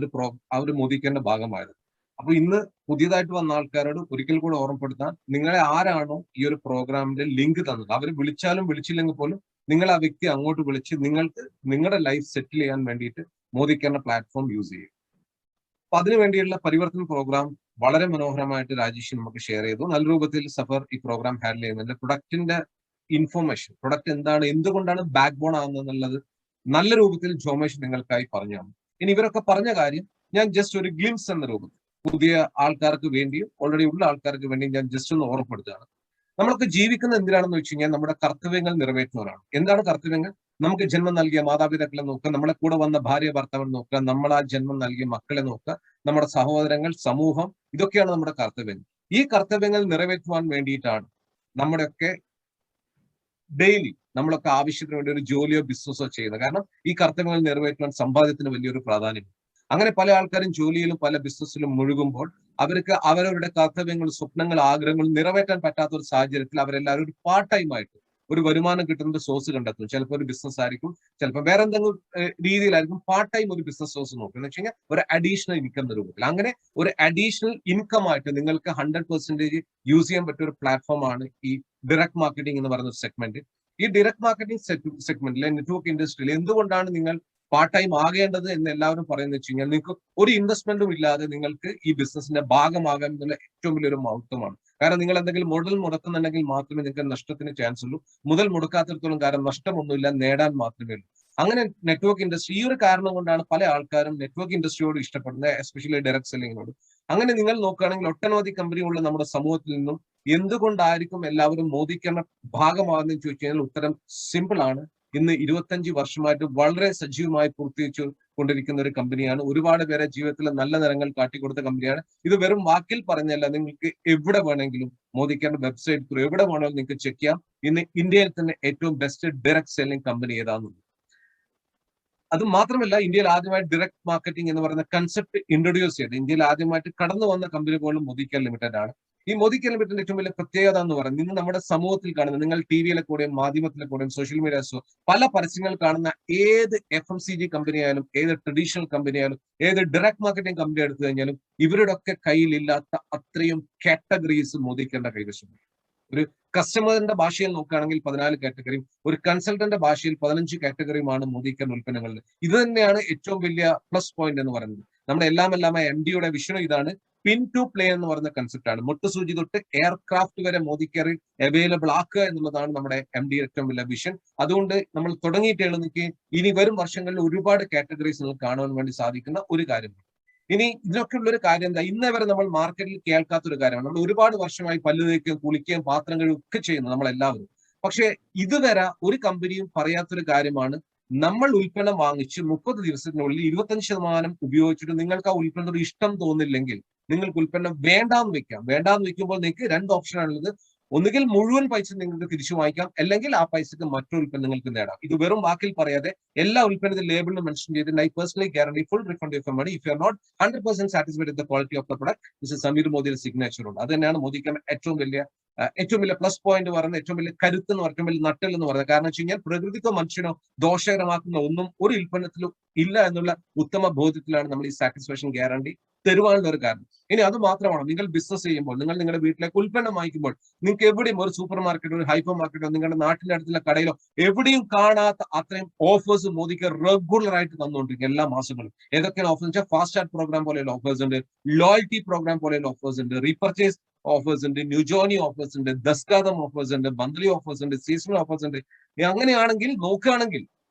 അവർ മോദി കെയറിന്റെ ഭാഗമായത്. അപ്പൊ ഇന്ന് പുതിയതായിട്ട് വന്ന ആൾക്കാരോട് ഒരിക്കൽ കൂടെ ഓർമ്മപ്പെടുത്താൻ, നിങ്ങളെ ആരാണോ ഈ ഒരു പ്രോഗ്രാമിന്റെ ലിങ്ക് തന്നത്, അവർ വിളിച്ചാലും വിളിച്ചില്ലെങ്കിൽ പോലും നിങ്ങൾ ആ വ്യക്തി അങ്ങോട്ട് വിളിച്ച് നിങ്ങൾക്ക് നിങ്ങളുടെ ലൈഫ് സെറ്റിൽ ചെയ്യാൻ വേണ്ടിയിട്ട് മോദി കെയറിന്റെ പ്ലാറ്റ്ഫോം യൂസ് ചെയ്യും. അപ്പൊ അതിനു വേണ്ടിയുള്ള പരിവർത്തന പ്രോഗ്രാം വളരെ മനോഹരമായിട്ട് രാജേഷ് നമുക്ക് ഷെയർ ചെയ്തു. നല്ല രൂപത്തിൽ സഫർ ഈ പ്രോഗ്രാം ഹാൻഡിൽ ചെയ്യുന്നുണ്ട്. പ്രൊഡക്റ്റിന്റെ ഇൻഫോർമേഷൻ, പ്രൊഡക്റ്റ് എന്താണ്, എന്തുകൊണ്ടാണ് ബാക്ക് ബോൺ ആകുന്നത് എന്നുള്ളത് നല്ല രൂപത്തിൽ ജോമേഷ് നിങ്ങൾക്കായി പറഞ്ഞു തന്നു. ഇനി ഇവരൊക്കെ പറഞ്ഞ കാര്യം ഞാൻ ജസ്റ്റ് ഒരു ഗ്ലിംസ് എന്ന രൂപത്തിൽ പുതിയ ആൾക്കാർക്ക് വേണ്ടിയും ഓൾറെഡി ഉള്ള ആൾക്കാർക്ക് വേണ്ടിയും ഞാൻ ജസ്റ്റ് ഒന്ന് ഓർമ്മപ്പെടുത്തുകയാണ്. നമ്മളൊക്കെ ജീവിക്കുന്ന എന്തിനാണെന്ന് വെച്ച് കഴിഞ്ഞാൽ നമ്മുടെ കർത്തവ്യങ്ങൾ നിറവേറ്റുന്നവരാണ്. എന്താണ് കർത്തവ്യങ്ങൾ? നമുക്ക് ജന്മം നൽകിയ മാതാപിതാക്കളെ നോക്കുക, നമ്മളെ കൂടെ വന്ന ഭാര്യ ഭർത്താവിനെ നോക്കുക, നമ്മൾ ആ ജന്മം നൽകിയ മക്കളെ നോക്കുക, നമ്മുടെ സഹോദരങ്ങൾ, സമൂഹം, ഇതൊക്കെയാണ് നമ്മുടെ കർത്തവ്യങ്ങൾ. ഈ കർത്തവ്യങ്ങൾ നിറവേറ്റുവാൻ വേണ്ടിയിട്ടാണ് നമ്മുടെയൊക്കെ ഡെയിലി നമ്മളൊക്കെ ആവശ്യത്തിന് വേണ്ടി ഒരു ജോലിയോ ബിസിനസ്സോ ചെയ്യുന്നത്. കാരണം ഈ കർത്തവ്യങ്ങൾ നിറവേറ്റുവാൻ സമ്പാദ്യത്തിന് വലിയൊരു പ്രാധാന്യം. അങ്ങനെ പല ആൾക്കാരും ജോലിയിലും പല ബിസിനസ്സിലും മുഴുകുമ്പോൾ അവർക്ക് അവരവരുടെ കർത്തവ്യങ്ങൾ, സ്വപ്നങ്ങൾ, ആഗ്രഹങ്ങൾ നിറവേറ്റാൻ പറ്റാത്ത ഒരു സാഹചര്യത്തിൽ അവരെല്ലാവരും ഒരു പാർട്ട് ടൈം ആയിട്ട് ഒരു വരുമാനം കിട്ടുന്ന സോഴ്സ് കണ്ടെത്തും. ചിലപ്പോൾ ഒരു ബിസിനസ് ആയിരിക്കും, ചിലപ്പോൾ വേറെ എന്തെങ്കിലും രീതിയിലായിരിക്കും പാർട്ട് ടൈം ഒരു ബിസിനസ് സോഴ്സ് നോക്കുക എന്ന് വെച്ച് കഴിഞ്ഞാൽ ഒരു അഡീഷണൽ ഇൻകം രൂപത്തിൽ. അങ്ങനെ ഒരു അഡീഷണൽ ഇൻകം ആയിട്ട് നിങ്ങൾക്ക് 100% യൂസ് ചെയ്യാൻ പറ്റിയ ഒരു പ്ലാറ്റ്ഫോമാണ് ഈ ഡയറക്ട് മാർക്കറ്റിംഗ് എന്ന് പറയുന്ന ഒരു സെഗ്മെന്റ്. ഈ ഡയറക്ട് മാർക്കറ്റിംഗ് സെഗ്മെന്റിലെ നെറ്റ്വർക്ക് ഇൻഡസ്ട്രിയിൽ എന്തുകൊണ്ടാണ് നിങ്ങൾ പാർട്ട് ടൈം ആകേണ്ടത് എന്ന് എല്ലാവരും പറയുന്നത് വെച്ച് കഴിഞ്ഞാൽ നിങ്ങൾക്ക് ഒരു ഇൻവെസ്റ്റ്മെന്റും ഇല്ലാതെ നിങ്ങൾക്ക് ഈ ബിസിനസിന്റെ ഭാഗമാകാൻ എന്നുള്ള ഏറ്റവും വലിയൊരു മഹത്വമാണ്. കാരണം നിങ്ങൾ എന്തെങ്കിലും മുതൽ മുടക്കുന്നുണ്ടെങ്കിൽ മാത്രമേ നിങ്ങൾക്ക് നഷ്ടത്തിന് ചാൻസ് ഉള്ളൂ. മുതൽ മുടക്കാത്തിടത്തോളം കാര്യം നഷ്ടമൊന്നുമില്ല, നേടാൻ മാത്രമേ ഉള്ളൂ. അങ്ങനെ നെറ്റ്വർക്ക് ഇൻഡസ്ട്രി ഈ ഒരു കാരണം കൊണ്ടാണ് പല ആൾക്കാരും നെറ്റ്വർക്ക് ഇൻഡസ്ട്രിയോട് ഇഷ്ടപ്പെടുന്നത്, എസ്പെഷ്യലി ഡയറക്ട് സെല്ലിങ്ങിനോട്. അങ്ങനെ നിങ്ങൾ നോക്കുകയാണെങ്കിൽ ഒട്ടനവധി കമ്പനികളുള്ള നമ്മുടെ സമൂഹത്തിൽ നിന്നും എന്തുകൊണ്ടായിരിക്കും എല്ലാവരും മോദിക്കറിന്റെ ഭാഗമാകുന്നതെന്ന് ചോദിച്ചു കഴിഞ്ഞാൽ ഉത്തരം സിമ്പിൾ ആണ്. ഇന്ന് 25 വർഷമായിട്ട് വളരെ സജീവമായി പൂർത്തീകരിച്ചു കൊണ്ടിരിക്കുന്ന ഒരു കമ്പനിയാണ്. ഒരുപാട് പേരെ ജീവിതത്തിലെ നല്ല നിറങ്ങൾ കാട്ടിക്കൊടുത്ത കമ്പനിയാണ്. ഇത് വെറും വാക്കിൽ പറഞ്ഞല്ല, നിങ്ങൾക്ക് എവിടെ വേണമെങ്കിലും മോദിക്കറിന്റെ വെബ്സൈറ്റ് ത്രൂ എവിടെ വേണമെങ്കിലും നിങ്ങൾക്ക് ചെക്ക് ചെയ്യാം ഇന്ന് ഇന്ത്യയിൽ തന്നെ ഏറ്റവും ബെസ്റ്റ് ഡയറക്ട് സെല്ലിംഗ് കമ്പനി ഏതാണെന്നുള്ളത്. അത് മാത്രമല്ല, ഇന്ത്യയിൽ ആദ്യമായി ഡയറക്ട് മാർക്കറ്റിംഗ് എന്ന് പറയുന്ന കൺസെപ്റ്റ് ഇൻട്രൊഡ്യൂസ് ചെയ്ത് ഇന്ത്യയിൽ ആദ്യമായിട്ട് കടന്നു വന്ന കമ്പനി പോലും മോദിക്കർ ലിമിറ്റഡ് ആണ്. ഈ മോദിക്കർ ലിമിറ്റഡിന്റെ ഏറ്റവും വലിയ പ്രത്യേകത എന്ന് പറയുന്നത് ഇന്ന് നമ്മുടെ സമൂഹത്തിൽ കാണുന്ന, നിങ്ങൾ ടിവിയിലെ കൂടെയും മാധ്യമത്തിലെ കൂടെയും സോഷ്യൽ മീഡിയാസോ പല പരസ്യങ്ങൾ കാണുന്ന ഏത് FMCG കമ്പനി ആയാലും, ഏത് ട്രഡീഷണൽ കമ്പനി ആയാലും, ഏത് ഡയറക്ട് മാർക്കറ്റിംഗ് കമ്പനി എടുത്തു കഴിഞ്ഞാലും ഇവരുടെ ഒക്കെ കയ്യിലില്ലാത്ത അത്രയും കാറ്റഗറീസ് മോദിക്കറിന്റെ കൈവശമുണ്ട്. ഒരു കസ്റ്റമറിന്റെ ഭാഷയിൽ നോക്കുകയാണെങ്കിൽ 14 കാറ്റഗറിയും ഒരു കൺസൾട്ടന്റ് ഭാഷയിൽ 15 കാറ്റഗറിയുമാണ് മോദിക്കറിന്റെ ഉൽപ്പന്നങ്ങളിൽ. ഇത് തന്നെയാണ് ഏറ്റവും വലിയ പ്ലസ് പോയിന്റ് എന്ന് പറയുന്നത്. നമ്മുടെ എല്ലാമായ MD-യുടെ വിഷയം ഇതാണ്. പിൻ ടു പ്ലേ എന്ന് പറയുന്ന കൺസെപ്റ്റ് ആണ്. മുട്ടുസൂചി തൊട്ട് എയർക്രാഫ്റ്റ് വരെ മോദിക്കറിൽ അവൈലബിൾ ആക്കുക എന്നുള്ളതാണ് നമ്മുടെ MD ഏറ്റവും വലിയ വിഷൻ. അതുകൊണ്ട് നമ്മൾ തുടങ്ങിയിട്ട് എഴുന്നേക്ക് ഇനി വരും വർഷങ്ങളിൽ ഒരുപാട് കാറ്റഗറീസ് നിങ്ങൾക്ക് കാണുവാൻ വേണ്ടി സാധിക്കുന്ന ഒരു കാര്യമാണ്. ഇനി ഇതിനൊക്കെ ഉള്ളൊരു കാര്യം എന്താ, ഇന്നേ വരെ നമ്മൾ മാർക്കറ്റിൽ കേൾക്കാത്തൊരു കാര്യമാണ്. നമ്മൾ ഒരുപാട് വർഷമായി പല്ല് തേക്കുകയും കുളിക്കുകയും പാത്രം കഴുകുകയും ഒക്കെ ചെയ്യുന്നു നമ്മളെല്ലാവരും. പക്ഷെ ഇതുവരെ ഒരു കമ്പനിയും പറയാത്തൊരു കാര്യമാണ്, നമ്മൾ ഉൽപ്പന്നം വാങ്ങിച്ച് 30 ദിവസത്തിനുള്ളിൽ 25% ഉപയോഗിച്ചിട്ട് നിങ്ങൾക്ക് ആ ഉൽപ്പന്നത്തോട് ഇഷ്ടം തോന്നില്ലെങ്കിൽ നിങ്ങൾക്ക് ഉൽപ്പന്നം വേണ്ടാന്ന് വെക്കാം. വേണ്ടാന്ന് വെക്കുമ്പോൾ നിങ്ങൾക്ക് 2 ഓപ്ഷനാണുള്ളത്. ഒന്നുകിൽ മുഴുവൻ പൈസ നിങ്ങൾക്ക് തിരിച്ചു വാങ്ങിക്കാം, അല്ലെങ്കിൽ ആ പൈസക്ക് മറ്റു ഉൽപ്പന്നങ്ങൾക്ക് നേടാം. ഇത് വെറും വാക്കിൽ പറയാതെ എല്ലാ ഉൽപ്പന്നത്തിൽ ലേബിളിൽ മെൻഷൻ ചെയ്തിട്ടുണ്ട്, I personally guarantee full refund of money if you are not 100% satisfied with the quality of the product. This is Sameer മോദിയുടെ സിഗ്നേച്ചർ ഉണ്ട്. അത് തന്നെയാണ് മോദിക്കറിന്റെ ഏറ്റവും വലിയ പ്ലസ് പോയിന്റ് പറയുന്നത്, ഏറ്റവും വലിയ കരുത്ത് എന്ന് പറയുന്നത്, ഏറ്റവും വലിയ നട്ടൽ എന്ന് പറയുന്നത്. കാരണം വെച്ച് കഴിഞ്ഞാൽ പ്രകൃതിക്കോ മനുഷ്യനോ ദോഷകരമാക്കുന്ന ഒന്നും ഒരു ഉൽപ്പന്നത്തിലും ഇല്ല എന്നുള്ള ഉത്തമ ബോധ്യത്തിലാണ് നമ്മൾ ഈ സാറ്റിസ്ഫാക്ഷൻ ഗ്യാരണ്ടി തരുവാനുള്ള ഒരു കാരണം. ഇനി അത് മാത്രമാണ്, നിങ്ങൾ ബിസിനസ് ചെയ്യുമ്പോൾ, നിങ്ങൾ നിങ്ങളുടെ വീട്ടിലേക്ക് ഉൽപ്പന്നം വാങ്ങിക്കുമ്പോൾ നിങ്ങൾക്ക് എവിടെയും ഒരു സൂപ്പർ മാർക്കറ്റോ ഒരു ഹൈപ്പർ മാർക്കറ്റോ നിങ്ങളുടെ നാട്ടിന്റെ അടുത്തുള്ള കടയിലോ എവിടെയും കാണാത്ത അത്രയും ഓഫേഴ്സ് മോദിക്ക് റെഗുലർ ആയിട്ട് തന്നുകൊണ്ടിരിക്കും എല്ലാ മാസങ്ങളും. ഏതൊക്കെയാണ് ഓഫേഴ്സ് വെച്ചാൽ ഫാസ്റ്റ് ചാർട്ട് പ്രോഗ്രാം പോലെയുള്ള ഓഫേഴ്സ് ഉണ്ട്, ലോയൽറ്റി പ്രോഗ്രാം പോലെയുള്ള ഓഫേഴ്സ് ഉണ്ട്, റീപർച്ചേസ് ഓഫേഴ്സ് ഉണ്ട്, ന്യൂ ജോർണി ഓഫേഴ്സ് ഉണ്ട്, ദസ്കാദം ഓഫേഴ്സ് ഉണ്ട്, മന്ത്ലി ഓഫേഴ്സ് ഉണ്ട്, സീസണൽ ഓഫേഴ്സ് ഉണ്ട്. അങ്ങനെയാണെങ്കിൽ നോക്കുകയാണെങ്കിൽ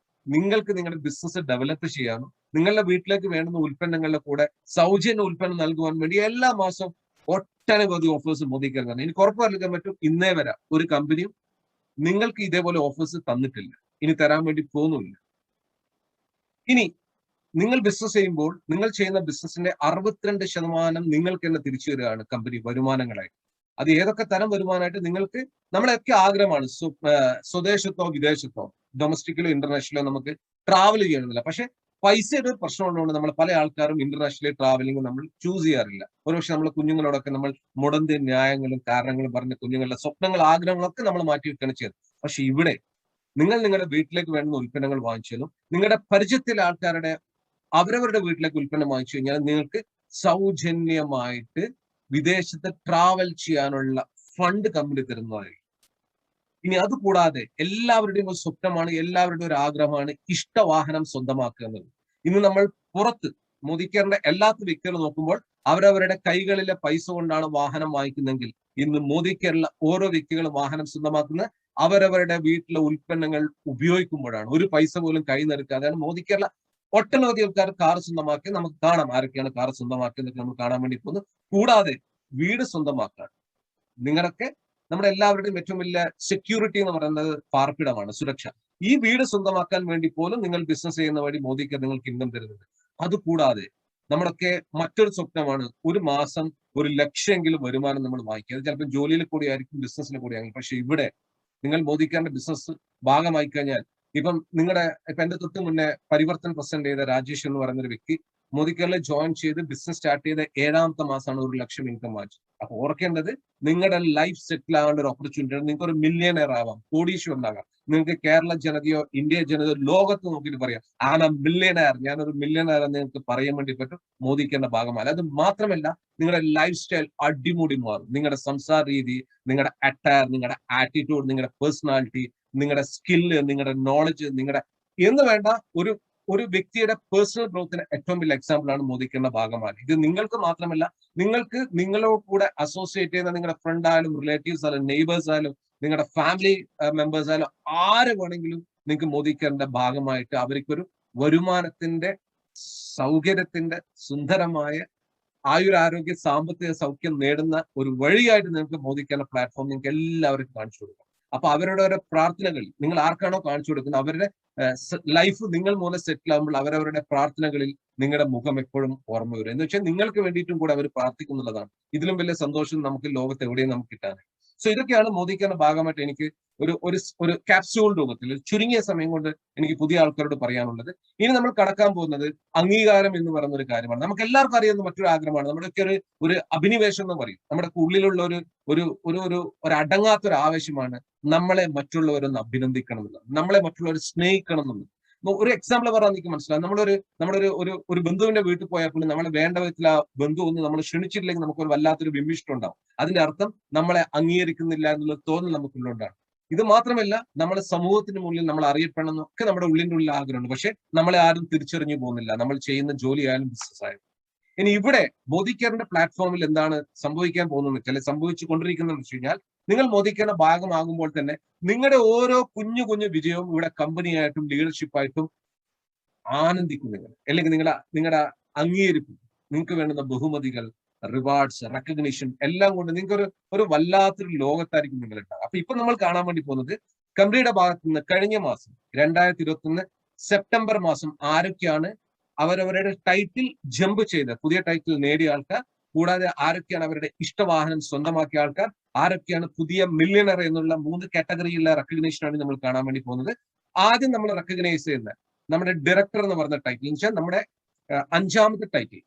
നിങ്ങൾക്ക് നിങ്ങളുടെ ബിസിനസ് ഡെവലപ്പ് ചെയ്യാനും നിങ്ങളുടെ വീട്ടിലേക്ക് വേണ്ടുന്ന ഉൽപ്പന്നങ്ങളുടെ കൂടെ സൗജന്യ ഉൽപ്പന്നം നൽകുവാൻ വേണ്ടി എല്ലാ മാസവും ഒട്ടനവധി ഓഫേഴ്സ് മോദിക്കർ തന്നെ. എനിക്ക് ഉറപ്പ് നൽകാൻ പറ്റും, ഇന്നേ വരെ ഒരു കമ്പനിയും നിങ്ങൾക്ക് ഇതേപോലെ ഓഫേഴ്സ് തന്നിട്ടില്ല, ഇനി തരാൻ വേണ്ടി പോകുന്നില്ല. ഇനി നിങ്ങൾ ബിസിനസ് ചെയ്യുമ്പോൾ നിങ്ങൾ ചെയ്യുന്ന ബിസിനസിന്റെ 62% നിങ്ങൾക്ക് തന്നെ തിരിച്ചു വരികയാണ് കമ്പനി വരുമാനങ്ങളായിട്ട്. അത് ഏതൊക്കെ തരം വരുമാനമായിട്ട് നിങ്ങൾക്ക്, നമ്മളൊക്കെ ആഗ്രഹമാണ് സ്വദേശത്തോ വിദേശത്തോ, ഡൊമസ്റ്റിക്കിലോ ഇന്റർനാഷണലോ നമുക്ക് ട്രാവൽ ചെയ്യണമെന്നില്ല. പക്ഷെ പൈസയുടെ ഒരു പ്രശ്നം ഉള്ളതുകൊണ്ട് നമ്മൾ പല ആൾക്കാരും ഇന്റർനാഷണലി ട്രാവലിംഗ് നമ്മൾ ചൂസ് ചെയ്യാറില്ല. ഒരുപക്ഷെ നമ്മൾ കുഞ്ഞുങ്ങളോടൊക്കെ നമ്മൾ മുടന്തി ന്യായങ്ങളും കാരണങ്ങളും പറഞ്ഞ കുഞ്ഞുങ്ങളുടെ സ്വപ്നങ്ങൾ ആഗ്രഹങ്ങളൊക്കെ നമ്മൾ മാറ്റി വെക്കുകയാണ് ചെയ്യുന്നത്. പക്ഷെ ഇവിടെ നിങ്ങൾ നിങ്ങളുടെ വീട്ടിലേക്ക് വേണ്ടുന്ന ഉൽപ്പന്നങ്ങൾ വാങ്ങിച്ചാലും നിങ്ങളുടെ പരിചയത്തിലെ ആൾക്കാരുടെ അവരവരുടെ വീട്ടിലേക്ക് ഉൽപ്പന്നം വാങ്ങിച്ചു കഴിഞ്ഞാൽ നിങ്ങൾക്ക് സൗജന്യമായിട്ട് വിദേശത്ത് ട്രാവൽ ചെയ്യാനുള്ള ഫണ്ട് കമ്പനി തരുന്നതായിരിക്കും. ഇനി അതുകൂടാതെ എല്ലാവരുടെയും ഒരു സ്വപ്നമാണ്, എല്ലാവരുടെയും ഒരു ആഗ്രഹമാണ് ഇഷ്ടവാഹനം സ്വന്തമാക്കുക എന്നുള്ളത്. ഇന്ന് നമ്മൾ പുറത്ത് മോദിക്കറിന്റെ എല്ലാത്ത വ്യക്തികൾ നോക്കുമ്പോൾ അവരവരുടെ കൈകളിലെ പൈസ കൊണ്ടാണ് വാഹനം വാങ്ങിക്കുന്നെങ്കിൽ ഇന്ന് മോദിക്കറിലെ ഓരോ വ്യക്തികളും വാഹനം സ്വന്തമാക്കുന്ന അവരവരുടെ വീട്ടിലെ ഉൽപ്പന്നങ്ങൾ ഉപയോഗിക്കുമ്പോഴാണ്. ഒരു പൈസ പോലും കൈ നിറക്കാതെയാണ് മോദിക്കറിലെ ഒട്ടനവധി ആൾക്കാർ കാർ സ്വന്തമാക്കി. നമുക്ക് കാണാം ആരൊക്കെയാണ് കാർ സ്വന്തമാക്കിയെന്നൊക്കെ നമ്മൾ കാണാൻ വേണ്ടി പോകുന്നു. കൂടാതെ വീട് സ്വന്തമാക്കാൻ നിങ്ങളൊക്കെ നമ്മുടെ എല്ലാവരുടെയും ഏറ്റവും വലിയ സെക്യൂരിറ്റി എന്ന് പറയുന്നത് പാർപ്പിടമാണ്, സുരക്ഷ. ഈ വീട് സ്വന്തമാക്കാൻ വേണ്ടി പോലും നിങ്ങൾ ബിസിനസ് ചെയ്യുന്ന വഴി മോദിക്ക് നിങ്ങൾക്ക് ഇൻകം തരുന്നുണ്ട്. അതുകൂടാതെ നമ്മളൊക്കെ മറ്റൊരു സ്വപ്നമാണ്, ഒരു മാസം 1,00,000 വരുമാനം നമ്മൾ വാങ്ങിക്കുക. അത് ചിലപ്പോൾ ജോലിയിൽ കൂടി ആയിരിക്കും, ബിസിനസ്സിൽ കൂടി ആയിരിക്കും. പക്ഷെ ഇവിടെ നിങ്ങൾ മോദിക്കാരന്റെ ബിസിനസ് ഭാഗമായി കഴിഞ്ഞാൽ, ഇപ്പം എന്റെ തൊട്ട് മുന്നേ പരിവർത്തൻ പ്രസന്റ് ചെയ്ത രാജേഷ് എന്ന് പറയുന്ന ഒരു വ്യക്തി മോദിക്കാരിൽ ജോയിൻ ചെയ്ത് ബിസിനസ് സ്റ്റാർട്ട് ചെയ്ത 7ാമത്തെ മാസമാണ് 1,00,000 ഇൻകം വാങ്ങിച്ചത്. അപ്പൊ ഓർക്കേണ്ടത്, നിങ്ങളുടെ ലൈഫ് സെറ്റിൽ ആവേണ്ട ഒരു ഓപ്പർച്യൂണിറ്റി ആണ്. നിങ്ങൾക്ക് ഒരു മില്യണയർ ആവാം, കോടീശ്വരനാകാം. നിങ്ങൾക്ക് കേരള ജനതയോ ഇന്ത്യ ജനതയോ ലോകത്ത് നോക്കിയിട്ട് പറയാം, ആന മില്യണയർ, ഞാനൊരു മില്യണയർ എന്ന് നിങ്ങൾക്ക് പറയാൻ വേണ്ടി പറ്റും മോദിക്കാരന്റെ ഭാഗമായി. അത് മാത്രമല്ല, നിങ്ങളുടെ ലൈഫ് സ്റ്റൈൽ അടിമുടി മാറും. നിങ്ങളുടെ സംസാര രീതി, നിങ്ങളുടെ അറ്റയർ, നിങ്ങളുടെ ആറ്റിറ്റ്യൂഡ്, നിങ്ങളുടെ പേഴ്സണാലിറ്റി, നിങ്ങളുടെ സ്കില്ല്, നിങ്ങളുടെ നോളജ്, നിങ്ങളുടെ എന്ന് വേണ്ട ഒരു വ്യക്തിയുടെ പേഴ്സണൽ ഗ്രോത്തിന് ഏറ്റവും വലിയ എക്സാമ്പിൾ ആണ് മോദിക്കാരന്റെ ഭാഗമായി. ഇത് നിങ്ങൾക്ക് മാത്രമല്ല, നിങ്ങളോട് കൂടെ അസോസിയേറ്റ് ചെയ്യുന്ന നിങ്ങളുടെ ഫ്രണ്ട് ആയാലും, റിലേറ്റീവ്സ് ആയാലും, നെയ്ബേഴ്സ് ആയാലും, നിങ്ങളുടെ ഫാമിലി മെമ്പേഴ്സ് ആയാലും, ആര് വേണമെങ്കിലും നിങ്ങൾക്ക് മോദിക്കാരന്റെ ഭാഗമായിട്ട് അവർക്കൊരു വരുമാനത്തിന്റെ, സൗകര്യത്തിന്റെ, സുന്ദരമായ ആയുരാരോഗ്യ സാമ്പത്തിക സൗഖ്യം നേടുന്ന ഒരു വഴിയായിട്ട് നിങ്ങൾക്ക് മോദിക്കാരന്റെ പ്ലാറ്റ്ഫോം നിങ്ങൾക്ക് എല്ലാവർക്കും കാണിച്ചു കൊടുക്കാം. അപ്പൊ അവരുടെ ഓരോ പ്രാർത്ഥനകൾ നിങ്ങൾ ആർക്കാണോ കാണിച്ചു കൊടുക്കുന്നത്, അവരുടെ ലൈഫ് നിങ്ങൾ മൂലം സെറ്റിൽ ആകുമ്പോൾ അവരവരുടെ പ്രാർത്ഥനകളിൽ നിങ്ങളുടെ മുഖം എപ്പോഴും ഓർമ്മ വരും. എന്ന് വെച്ചാൽ നിങ്ങൾക്ക് വേണ്ടിയിട്ടും കൂടെ അവർ പ്രാർത്ഥിക്കുന്നുള്ളതാണ്. ഇതിലും വലിയ സന്തോഷം നമുക്ക് ലോകത്ത് എവിടെയും നമുക്ക് കിട്ടാനില്ല. സോ ഇതൊക്കെയാണ് മോദിക്കാരന്റെ ഭാഗമായിട്ട് എനിക്ക് ഒരു ക്യാപ്സ്യൂൾ രൂപത്തിൽ ചുരുങ്ങിയ സമയം കൊണ്ട് എനിക്ക് പുതിയ ആൾക്കാരോട് പറയാനുള്ളത്. ഇനി നമ്മൾ കടക്കാൻ പോകുന്നത് അംഗീകാരം എന്ന് പറയുന്ന ഒരു കാര്യമാണ്. നമുക്ക് എല്ലാവർക്കും അറിയുന്ന മറ്റൊരു ആഗ്രഹമാണ്, നമ്മുടെയൊക്കെ ഒരു അഭിനിവേശം എന്ന് പറയും. നമ്മുടെ ഉള്ളിലുള്ള ഒരു അടങ്ങാത്തൊരു ആവേശമാണ് നമ്മളെ മറ്റുള്ളവരൊന്ന് അഭിനന്ദിക്കണം എന്നുള്ളത്, നമ്മളെ മറ്റുള്ളവർ സ്നേഹിക്കണം എന്നുള്ളത്. ഒരു എക്സാമ്പിൾ പറയാൻ എനിക്ക് മനസ്സിലാവും. ഒരു ബന്ധുവിന്റെ വീട്ടിൽ പോയാൽ പോലും നമ്മളെ വേണ്ട വിധത്തിൽ ആ ബന്ധു ഒന്ന് നമ്മൾ ക്ഷണിച്ചിട്ടില്ലെങ്കിൽ നമുക്കൊരു വല്ലാത്തൊരു വിമ്മിഷ്ടം ഉണ്ടാവും. അതിന്റെ അർത്ഥം നമ്മളെ അംഗീകരിക്കുന്നില്ല എന്നുള്ള തോന്നൽ നമുക്കുള്ളുണ്ടാണ്. ഇത് മാത്രമല്ല, നമ്മളെ സമൂഹത്തിന് മുന്നിൽ നമ്മൾ അറിയപ്പെടണം എന്നൊക്കെ നമ്മുടെ ഉള്ളിന്റെ ഉള്ളിൽ ആഗ്രഹമുണ്ട്. പക്ഷെ നമ്മളെ ആരും തിരിച്ചറിഞ്ഞു പോകുന്നില്ല, നമ്മൾ ചെയ്യുന്ന ജോലി ആയാലും ബിസിനസ് ആയാലും. ഇനി ഇവിടെ മോദിക്കാരന്റെ പ്ലാറ്റ്ഫോമിൽ എന്താണ് സംഭവിക്കാൻ പോകുന്നത് വെച്ചാൽ, സംഭവിച്ചു കൊണ്ടിരിക്കുന്നതെന്ന് വെച്ച് കഴിഞ്ഞാൽ, നിങ്ങൾ മോദിക്കാരന്റെ ഭാഗമാകുമ്പോൾ തന്നെ നിങ്ങളുടെ ഓരോ കുഞ്ഞു കുഞ്ഞു വിജയവും ഇവിടെ കമ്പനിയായിട്ടും ലീഡർഷിപ്പായിട്ടും ആനന്ദിക്കും നിങ്ങൾ. അല്ലെങ്കിൽ നിങ്ങളുടെ അംഗീകരിക്കും, നിങ്ങൾക്ക് വേണ്ടുന്ന ബഹുമതികൾ, റിവാർഡ്സ്, റെക്കഗ്നീഷൻ എല്ലാം കൊണ്ട് നിങ്ങൾക്ക് ഒരു വല്ലാത്തൊരു ലോകത്തായിരിക്കും നിങ്ങൾ ഉണ്ടാകുക. അപ്പൊ ഇപ്പൊ നമ്മൾ കാണാൻ വേണ്ടി പോകുന്നത്, കമ്പനിയുടെ ഭാഗത്ത് നിന്ന് കഴിഞ്ഞ മാസം 2021 സെപ്റ്റംബർ മാസം ആരൊക്കെയാണ് അവരവരുടെ ടൈറ്റിൽ ജമ്പ് ചെയ്ത് പുതിയ ടൈറ്റിൽ നേടിയ ആൾക്കാർ, കൂടാതെ ആരൊക്കെയാണ് അവരുടെ ഇഷ്ടവാഹനം സ്വന്തമാക്കിയ ആൾക്കാർ, ആരൊക്കെയാണ് പുതിയ മില്യണർ എന്നുള്ള 3 കാറ്റഗറിയിലുള്ള റെക്കഗ്നീഷനാണ് നമ്മൾ കാണാൻ വേണ്ടി പോകുന്നത്. ആദ്യം നമ്മൾ റെക്കഗ്നൈസ് ചെയ്യുന്ന നമ്മുടെ ഡയറക്ടർ എന്ന് പറഞ്ഞ ടൈറ്റിൽ, എന്ന് വെച്ചാൽ നമ്മുടെ 5ാമത്തെ ടൈറ്റിൽ.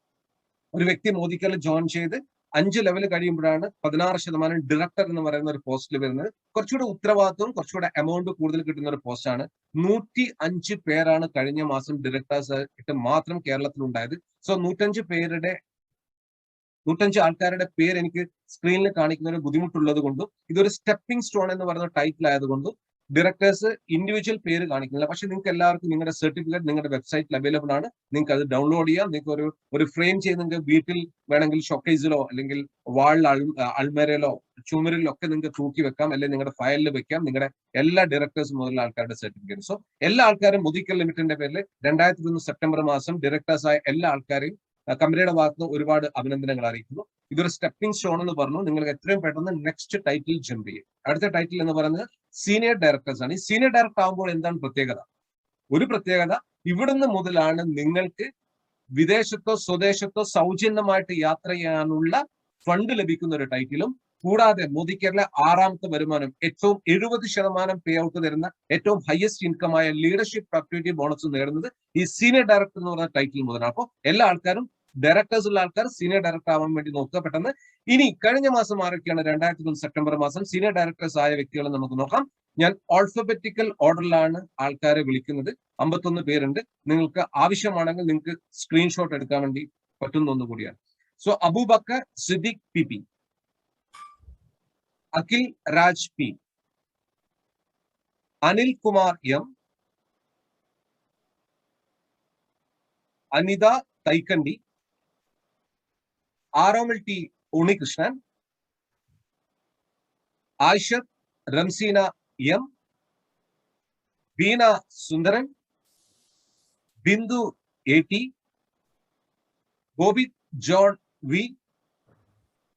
ഒരു വ്യക്തി മോദിക്കാരിൽ ജോയിൻ ചെയ്ത് 5 ലെവൽ കഴിയുമ്പോഴാണ് 16% ഡയറക്ടർ എന്ന് പറയുന്ന ഒരു പോസ്റ്റിൽ വരുന്നത്. കുറച്ചുകൂടെ ഉത്തരവാദിത്വം, കുറച്ചുകൂടെ എമൗണ്ട് കൂടുതൽ കിട്ടുന്ന ഒരു പോസ്റ്റാണ്. 105 പേരാണ് കഴിഞ്ഞ മാസം ഡയറക്ടേഴ്സ് ആയിട്ട് മാത്രം കേരളത്തിൽ ഉണ്ടായത്. സോ 105 ആൾക്കാരുടെ പേര് എനിക്ക് സ്ക്രീനിൽ കാണിക്കുന്നതിന് ബുദ്ധിമുട്ടുള്ളത് കൊണ്ടും, ഇതൊരു സ്റ്റെപ്പിംഗ് സ്റ്റോൺ എന്ന് പറയുന്ന ടൈറ്റിൽ ആയതുകൊണ്ടും ഡയറക്ടേഴ്സ് ഇൻഡിവിജ്വൽ പേര് കാണിക്കുന്നില്ല. പക്ഷെ നിങ്ങൾക്ക് എല്ലാവർക്കും നിങ്ങളുടെ സർട്ടിഫിക്കറ്റ് നിങ്ങളുടെ വെബ്സൈറ്റിൽ അവൈലബിൾ ആണ്. നിങ്ങൾക്ക് അത് ഡൗൺലോഡ് ചെയ്യാം. നിങ്ങൾക്ക് ഒരു ഫ്രെയിം ചെയ്ത് നിങ്ങൾക്ക് വീട്ടിൽ വേണമെങ്കിൽ ഷോക്കേസിലോ അല്ലെങ്കിൽ വാളിൽ അൾമേരയിലോ ചുമരിലോ ഒക്കെ നിങ്ങൾക്ക് തൂക്കി വെക്കാം, അല്ലെങ്കിൽ നിങ്ങളുടെ ഫയലിൽ വെക്കാം നിങ്ങളുടെ എല്ലാ ഡയറക്ടേഴ്സ് മുതലുള്ള ആൾക്കാരുടെ സർട്ടിഫിക്കറ്റ്. സോ എല്ലാ ആൾക്കാരും മോദിക്കൽ ലിമിറ്റഡിന്റെ പേരിൽ 2001 സെപ്റ്റംബർ മാസം ഡയറക്ടേഴ്സായ എല്ലാ ആൾക്കാരെയും കമ്പനിയുടെ ഭാഗത്ത് ഒരുപാട് അഭിനന്ദനങ്ങൾ അറിയിക്കുന്നു. ഇതൊരു സ്റ്റെപ്പിംഗ് സ്റ്റോൺ എന്ന് പറഞ്ഞു. നിങ്ങൾക്ക് എത്രയും പെട്ടെന്ന് നെക്സ്റ്റ് ടൈറ്റിൽ ജമ്പ് ചെയ്യും. അടുത്ത ടൈറ്റിൽ എന്ന് പറയുന്നത് സീനിയർ ഡയറക്ടേഴ്സ് ആണ്. ഈ സീനിയർ ഡയറക്ടർ ആകുമ്പോൾ എന്താണ് പ്രത്യേകത? ഒരു പ്രത്യേകത, ഇവിടുന്ന് മുതലാണ് നിങ്ങൾക്ക് വിദേശത്തോ സ്വദേശത്തോ സൗജന്യമായിട്ട് യാത്ര ചെയ്യാനുള്ള ഫണ്ട് ലഭിക്കുന്ന ഒരു ടൈറ്റിലും, കൂടാതെ മോദിക്കേരള 6ാമത്തെ വരുമാനം, ഏറ്റവും 70% പേ ഔട്ട് തരുന്ന ഏറ്റവും ഹയസ്റ്റ് ഇൻകമായ ലീഡർഷിപ്പ് ആക്ടിവിറ്റി ബോണസ് നേടുന്നത് ഈ സീനിയർ ഡയറക്ടർ എന്ന് പറയുന്ന ടൈറ്റിൽ മുതലാണ്. അപ്പോൾ എല്ലാ ആൾക്കാരും ഡയറക്ടേഴ്സ് ഉള്ള ആൾക്കാർ സീനിയർ ഡയറക്ടർ ആവാൻ വേണ്ടി നോക്കുക പെട്ടെന്ന്. ഇനി കഴിഞ്ഞ മാസം ആരൊക്കെയാണ് 2001 സെപ്റ്റംബർ മാസം സീനിയർ ഡയറക്ടേഴ്സ് ആയ വ്യക്തികളെ നമുക്ക് നോക്കാം. ഞാൻ ആൽഫബറ്റിക്കൽ ഓർഡറിലാണ് ആൾക്കാരെ വിളിക്കുന്നത്. 51 പേരുണ്ട്. നിങ്ങൾക്ക് ആവശ്യമാണെങ്കിൽ നിങ്ങൾക്ക് സ്ക്രീൻഷോട്ട് എടുക്കാൻ വേണ്ടി പറ്റുന്ന ഒന്നുകൂടിയാണ്. So Abubakar Siddique P, Akhil Raj P, Anil Kumar M, Anitha Thaikandi, Aromal T Unnikrishnan, Ayishath Ramseena M, Beena Sundaran, Bindu AT, Gopith John V,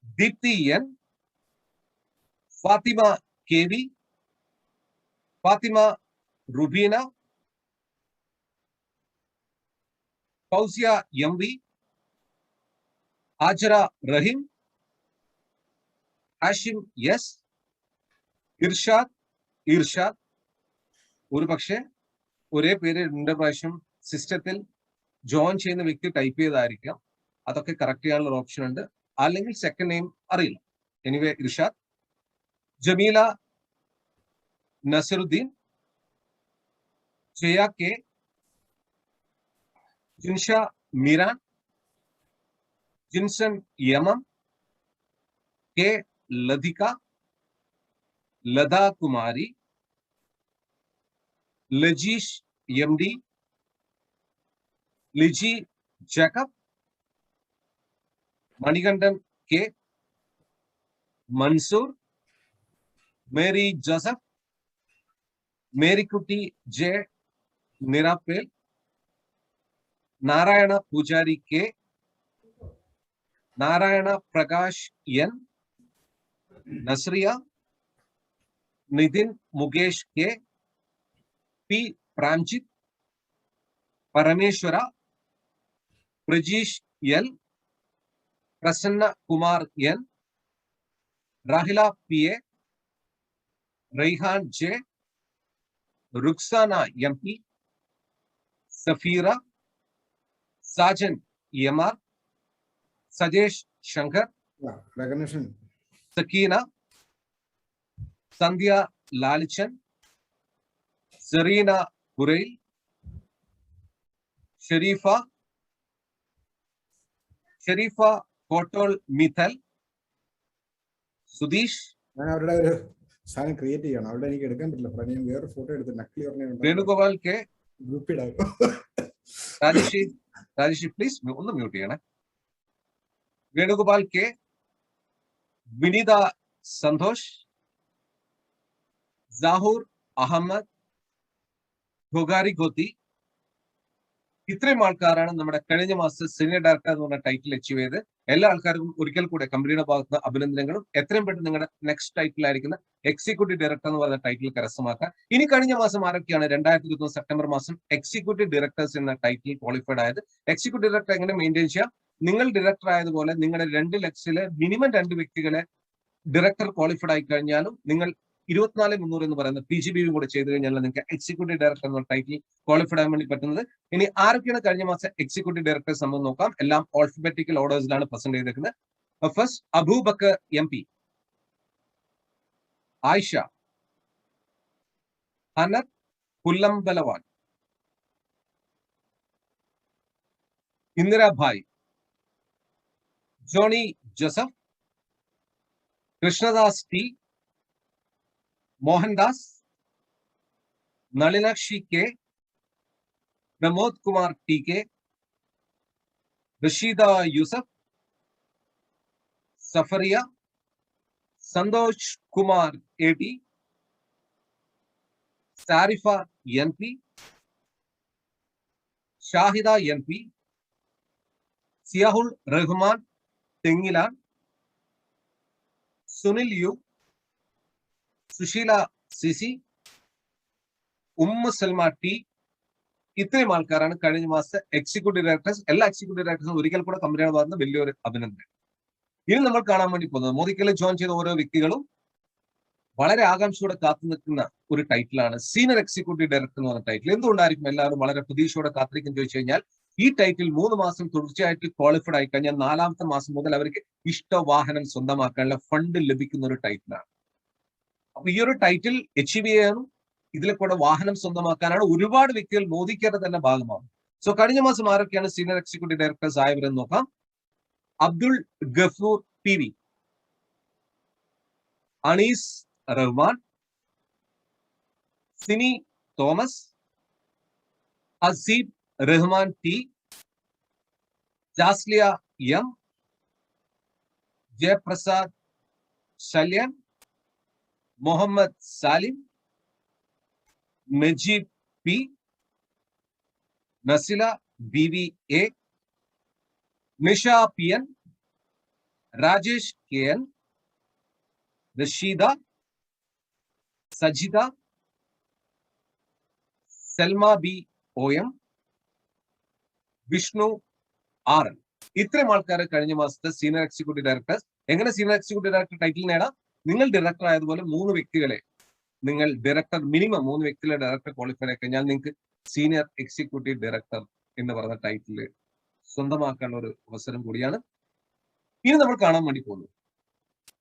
Deepthi N, Fathima KV, Fathima Rubeena, Fousiya MV, Ajara Raheem, Hashim S, Irshad. ഒരു പക്ഷേ ഒരേ പേര് 2 പ്രാവശ്യം സിസ്റ്റത്തിൽ ജോയിൻ ചെയ്യുന്ന വ്യക്തി ടൈപ്പ് ചെയ്തായിരിക്കാം. അതൊക്കെ കറക്റ്റ് ചെയ്യാനുള്ള ഓപ്ഷൻ ഉണ്ട്. അല്ലെങ്കിൽ സെക്കൻഡ് നെയിം അറിയില്ല. Anyway Irshad. Jameela Nasaruddin, Jaya K, Jinsha Meeran, Jinson Yamam, K Lathika, Latha Kumari, Lajeesh MD, Liji Jacob, Manikandan K, Mansoor, Mary Joseph, Marykutty J Nirappel, Narayana Poojari K, Narayana Prakash N, Nazriya, Nithin Mukesh K, P Pramjith, Parameswara, Prajeesh L, Prasanna Kumar N, Rahila PA, Raihan J, Ruksana MP, Safeera, Sajan EMR, Sajesh Shankar, Sakeena, Sandhya Lalichan, Sereena Hurail, Shareefa Kottol മിഥൽ, Sudheesh. ഞാൻ അവരുടെ ഒരു സാധനം ക്രിയേറ്റ് ചെയ്യണം. അവിടെ എനിക്ക് എടുക്കാൻ പറ്റില്ല. ഞാൻ വേറെ ഫോട്ടോ എടുത്ത് നക്കലി വേണുഗോപാൽ K, ഗ്രൂപ്പിടാവും. രാജേഷ് പ്ലീസ് ഒന്ന് മ്യൂട്ട് ചെയ്യണേ. വേണുഗോപാൽ K, വിനീത സന്തോഷ്, സാഹൂർ അഹമ്മദ്, ഖൊഗാരി ഗോത്തി. ഇത്രയും ആൾക്കാരാണ് നമ്മുടെ കഴിഞ്ഞ മാസത്തെ സീനിയർ ഡയറക്ടർ എന്ന് പറഞ്ഞ ടൈറ്റിൽ അച്ചീവ് ചെയ്ത്. എല്ലാ ആൾക്കാർക്കും ഒരിക്കൽ കൂടെ കമ്പനിയുടെ ഭാഗത്ത് നിന്ന് അഭിനന്ദനങ്ങളും. എത്രയും പെട്ടെന്ന് നിങ്ങളുടെ നെക്സ്റ്റ് ടൈറ്റിലായിരിക്കുന്ന എക്സിക്യൂട്ടീവ് ഡയറക്ടർ എന്ന് പറയുന്ന ടൈറ്റിൽ കരസ്ഥമാക്കാൻ. ഇനി കഴിഞ്ഞ മാസം ആരൊക്കെയാണ് 2021 സെപ്റ്റംബർ മാസം എക്സിക്യൂട്ടീവ് ഡയറക്ടേഴ്സ് എന്ന ടൈറ്റിൽ ക്വാളിഫൈഡ് ആയത്? എക്സിക്യൂട്ടീവ് ഡയറക്ടർ എങ്ങനെ മെയിൻറ്റെയിൻ ചെയ്യാം? നിങ്ങൾ ഡയറക്ടർ ആയതുപോലെ നിങ്ങളുടെ 2 ലക്ഷത്തിലെ മിനിമം 2 വ്യക്തികളെ ഡയറക്ടർ ക്വാളിഫൈഡ് ആയി കഴിഞ്ഞാലും നിങ്ങൾ 24,300 എന്ന് പറയുന്ന PGBV കൂടെ ചെയ്ത് കഴിഞ്ഞാൽ നിങ്ങൾക്ക് എക്സിക്യൂട്ടീവ് ഡയറക്ടർ എന്ന ടൈറ്റിൽ ക്വാളിഫൈഡ് ആകാൻ വേണ്ടി പറ്റുന്നത്. ഇനി ആരൊക്കെയാണ് കഴിഞ്ഞ മാസം എക്സിക്യൂട്ടീവ് ഡയറക്ടർ സംബന്ധം നോക്കാം. എല്ലാം ആൽഫബറ്റിക്കൽ ഓർഡേഴ്സിലാണ് പ്രസന്റ് ചെയ്തിരിക്കുന്നത്. First Abubakar MP, Ayisha, Hanath Pullambalavan, Indirabhai, Johnny Joseph, Krishnadas T, Mohandas, Nalinakshi K, Pramod Kumar TK, Rasheeda Yusuf, Safariya, Santhosh Kumar AT, Sarifa NP, Shahida NP, Siyahul Rahman Thengilan, Sunil U, Susheela CC, Salma T. ഇത്രയും ആൾക്കാരാണ് കഴിഞ്ഞ മാസത്തെ എക്സിക്യൂട്ടീവ് ഡയറക്ടേഴ്സ്. എല്ലാ എക്സിക്യൂട്ടീവ് ഡയറക്ടേഴ്സും ഒരിക്കൽ കൂടെ കമ്പനിയുടെ ഭാഗത്ത് നിന്ന് വലിയൊരു അഭിനന്ദനം. ഇനി നമ്മൾ കാണാൻ വേണ്ടി പോകുന്നത് മോദിക്കലിൽ ജോയിൻ ചെയ്ത ഓരോ വ്യക്തികളും വളരെ ആകാംക്ഷയോടെ കാത്തു നിൽക്കുന്ന ഒരു ടൈറ്റിലാണ് സീനിയർ എക്സിക്യൂട്ടീവ് ഡയറക്ടർ എന്ന് പറഞ്ഞ ടൈറ്റിൽ. എന്തുകൊണ്ടായിരിക്കും എല്ലാവരും വളരെ പ്രതീക്ഷയോടെ കാത്തിരിക്കും ചോദിച്ചു കഴിഞ്ഞാൽ, ഈ ടൈറ്റിൽ 3 മാസം തുടർച്ചയായിട്ട് ക്വാളിഫൈഡ് ആയി കഴിഞ്ഞാൽ 4ാമത്തെ മാസം മുതൽ അവർക്ക് ഇഷ്ടവാഹനം സ്വന്തമാക്കാനുള്ള ഫണ്ട് ലഭിക്കുന്ന ഒരു ടൈറ്റിലാണ്. അപ്പൊ ഈ ഒരു ടൈറ്റിൽ അച്ചീവ് ചെയ്യാനും ഇതിലെ കൂടെ വാഹനം സ്വന്തമാക്കാനാണ് ഒരുപാട് വ്യക്തികൾ മോദിക്കയുടെ തന്നെ ഭാഗമാകും. സോ കഴിഞ്ഞ മാസം ആരൊക്കെയാണ് സീനിയർ എക്സിക്യൂട്ടീവ് ഡയറക്ടേഴ്സ് ആയവരെന്ന് നോക്കാം. Abdul Gafoor PV, Anees Rahman, Sini Thomas, Haseeb Rahman T, Jasliya M, Jayaprasad Shalyan, Muhammad Salim, Najeeb P, Nasila BVA, Nisha PN, Rajesh KN, Rasheeda, Sajitha, Selma B OM, Vishnu RN. ഇത്രയും ആൾക്കാരെ കഴിഞ്ഞ മാസത്തെ സീനിയർ എക്സിക്യൂട്ടീവ് ഡയറക്ടേഴ്സ്. എങ്ങനെ സീനിയർ എക്സിക്യൂട്ടീവ് ഡയറക്ടർ ടൈറ്റിൽ നേടാം? നിങ്ങൾ ഡയറക്ടർ ആയതുപോലെ 3 വ്യക്തികളെ, നിങ്ങൾ ഡയറക്ടർ മിനിമം 3 വ്യക്തികളെ ഡയറക്ടർ ക്വാളിഫൈ ആയി കഴിഞ്ഞാൽ നിങ്ങൾക്ക് സീനിയർ എക്സിക്യൂട്ടീവ് ഡയറക്ടർ എന്ന് പറയുന്ന ടൈറ്റിൽ സ്വന്തമാക്കാനുള്ള ഒരു അവസരം കൂടിയാണ് ഇനി നമ്മൾ കാണാൻ വേണ്ടി പോകുന്നത്.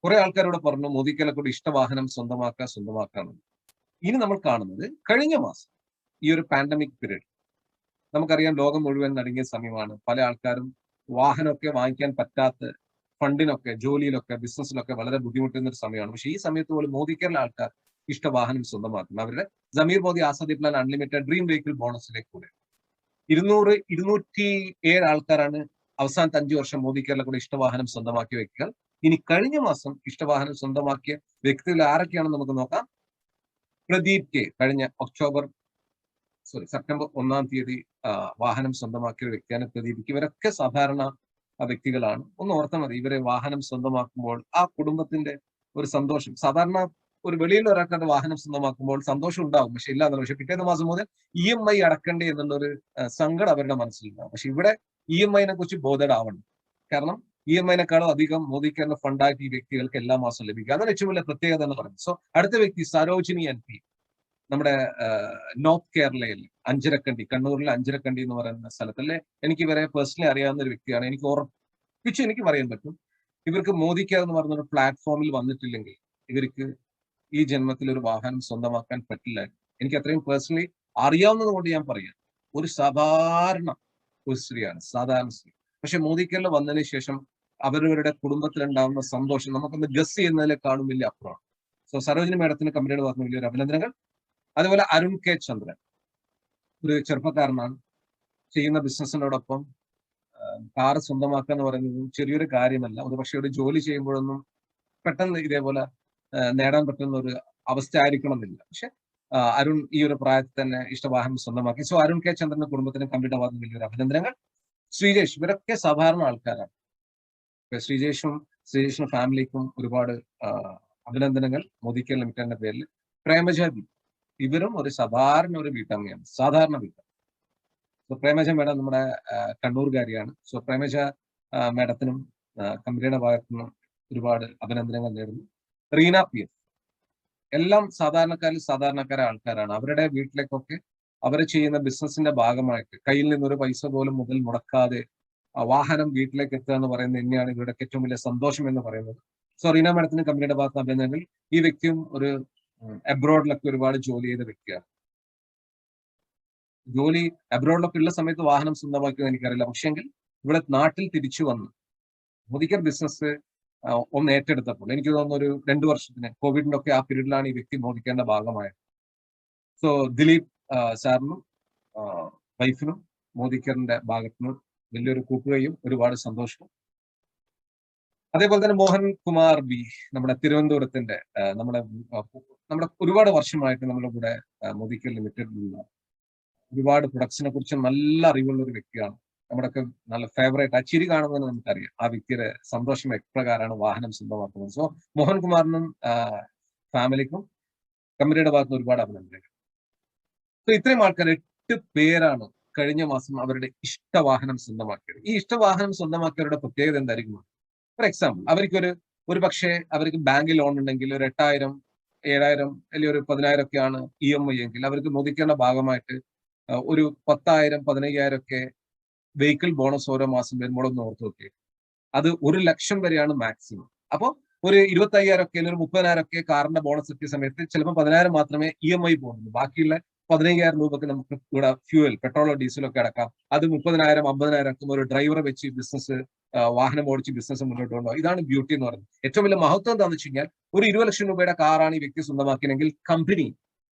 കുറെ ആൾക്കാരോട് പറഞ്ഞു മോദിക്കലെ കൂടി ഇഷ്ടവാഹനം സ്വന്തമാക്കാണ്. ഇനി നമ്മൾ കാണുന്നത് കഴിഞ്ഞ മാസം ഈ ഒരു പാൻഡമിക് പീരീഡ്, നമുക്കറിയാം ലോകം മുഴുവൻ നടുങ്ങിയ സമയമാണ്. പല ആൾക്കാരും വാഹനമൊക്കെ വാങ്ങിക്കാൻ പറ്റാത്ത, ഫണ്ടിനൊക്കെ, ജോലിയിലൊക്കെ, ബിസിനസ്സിലൊക്കെ വളരെ ബുദ്ധിമുട്ടുന്ന ഒരു സമയമാണ്. പക്ഷേ ഈ സമയത്ത് പോലും മോദിക്കലിലെ ആൾക്കാർ ഇഷ്ടവാഹനം സ്വന്തമാക്കുന്നു. അവരുടെ Sameer Modi Azadi plan unlimited dream vehicle ബോണസിലേക്ക് കൂടെ 207 ആൾക്കാരാണ് അവസാനത്തെ 5 വർഷം മോദിക്കലിലെ കൂടെ ഇഷ്ടവാഹനം സ്വന്തമാക്കിയ വ്യക്തികൾ. ഇനി കഴിഞ്ഞ മാസം ഇഷ്ടവാഹനം സ്വന്തമാക്കിയ വ്യക്തികൾ ആരൊക്കെയാണെന്ന് നമുക്ക് നോക്കാം. പ്രദീപ് കെ കഴിഞ്ഞ സെപ്റ്റംബർ 1-ാം തീയതി വാഹനം സ്വന്തമാക്കിയ ഒരു വ്യക്തിയാണ് പ്രദീപ്. ഇവരൊക്കെ സാധാരണ വ്യക്തികളാണ്. ഒന്ന് ഓർത്താൽ മതി, ഇവരെ വാഹനം സ്വന്തമാക്കുമ്പോൾ ആ കുടുംബത്തിന്റെ ഒരു സന്തോഷം, സാധാരണ ഒരു വെളിയിൽ ഒരാൾക്കാരുടെ വാഹനം സ്വന്തമാക്കുമ്പോൾ സന്തോഷം ഉണ്ടാവും, പക്ഷെ ഇല്ല എന്നല്ല. പക്ഷെ പിറ്റേന്ന് മാസം മുതൽ EMI അടക്കണ്ടേ എന്നുള്ളൊരു സങ്കടം അവരുടെ മനസ്സിലുണ്ടാവും. പക്ഷെ ഇവിടെ EMI-നെ കുറിച്ച് ബോധേഡാവണം. കാരണം EMI-നെക്കാളും അധികം മോദിക്കാരുടെ ഫണ്ടായിട്ട് ഈ വ്യക്തികൾക്ക് എല്ലാ മാസവും ലഭിക്കുക. അതാണ് ഏറ്റവും വലിയ പ്രത്യേകത എന്ന് പറയുന്നത്. സോ അടുത്ത വ്യക്തി സരോജിനി NP, നമ്മുടെ നോർത്ത് കേരളയിൽ അഞ്ചരക്കണ്ടി, കണ്ണൂരിലെ അഞ്ചരക്കണ്ടി എന്ന് പറയുന്ന സ്ഥലത്തല്ലേ. എനിക്ക് ഇവരെ പേഴ്സണലി അറിയാവുന്ന ഒരു വ്യക്തിയാണ്. എനിക്ക് പറയാൻ പറ്റും, ഇവർക്ക് മോദിക്കാർ എന്ന് പറഞ്ഞൊരു പ്ലാറ്റ്ഫോമിൽ വന്നിട്ടില്ലെങ്കിൽ ഇവർക്ക് ഈ ജന്മത്തിൽ ഒരു വാഹനം സ്വന്തമാക്കാൻ പറ്റില്ല. എനിക്ക് അത്രയും പേഴ്സണലി അറിയാവുന്നത് കൊണ്ട് ഞാൻ പറയാം. ഒരു സാധാരണ ഒരു സ്ത്രീയാണ്, സാധാരണ സ്ത്രീ. പക്ഷെ മോദിക്കലിൽ വന്നതിന് ശേഷം അവരവരുടെ കുടുംബത്തിലുണ്ടാകുന്ന സന്തോഷം നമുക്കൊന്ന് ഗസ് ചെയ്യുന്നതിലേക്കാളും വലിയ അപ്പുറമാണ്. സോ സരോജിനി മേഡത്തിന് കമ്പനിയുടെ ഭാഗത്ത് വലിയൊരു അഭിനന്ദനങ്ങൾ. അതുപോലെ അരുൺ കെ ചന്ദ്രൻ, ഒരു ചെറുപ്പക്കാരനാണ്. ചെയ്യുന്ന ബിസിനസ്സിനോടൊപ്പം കാറ് സ്വന്തമാക്കുക എന്ന് പറയുന്നത് ചെറിയൊരു കാര്യമല്ല. ഒരു പക്ഷേ ഒരു ജോലി ചെയ്യുമ്പോഴൊന്നും പെട്ടെന്ന് ഇതേപോലെ നേടാൻ പറ്റുന്ന ഒരു അവസ്ഥ ആയിരിക്കണം എന്നില്ല. പക്ഷെ അരുൺ ഈ ഒരു പ്രായത്തിൽ തന്നെ ഇഷ്ടവാഹനം സ്വന്തമാക്കി. സോ അരുൺ കെ ചന്ദ്രന്റെ കുടുംബത്തിനും കമ്പനിയുടെ ഭാഗത്ത് വലിയൊരു അഭിനന്ദനങ്ങൾ. ശ്രീജേഷ്, ഇവരൊക്കെ സാധാരണ ആൾക്കാരാണ്. ശ്രീജേഷിനും ഫാമിലിക്കും ഒരുപാട് അഭിനന്ദനങ്ങൾ മോദിക്കൽ ലിമിറ്റഡിന്റെ പേരിൽ. പ്രേമജ, ഇവരും ഒരു സാധാരണ ഒരു വീട്ടമ്മയാണ്, സാധാരണ വീട്ടമ്മ. സോ പ്രേമജ മേഡം നമ്മുടെ കണ്ണൂർകാരിയാണ്. സോ പ്രേമജ മേഡത്തിനും കമ്പനിയുടെ ഭാഗത്തു നിന്നും ഒരുപാട് അഭിനന്ദനങ്ങൾ നേരുന്നു. റീന PF, എല്ലാം സാധാരണക്കാരായ ആൾക്കാരാണ്. അവരുടെ വീട്ടിലേക്കൊക്കെ അവർ ചെയ്യുന്ന ബിസിനസിന്റെ ഭാഗമായിട്ട് കയ്യിൽ നിന്നൊരു പൈസ പോലും മുതൽ മുടക്കാതെ വാഹനം വീട്ടിലേക്ക് എത്തുക എന്ന് പറയുന്നത് തന്നെയാണ് ഇവരുടെ ഏറ്റവും വലിയ സന്തോഷം എന്ന് പറയുന്നത്. സോ റീന മേഡത്തിന് കമ്പനിയുടെ ഭാഗത്ത് അഭിനന്ദനങ്ങൾ. ഈ വ്യക്തിയും ഒരു അബ്രോഡിലൊക്കെ ഒരുപാട് ജോലി ചെയ്ത വ്യക്തിയാണ്. ജോലി അബ്രോഡിലൊക്കെ ഉള്ള സമയത്ത് വാഹനം സ്വന്തമാക്കിയത് എനിക്കറിയില്ല. പക്ഷെങ്കിൽ ഇവിടെ നാട്ടിൽ തിരിച്ചു വന്ന് മോദിക്കർ ബിസിനസ് ഒന്ന് ഏറ്റെടുത്തപ്പോൾ എനിക്ക് തോന്നുന്നു ഒരു 2 വർഷത്തിന്, കോവിഡിന്റെ ഒക്കെ ആ പീരീഡിലാണ് ഈ വ്യക്തി മോദിക്കറിന്റെ ഭാഗമായത്. സോ ദിലീപ് സാറിനും വൈഫിനും മോദിക്കറിന്റെ ഭാഗത്തുനിന്ന് വലിയൊരു കൂട്ടുകയും ഒരുപാട് സന്തോഷവും. അതേപോലെ തന്നെ മോഹൻ കുമാർ B, നമ്മുടെ തിരുവനന്തപുരത്തിന്റെ നമ്മുടെ ഒരുപാട് വർഷമായിട്ട് നമ്മുടെ കൂടെ മോദിക്കൽ ലിമിറ്റഡിലുള്ള ഒരുപാട് പ്രൊഡക്ട്സിനെ കുറിച്ച് നല്ല അറിവുള്ള ഒരു വ്യക്തിയാണ്. നമ്മുടെയൊക്കെ നല്ല ഫേവറേറ്റ്. ആ ചിരി കാണുന്നതെന്ന് നമുക്കറിയാം ആ വ്യക്തിയുടെ സന്തോഷം എപ്രകാരമാണ് വാഹനം സ്വന്തമാക്കുന്നത്. സോ മോഹൻ കുമാറിനും ഫാമിലിക്കും കമ്പനിയുടെ ഭാഗത്ത് ഒരുപാട് അഭിനന്ദനങ്ങൾ. സോ ഇത്രയും ആൾക്കാർ 8 പേരാണ് കഴിഞ്ഞ മാസം അവരുടെ ഇഷ്ടവാഹനം സ്വന്തമാക്കിയത്. ഈ ഇഷ്ടവാഹനം സ്വന്തമാക്കിയവരുടെ പ്രത്യേകത എന്തായിരിക്കും? ഫോർ എക്സാമ്പിൾ, ഒരു പക്ഷേ അവർക്ക് ബാങ്ക് ലോൺ ഉണ്ടെങ്കിൽ ഒരു 8,000, 7,000 അല്ലെങ്കിൽ ഒരു 10,000 ഒക്കെയാണ് EMI എങ്കിൽ അവർക്ക് മോദിക്കേണ്ട ഭാഗമായിട്ട് ഒരു 10,000, 15,000 ഒക്കെ വെഹിക്കിൾ ബോണസ് ഓരോ മാസം വരുമ്പോൾ ഒന്ന് ഓർത്ത് നോക്കി. അത് 1 ലക്ഷം വരെയാണ് മാക്സിമം. അപ്പോൾ ഒരു 25,000 ഒക്കെ അല്ലെങ്കിൽ ഒരു 30,000 ഒക്കെ കാറിന്റെ ബോണസ് എത്തിയ സമയത്ത് ചിലപ്പോൾ 10,000 മാത്രമേ EMI പോകുന്നുള്ളൂ. ബാക്കിയുള്ള 15,000 രൂപക്ക് നമുക്ക് ഇവിടെ ഫ്യൂവൽ, പെട്രോളോ ഡീസലോ ഒക്കെ അടക്കാം. അത് 30,000, 50,000 ഒക്കെ ഒരു ഡ്രൈവറെ വെച്ച് ബിസിനസ്, വാഹനം ഓടിച്ച് ബിസിനസ് മുന്നോട്ട് കൊണ്ടുപോകും. ഇതാണ് ബ്യൂട്ടി എന്ന് പറയുന്നത്. ഏറ്റവും വലിയ മഹത്വം എന്താണെന്ന് വെച്ച് കഴിഞ്ഞാൽ ഒരു 20 ലക്ഷം രൂപയുടെ കാറാണ് ഈ വ്യക്തി സ്വന്തമാക്കിയെങ്കിൽ കമ്പനി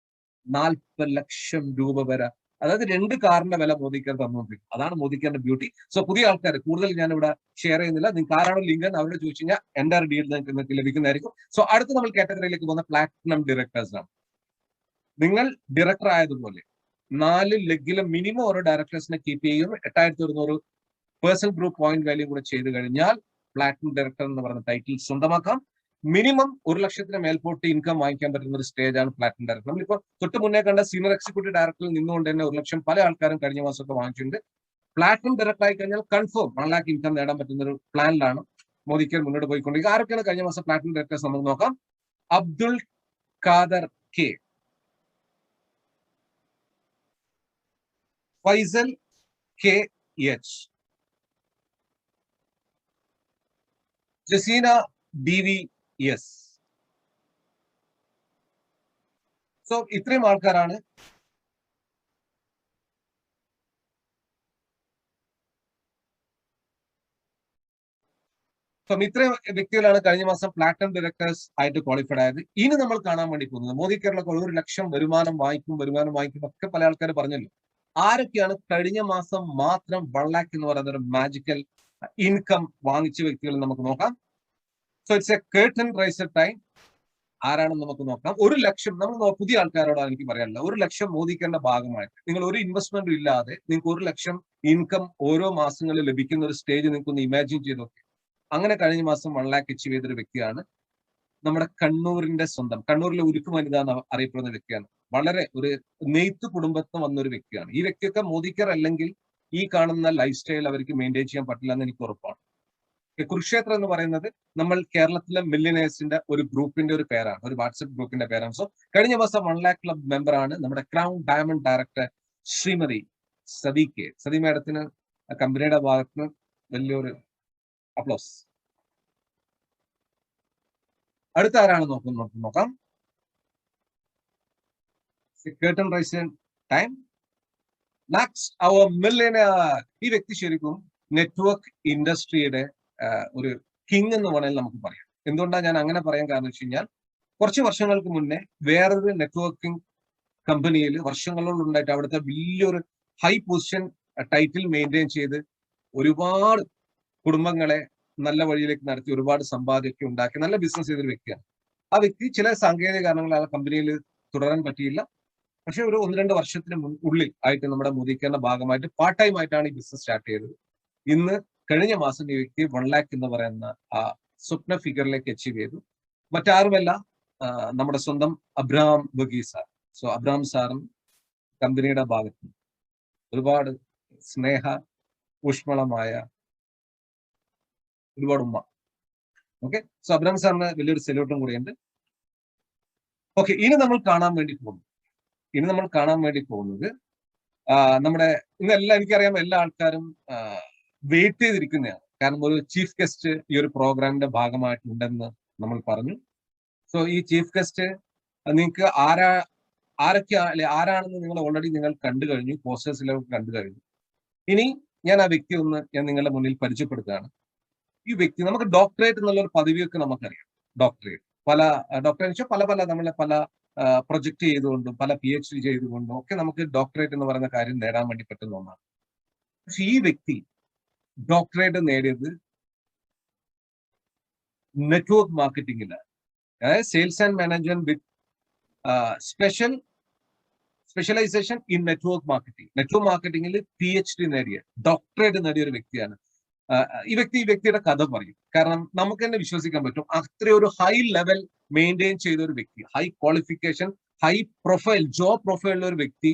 40 ലക്ഷം രൂപ വരെ, അതായത് 2 കാറിന്റെ വില മോദിക്കർ തന്നുകൊണ്ടിരിക്കും. അതാണ് മോദിക്കറിന്റെ ബ്യൂട്ടി. സോ പുതിയ ആൾക്കാർ കൂടുതൽ ഞാൻ ഇവിടെ ഷെയർ ചെയ്യുന്നില്ല. നിങ്ങൾക്ക് ആരാണോ ലിങ്ക് എന്ന് അവരോട് ചോദിച്ചു കഴിഞ്ഞാൽ എൻ്റെ ഡീൽ നിങ്ങൾക്ക് ലഭിക്കുന്നതായിരിക്കും. സോ അടുത്ത് നമ്മൾ കാറ്റഗറിയിലേക്ക് പോകുന്ന പ്ലാറ്റിനം ഡയറക്ടേഴ്സ് ആണ്. നിങ്ങൾ ഡയറക്ടർ ആയതുപോലെ 4 ലെഗിലും മിനിമം ഒരു ഡയറക്ടേഴ്സിനെ കീപ്പ് ചെയ്യും. 8,100 പേഴ്സണൽ ഗ്രൂപ്പ് പോയിന്റ് വാല്യൂ കൂടെ ചെയ്ത് കഴിഞ്ഞാൽ പ്ലാറ്റിനം ഡയറക്ടർ എന്ന് പറയുന്ന ടൈറ്റിൽ സ്വന്തമാക്കാം. മിനിമം 1 ലക്ഷത്തിന് മേൽപോട്ട് ഇൻകം വാങ്ങിക്കാൻ പറ്റുന്ന ഒരു സ്റ്റേജാണ് പ്ലാറ്റിനം ഡയറക്ടർ. നമ്മളിപ്പോ തൊട്ട് മുന്നേ കണ്ട സീനിയർ എക്സിക്യൂട്ടീവ് ഡയറക്ടറിൽ നിന്നുകൊണ്ട് തന്നെ 1 ലക്ഷം പല ആൾക്കാരും കഴിഞ്ഞ മാസമൊക്കെ വാങ്ങിച്ചിട്ടുണ്ട്. പ്ലാറ്റിനം ഡയറക്ടർ ആയി കഴിഞ്ഞാൽ കൺഫേം 1 ലാഖ് ഇൻകം നേടാൻ പറ്റുന്ന ഒരു പ്ലാനിലാണ് മോദി കെയർ മുന്നോട്ട് പോയിക്കൊണ്ടിരിക്കുക. ആരൊക്കെയാണ് കഴിഞ്ഞ മാസം പ്ലാറ്റിനം ഡയറക്ടേഴ്സ് നമുക്ക് നോക്കാം. Abdul Khader K, Faisal K H, Jaseena DVS. So ഇത്രയും ആൾക്കാരാണ് ഇത്രയും വ്യക്തികളാണ് കഴിഞ്ഞ മാസം പ്ലാറ്റിനം ഡയറക്ടേഴ്സ് ആയിട്ട് ക്വാളിഫൈഡ് ആയത്. ഇനി നമ്മൾ കാണാൻ വേണ്ടി പോകുന്നത് മോദി കേരളക്ക് 1 ലക്ഷം വരുമാനം വാങ്ങിക്കും ഒക്കെ പല ആൾക്കാർ പറഞ്ഞല്ലോ. ആരൊക്കെയാണ് കഴിഞ്ഞ മാസം മാത്രം 1 ലാഖ് എന്ന് പറയുന്ന ഒരു മാജിക്കൽ ഇൻകം വാങ്ങിച്ച വ്യക്തികൾ നമുക്ക് നോക്കാം. So it's a curtain raiser time. ആരാണെന്ന് നമുക്ക് നോക്കാം. 1 ലക്ഷം നമ്മൾ പുതിയ ആൾക്കാരോടാണ് എനിക്ക് പറയാനുള്ളത്. 1 ലക്ഷം മോദി കെയറിന്റെ ഭാഗമായിട്ട് നിങ്ങൾ ഒരു ഇൻവെസ്റ്റ്മെന്റും ഇല്ലാതെ നിങ്ങൾക്ക് 1 ലക്ഷം ഇൻകം ഓരോ മാസങ്ങളിൽ ലഭിക്കുന്ന ഒരു സ്റ്റേജ് നിങ്ങൾക്ക് ഒന്ന് ഇമാജിൻ ചെയ്ത് നോക്കി. അങ്ങനെ കഴിഞ്ഞ മാസം 1 ലാഖ് അച്ചീവ് ചെയ്തൊരു വ്യക്തിയാണ് നമ്മുടെ കണ്ണൂരിന്റെ സ്വന്തം, കണ്ണൂരിലെ ഉരുക്ക് വനിത എന്ന് അറിയപ്പെടുന്ന വ്യക്തിയാണ്. വളരെ ഒരു നെയ്ത്ത് കുടുംബത്തിൽ വന്ന ഒരു വ്യക്തിയാണ്. ഈ വ്യക്തിയൊക്കെ മോദി കെയർ അല്ലെങ്കിൽ ഈ കാണുന്ന ലൈഫ് സ്റ്റൈൽ അവർക്ക് മെയിൻറ്റെയിൻ ചെയ്യാൻ പറ്റില്ല എന്ന് എനിക്ക് ഉറപ്പാണ്. കുരുക്ഷേത്രം എന്ന് പറയുന്നത് നമ്മൾ കേരളത്തിലെ മില്യനേഴ്സിന്റെ ഒരു ഗ്രൂപ്പിന്റെ ഒരു പേരാണ്, ഒരു വാട്സ്ആപ്പ് ഗ്രൂപ്പിന്റെ പേരാണ്. സോ കഴിഞ്ഞ മാസം 1 ലാഖ് ക്ലബ് മെമ്പർ ആണ് നമ്മുടെ crown diamond director Shrimati Sathi K. Sathi മാഡത്തിന് കമ്പനിയുടെ ഭാഗത്ത് വലിയൊരു അപ്ലോസ്. അടുത്ത ആരാണ് നോക്കാം. Curtain rising time. Next our millionaire. ഈ വ്യക്തി ശരിക്കും നെറ്റ്വർക്ക് ഇൻഡസ്ട്രിയുടെ ഒരു കിങ് എന്ന് വേണമെങ്കിൽ നമുക്ക് പറയാം. എന്തുകൊണ്ടാണ് ഞാൻ അങ്ങനെ പറയാൻ കാരണം വെച്ച് കഴിഞ്ഞാൽ കുറച്ച് വർഷങ്ങൾക്ക് മുന്നേ വേറൊരു നെറ്റ്വർക്കിംഗ് കമ്പനിയിൽ വർഷങ്ങളോളം ഉണ്ടായിട്ട് അവിടുത്തെ വലിയൊരു ഹൈ പൊസിഷൻ ടൈറ്റിൽ മെയിൻറ്റെയിൻ ചെയ്ത് ഒരുപാട് കുടുംബങ്ങളെ നല്ല വഴിയിലേക്ക് നടത്തി ഒരുപാട് സമ്പാദ്യമൊക്കെ ഉണ്ടാക്കി നല്ല ബിസിനസ് ചെയ്തൊരു വ്യക്തിയാണ്. ആ വ്യക്തി ചില സാങ്കേതിക കാരണങ്ങൾ ആ കമ്പനിയിൽ തുടരാൻ പറ്റിയില്ല. പക്ഷെ ഒരു 1-2 വർഷത്തിന് ഉള്ളിൽ ആയിട്ട് നമ്മുടെ മോദി കെയറിന്റെ ഭാഗമായിട്ട് പാർട്ട് ടൈം ആയിട്ടാണ് ഈ ബിസിനസ് സ്റ്റാർട്ട് ചെയ്തത്. ഇന്ന് കഴിഞ്ഞ മാസം ഈ വ്യക്തി 1 ലാഖ് എന്ന് പറയുന്ന ആ സ്വപ്ന ഫിഗറിലേക്ക് അച്ചീവ് ചെയ്തു. മറ്റാരുമല്ല, നമ്മുടെ സ്വന്തം അബ്രഹാം ബഗി സാർ. സോ അബ്രഹാം സാറും കമ്പനിയുടെ ഭാഗത്ത് ഒരുപാട് സ്നേഹ ഊഷ്മളമായ ഒരുപാട് ഉമ്മ. ഓക്കെ, സോ അബ്രഹാം സാറിന് വലിയൊരു സെല്യൂട്ടും കൂടിയുണ്ട്. ഓക്കെ, ഇനി നമ്മൾ കാണാൻ വേണ്ടി പോകുന്നത് നമ്മുടെ ഇന്നെല്ലാം എനിക്കറിയാം എല്ലാ ആൾക്കാരും വെയിറ്റ് ചെയ്തിരിക്കുന്നതാണ്. കാരണം ഒരു ചീഫ് ഗസ്റ്റ് ഈ ഒരു പ്രോഗ്രാമിന്റെ ഭാഗമായിട്ടുണ്ടെന്ന് നമ്മൾ പറഞ്ഞു. സോ ഈ ചീഫ് ഗസ്റ്റ് നിങ്ങൾക്ക് ആരാണെന്ന് നിങ്ങൾ ഓൾറെഡി കണ്ടു കഴിഞ്ഞു, പോസ്റ്റേഴ്സിലൊക്കെ കണ്ടു കഴിഞ്ഞു. ഇനി ഞാൻ ആ വ്യക്തി ഞാൻ നിങ്ങളുടെ മുന്നിൽ പരിചയപ്പെടുത്തുകയാണ്. ഈ വ്യക്തി നമുക്ക് ഡോക്ടറേറ്റ് എന്നുള്ളൊരു പദവിയൊക്കെ നമുക്കറിയാം. ഡോക്ടറേറ്റ് ഡോക്ടറേറ്റ് പല പ്രൊജക്ട് ചെയ്തുകൊണ്ടും പല PhD ചെയ്തുകൊണ്ടും ഒക്കെ നമുക്ക് ഡോക്ടറേറ്റ് എന്ന് പറയുന്ന കാര്യം നേടാൻ വേണ്ടി പറ്റുന്ന ഒന്നാണ്. പക്ഷെ ഈ വ്യക്തി ഡോക്ടറേറ്റ് നേടിയത് നെറ്റ്വർക്ക് മാർക്കറ്റിംഗിലാണ്. അതായത് sales and management with specialisation in network marketing. Network മാർക്കറ്റിംഗിൽ PhD നേടിയ ഡോക്ടറേറ്റ് നേടിയ ഒരു വ്യക്തിയാണ്. ഈ വ്യക്തിയുടെ കഥ പറയും. കാരണം നമുക്ക് തന്നെ വിശ്വസിക്കാൻ പറ്റും അത്രയും ഒരു ഹൈ ലെവൽ മെയിൻറ്റെയിൻ ചെയ്ത ഒരു വ്യക്തി, high qualification, high profile, job പ്രൊഫൈലുള്ള ഒരു വ്യക്തി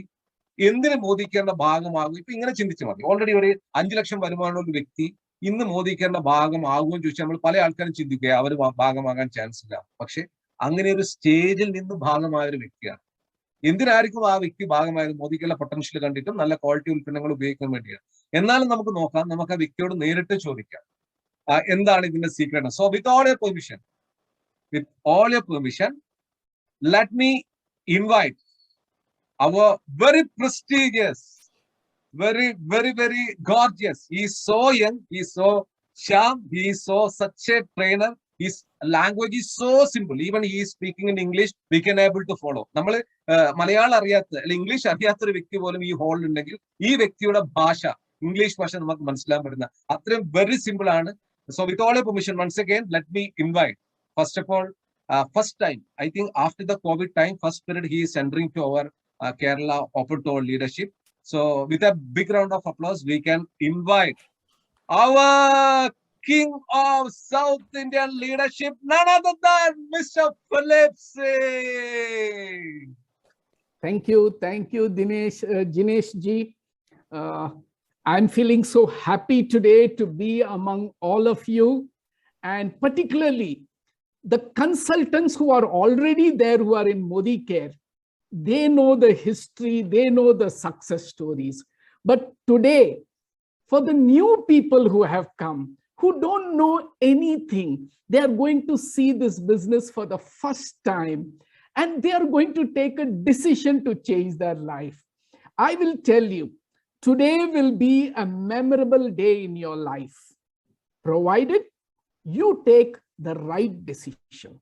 എന്തിന് മോദി കെയറിന്റെ ഭാഗമാകും? ഇപ്പൊ ഇങ്ങനെ ചിന്തിച്ചു മതി. ഓൾറെഡി ഒരു 5 ലക്ഷം വരുമാനമുള്ള ഒരു വ്യക്തി ഇന്ന് മോദി കെയറിന്റെ ഭാഗമാകുമെന്ന് ചോദിച്ചാൽ നമ്മൾ പല ആൾക്കാരും ചിന്തിക്കുക അവർ ഭാഗമാകാൻ ചാൻസ് ഇല്ല. പക്ഷെ അങ്ങനെ ഒരു സ്റ്റേജിൽ നിന്ന് ഭാഗമായ ഒരു വ്യക്തിയാണ്. എന്തിനായിരിക്കും ആ വ്യക്തി ഭാഗമായത്? മോദി കെയറിലെ പൊട്ടൻഷ്യൽ കണ്ടിട്ടും നല്ല ക്വാളിറ്റി ഉൽപ്പന്നങ്ങൾ ഉപയോഗിക്കാൻ വേണ്ടിയാണ്. എന്നാലും നമുക്ക് ആ വ്യക്തിയോട് നേരിട്ട് ചോദിക്കാം എന്താണ് ഇതിന്റെ secret. So with all your permission let me invite our very prestigious, very gorgeous. He is so young, he is so sharp, he is such a trainer. His language is so simple. Even he is speaking in English, we can able to follow. നമ്മൾ മലയാളം അറിയാത്ത അല്ലെങ്കിൽ English അറിയാത്ത ഒരു വ്യക്തി പോലും ഈ ഹോളിൽ ഉണ്ടെങ്കിൽ ഈ വ്യക്തിയുടെ ഭാഷ, ഇംഗ്ലീഷ് ഭാഷ നമുക്ക് മനസ്സിലാൻ പറ്റുന്ന അത്രയും വെരി സിമ്പിൾ ആണ്. So with all your permission, once again, let me invite, first of all, first time, I think after the COVID time, first period, he is entering to our Kerala Open Door leadership. So with a big round of applause, we can invite our king of South Indian leadership, none other than Mr. Phillips. Thank you, Jinesh ji. I'm feeling so happy today to be among all of you, and particularly the consultants who are already there, who are in Modi Care. They know the history, they know the success stories. But today, for the new people who have come, who don't know anything, they are going to see this business for the first time, and they are going to take a decision to change their life. I will tell you, today will be a memorable day in your life, provided you take the right decision.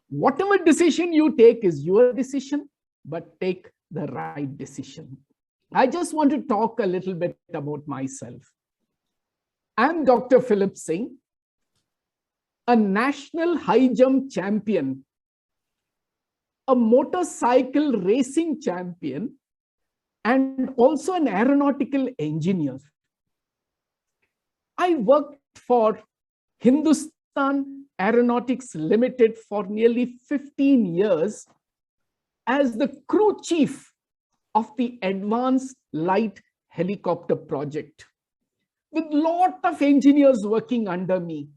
Whatever decision you take is your decision, but take the right decision. I just want to talk a little bit about myself. I'm Dr. Philip Singh, a national high jump champion, a motorcycle racing champion, and also an aeronautical engineer. I worked for Hindustan Aeronautics Limited for nearly 15 years as the crew chief of the Advanced Light Helicopter project, with a lot of engineers working under me.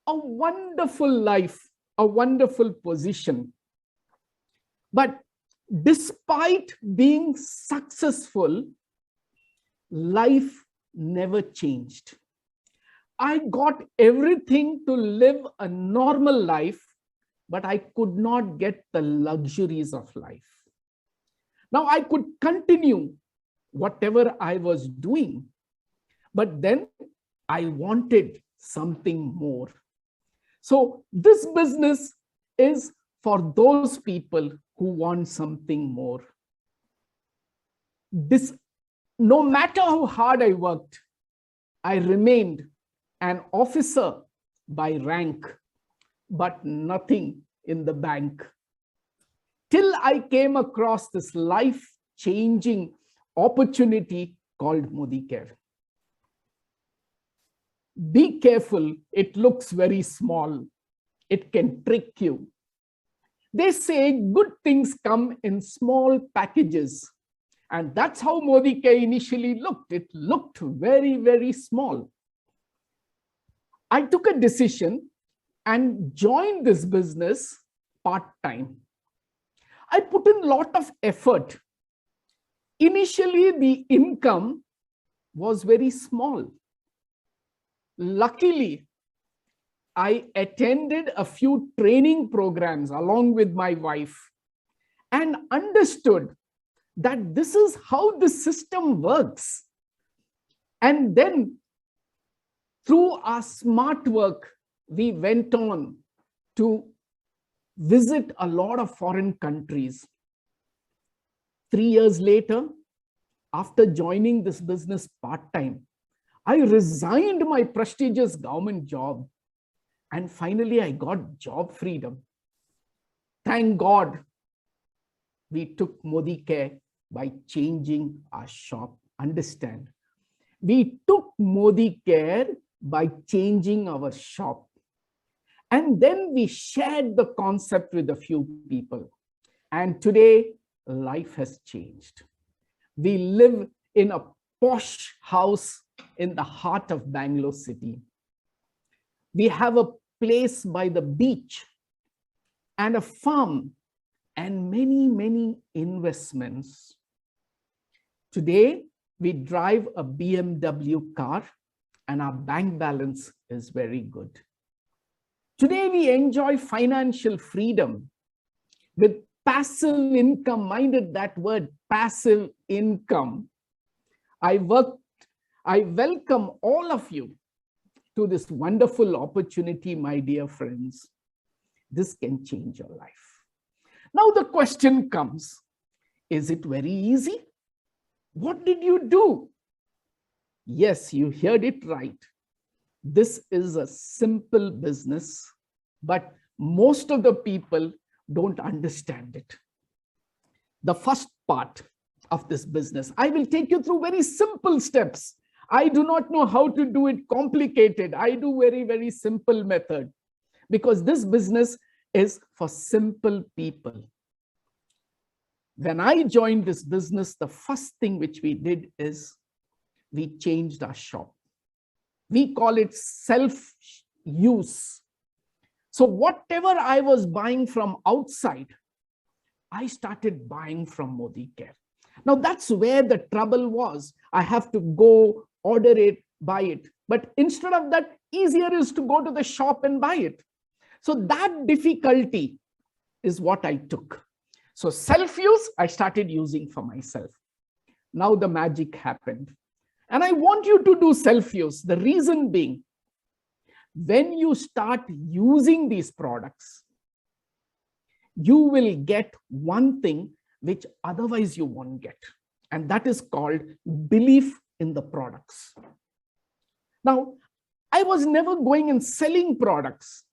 A wonderful life, a wonderful position. But despite being successful, life never changed. I got everything to live a normal life, but I could not get the luxuries of life. Now I could continue whatever I was doing, but then I wanted something more. So this business is for those people who want something more. No matter how hard I worked, I remained an officer by rank, but nothing in the bank. Till I came across this life-changing opportunity called Modi Care. Be careful, it looks very small. It can trick you. They say good things come in small packages. And that's how Modi Care initially looked. It looked very, very small. I took a decision and joined this business part-time. I put in a lot of effort. Initially, the income was very small. Luckily, I attended a few training programs along with my wife and understood that this is how the system works. And then through our smart work, we went on to visit a lot of foreign countries. 3 years later, after joining this business part-time, I resigned my prestigious government job, and finally I got job freedom. Thank God we took Modi Care by changing our shop. Understand? We took Modi Care by changing our shop. And then we shared the concept with a few people. And today, life has changed. We live in a posh house in the heart of Bangalore city. We have a place by the beach and a farm and many, many investments. Today, we drive a BMW car and our bank balance is very good. Today, we enjoy financial freedom with passive income. Minded that word, passive income. I welcome all of you to this wonderful opportunity, my dear friends. This can change your life. Now the question comes, is it very easy? What did you do? Yes, you heard it right. This is a simple business, but most of the people don't understand it. The first part of this business, I will take you through very simple steps. I do not know how to do it complicated. I do very, very simple method, because this business is for simple people. When I joined this business, the first thing which we did is we changed our shop. We call it self-use. So whatever I was buying from outside, I started buying from Modi Care. Now that's where the trouble was. I have to go order it, buy it. But instead of that, easier is to go to the shop and buy it. So that difficulty is what I took. So self-use, I started using for myself. Now the magic happened. And I want you to do self-use. The reason being, when you start using these products, you will get one thing which otherwise you won't get. And that is called belief in the products. Now, I was never going and selling products.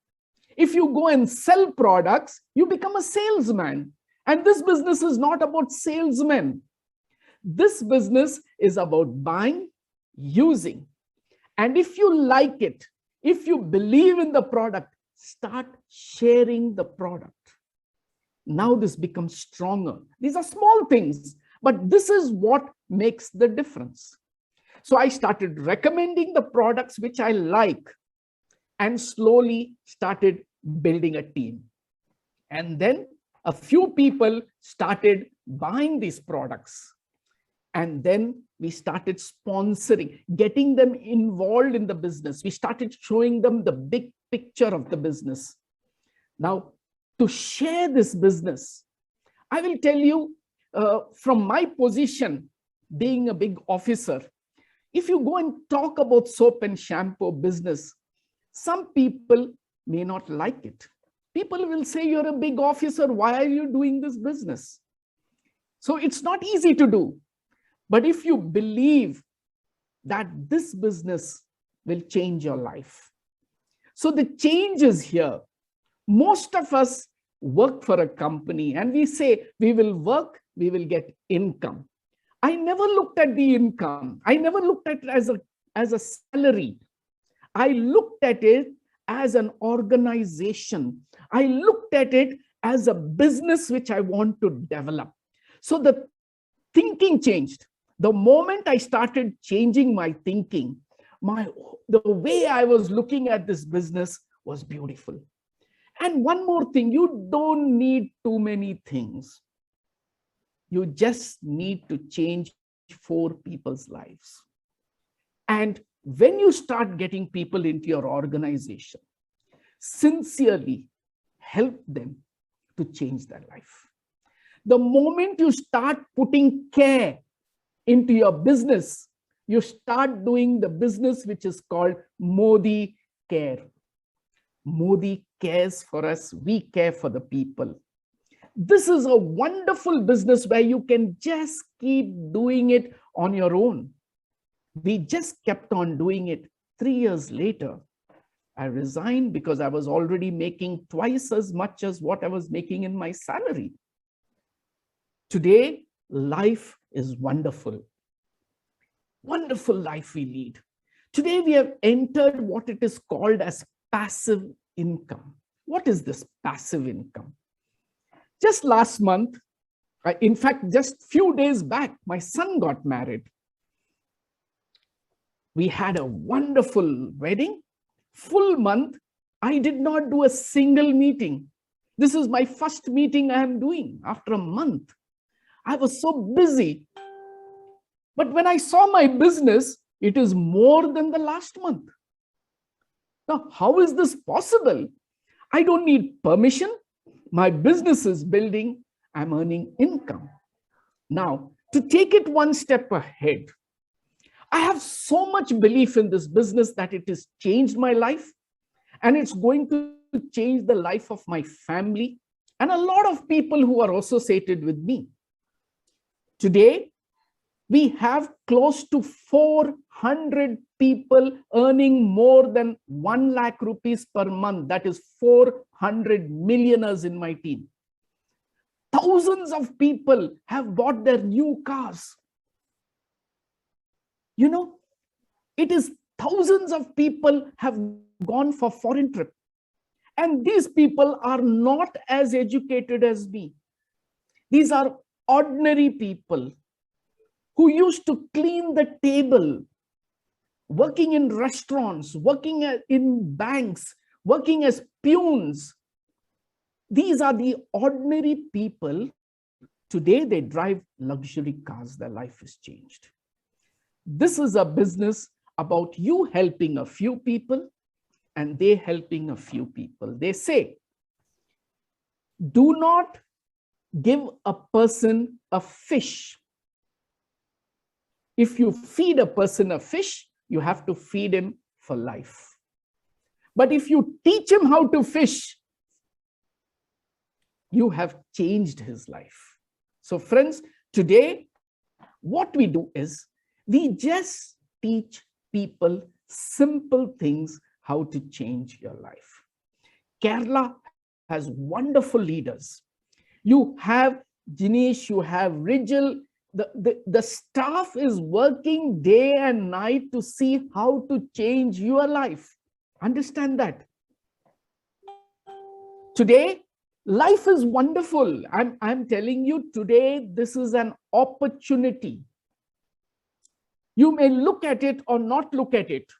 If you go and sell products, you become a salesman. And this business is not about salesmen. This business is about buying, using. And if you like it, if you believe in the product, start sharing the product. Now this becomes stronger. These are small things, but this is what makes the difference. So I started recommending the products which I like and slowly started building a team. And then a few people started buying these products. And then we started sponsoring, getting them involved in the business. We started showing them the big picture of the business. Now, to share this business, I will tell you from my position, being a big officer, if you go and talk about soap and shampoo business, some people may not like it. People will say, you're a big officer, why are you doing this business? So it's not easy to do. But if you believe that this business will change your life. So the change is here. Most of us work for a company and we say, we will work, we will get income. I never looked at the income. I never looked at it as a salary. I looked at it as an organization. I looked at it as a business which I want to develop. So the thinking changed. The moment I started changing my thinking, the way I was looking at this business was beautiful. And one more thing, you don't need too many things. You just need to change 4 people's lives. And when you start getting people into your organization, sincerely help them to change their life. The moment you start putting care into your business, you start doing the business which is called Modi Care. Modi cares for us, we care for the people. This is a wonderful business where you can just keep doing it on your own. We just kept on doing it. 3 years later, I resigned because I was already making twice as much as what I was making in my salary. Today, life is wonderful. Wonderful life we lead. Today, we have entered what it is called as passive income. What is this passive income? Just last month, in fact, just few days back, my son got married. We had a wonderful wedding, full month. I did not do a single meeting. This is my first meeting I am doing after a month. I was so busy. But when I saw my business, it is more than the last month. Now, how is this possible? I don't need permission. My business is building. I'm earning income. Now, to take it one step ahead, I have so much belief in this business that it has changed my life, and it's going to change the life of my family and a lot of people who are associated with me. Today, we have close to 400 people earning more than 1 lakh rupees per month. That is 400 millionaires in my team. Thousands of people have bought their new cars. You know, It is thousands of people have gone for foreign trip. And these people are not as educated as me. These are ordinary people who used to clean the table, working in restaurants, working in banks, working as peons. These are the ordinary people. Today, they drive luxury cars. Their life is changed. This is a business about you helping a few people and they helping a few people. They say, do not give a person a fish. If you feed a person a fish, you have to feed him for life. But if you teach him how to fish, you have changed his life. So friends, today, what we do is we just teach people simple things how to change your life. Kerala has wonderful leaders. You have Jinesh, you have Rijal. The staff is working day and night to see how to change your life. Understand that. Today, life is wonderful. I'm telling you today, this is an opportunity. You may look at it or not look at it.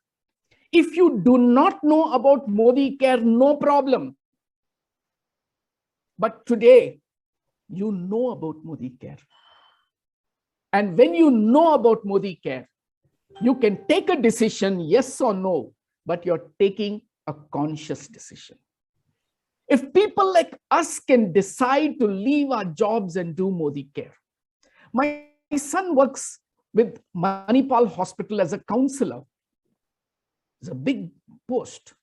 If you do not know about Modi Care, no problem. But today, you know about Modi Care. And when you know about Modi Care, you can take a decision, yes or no, but you're taking a conscious decision. If people like us can decide to leave our jobs and do Modi Care. My son works with Manipal Hospital as a counselor. It's a big post.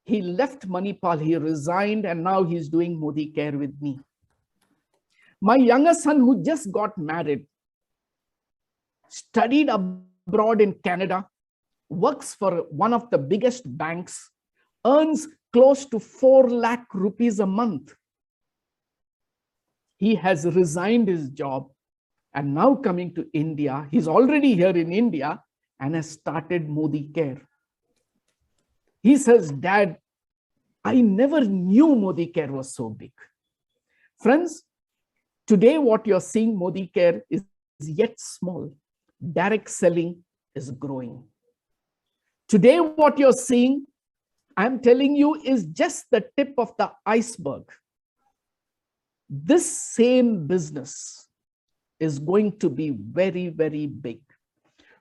He left Manipal, he resigned, and now he's doing Modi Care with me. My younger son, who just got married, studied abroad in Canada, works for one of the biggest banks, earns close to 4 lakh rupees a month. He has resigned his job and now coming to India. He's already here in India and has started Modi Care. He says, Dad, I never knew Modi Care was so big. Friends, today what you're seeing Modi Care is yet small. Direct selling is growing. Today what you're seeing, I'm telling you, is just the tip of the iceberg. This same business is going to be very, very big.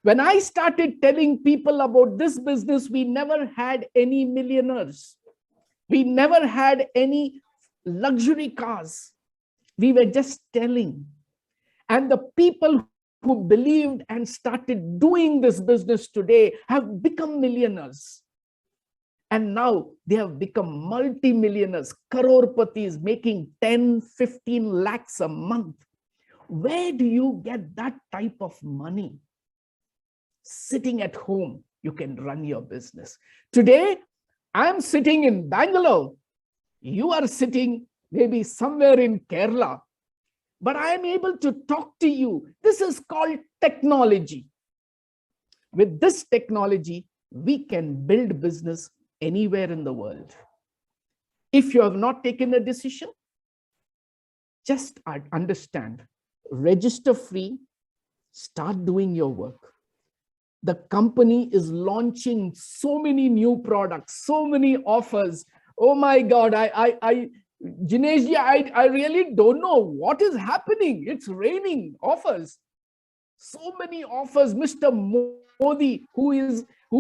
When I started telling people about this business, we never had any millionaires. We never had any luxury cars. We were just telling. And the people who believed and started doing this business today have become millionaires. And now they have become multi-millionaires, crorepati's, making 10, 15 lakhs a month. Where do you get that type of money? Sitting at home, you can run your business. Today, I'm sitting in Bangalore. You are sitting maybe somewhere in Kerala. But I am able to talk to you. This is called technology. With this technology, we can build business anywhere in the world. If you have not taken a decision, just understand, register free, start doing your work. The company is launching so many new products, so many offers. Oh my God, Jinesh, I really don't know what is happening. It's raining offers. So many offers. Mr. Modi, who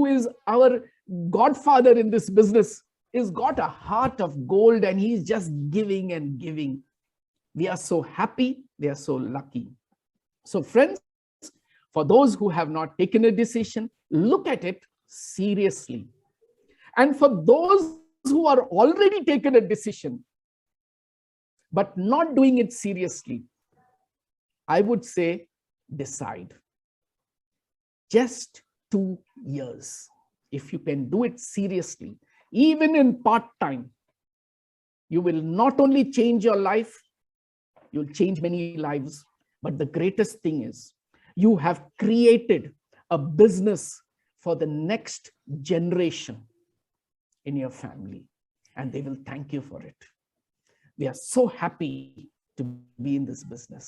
is our godfather in this business, has got a heart of gold and he's just giving and giving. We are so happy. We are so lucky. So friends, for those who have not taken a decision, look at it seriously. And for those who are already taken a decision, but not doing it seriously, I would say decide. Just 2 years. If you can do it seriously, even in part-time, you will not only change your life, you'll change many lives. But the greatest thing is, you have created a business for the next generation in your family, and they will thank you for it. We are so happy to be in this business.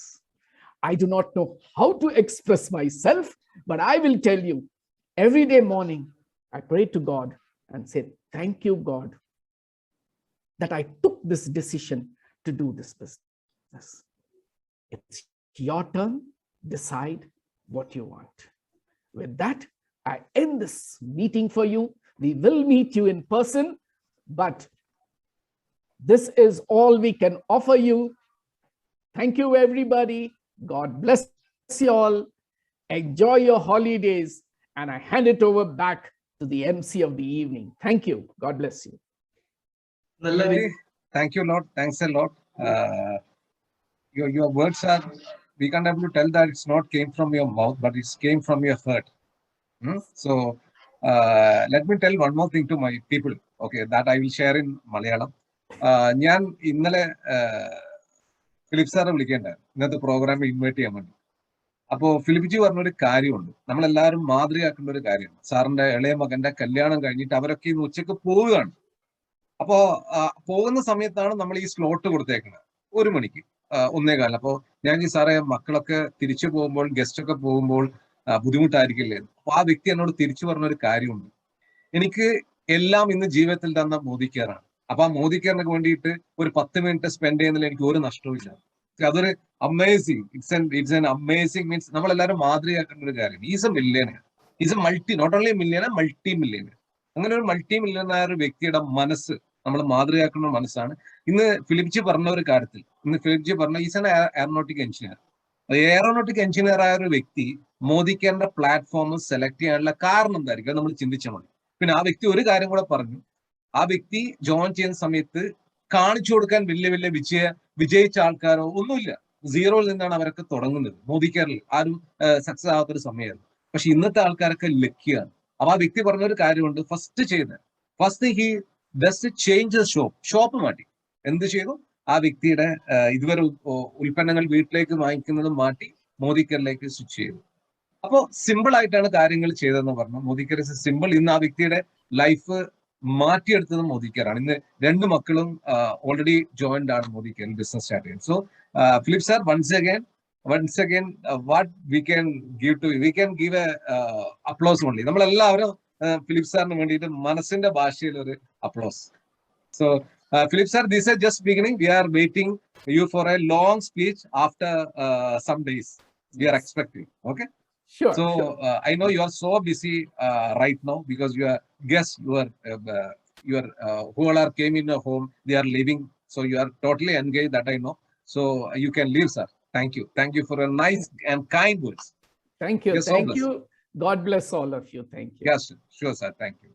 I do not know how to express myself, but I will tell you, every day morning, I pray to God and say, thank you, God, that I took this decision to do this business. It's your turn. Decide what you want. With that, I end this meeting for you. We will meet you in person, but this is all we can offer you. Thank you, everybody. God bless you all. Enjoy your holidays. And I hand it over back to the MC of the evening. Thank you. God bless you. Thank you a lot. Thanks a lot. Your words are, we can't able to tell that it's not came from your mouth, but it came from your heart. So let me tell one more thing to my people, okay, that I will share in Malayalam. ഞാൻ ഇന്നലെ Philip സാറെ വിളിക്കേണ്ടായിരുന്നു ഇന്നത്തെ പ്രോഗ്രാമിൽ invite ചെയ്യാൻ വേണ്ടി. അപ്പോൾ ഫിലിപ്ജി പറഞ്ഞൊരു കാര്യമുണ്ട്, നമ്മളെല്ലാവരും മാതൃകയാക്കേണ്ട ഒരു കാര്യമാണ്. സാറിന്റെ ഇളയ മകന്റെ കല്യാണം കഴിഞ്ഞിട്ട് അവരൊക്കെ ഇന്ന് ഉച്ചക്ക് പോവുകയാണ്. അപ്പോ പോകുന്ന സമയത്താണ് നമ്മൾ ഈ സ്ലോട്ട് കൊടുത്തേക്കുന്നത് 1 മണിക്ക് 1:15. അപ്പോൾ ഞാൻ ഈ സാറേ മക്കളൊക്കെ തിരിച്ചു പോകുമ്പോൾ ഗസ്റ്റ് ഒക്കെ പോകുമ്പോൾ ബുദ്ധിമുട്ടായിരിക്കില്ലേ? അപ്പൊ ആ വ്യക്തി എന്നോട് തിരിച്ചു പറഞ്ഞൊരു കാര്യമുണ്ട്, എനിക്ക് എല്ലാം ഇന്ന് ജീവിതത്തിൽ തന്ന മോദിക്കാറാണ്. അപ്പൊ ആ മോദിക്കാറിനൊക്കെ വേണ്ടിയിട്ട് ഒരു 10 മിനിറ്റ് സ്പെൻഡ് ചെയ്യുന്നതിൽ എനിക്ക് ഒരു നഷ്ടവും ഇല്ല. അതൊരു amazing, it's an amazing means നമ്മളെല്ലാവരും മാതൃകയാക്കേണ്ട ഒരു കാര്യം. Is a millionaire, is a multi, not only millionaire, multi millionaire. അങ്ങനെ ഒരു മൾട്ടി മില്യനർ വ്യക്തിയുടെ മനസ്സ് നമ്മൾ മാതൃകയാക്കുന്ന മനസ്സാണ്. ഇന്ന് ഫിലിപ്ജി പറഞ്ഞ ഒരു കാര്യത്തിൽ, ഇന്ന് ഫിലിപ്ജി പറഞ്ഞ is N aeronautic engineer. Aeronautic engineer ആയ ഒരു വ്യക്തി മോദിക്കാറിന്റെ പ്ലാറ്റ്ഫോം സെലക്ട് ചെയ്യാനുള്ള കാരണം എന്തായിരിക്കും നമ്മൾ ചിന്തിച്ചാൽ മതി. പിന്നെ ആ വ്യക്തി ഒരു കാര്യം കൂടെ പറഞ്ഞു, ആ വ്യക്തി ജോയിൻ ചെയ്യുന്ന സമയത്ത് കാണിച്ചു കൊടുക്കാൻ വലിയ വലിയ വിജയിച്ച ആൾക്കാരോ ഒന്നുമില്ല, സീറോയിൽ നിന്നാണ് അവരൊക്കെ തുടങ്ങുന്നത്. മോദിക്കാറിൽ ആരും സക്സസ് ആവാത്തൊരു സമയമായിരുന്നു. പക്ഷെ ഇന്നത്തെ ആൾക്കാരൊക്കെ ലക്കിയാണ്. അപ്പൊ ആ വ്യക്തി പറഞ്ഞൊരു കാര്യമുണ്ട്, first he does change shop മാറ്റി. എന്ത് ചെയ്തു? ആ വ്യക്തിയുടെ ഇതുവരെ ഉൽപ്പന്നങ്ങൾ വീട്ടിലേക്ക് വാങ്ങിക്കുന്നതും മാറ്റി മോദിക്കറിലേക്ക് സ്വിച്ച് ചെയ്തു. അപ്പോ സിമ്പിൾ ആയിട്ടാണ് കാര്യങ്ങൾ ചെയ്തതെന്ന് പറഞ്ഞു. Modicare is simple. ഇന്ന് ആ വ്യക്തിയുടെ ലൈഫ് മാറ്റിയെടുത്തത് മോദിക്കറാണ്. ഇന്ന് 2 മക്കളും ഓൾറെഡി ജോയിൻഡ് ആണ് മോദിക്കറിൽ ബിസിനസ് സ്റ്റാർട്ട് ചെയ്യുന്നത്. So Philip sir, once again what we can give a applause only. നമ്മളെല്ലാവരും ഫിലിപ്പ് സാറിന് വേണ്ടിയിട്ട് മനസ്സിന്റെ ഭാഷയിൽ ഒരു applause. So Philip sir, this is just beginning. We are waiting you for a long speech after some days. We are expecting. Okay. Sure. So sure. I know you are so busy right now because your guests, your who all are came in your home, they are leaving. So you are totally engaged. That I know. So you can leave, sir. Thank you. Thank you for a nice and kind words. Thank you. Thank you. God bless all of you. Thank you. Yes, sure, sir. Thank you.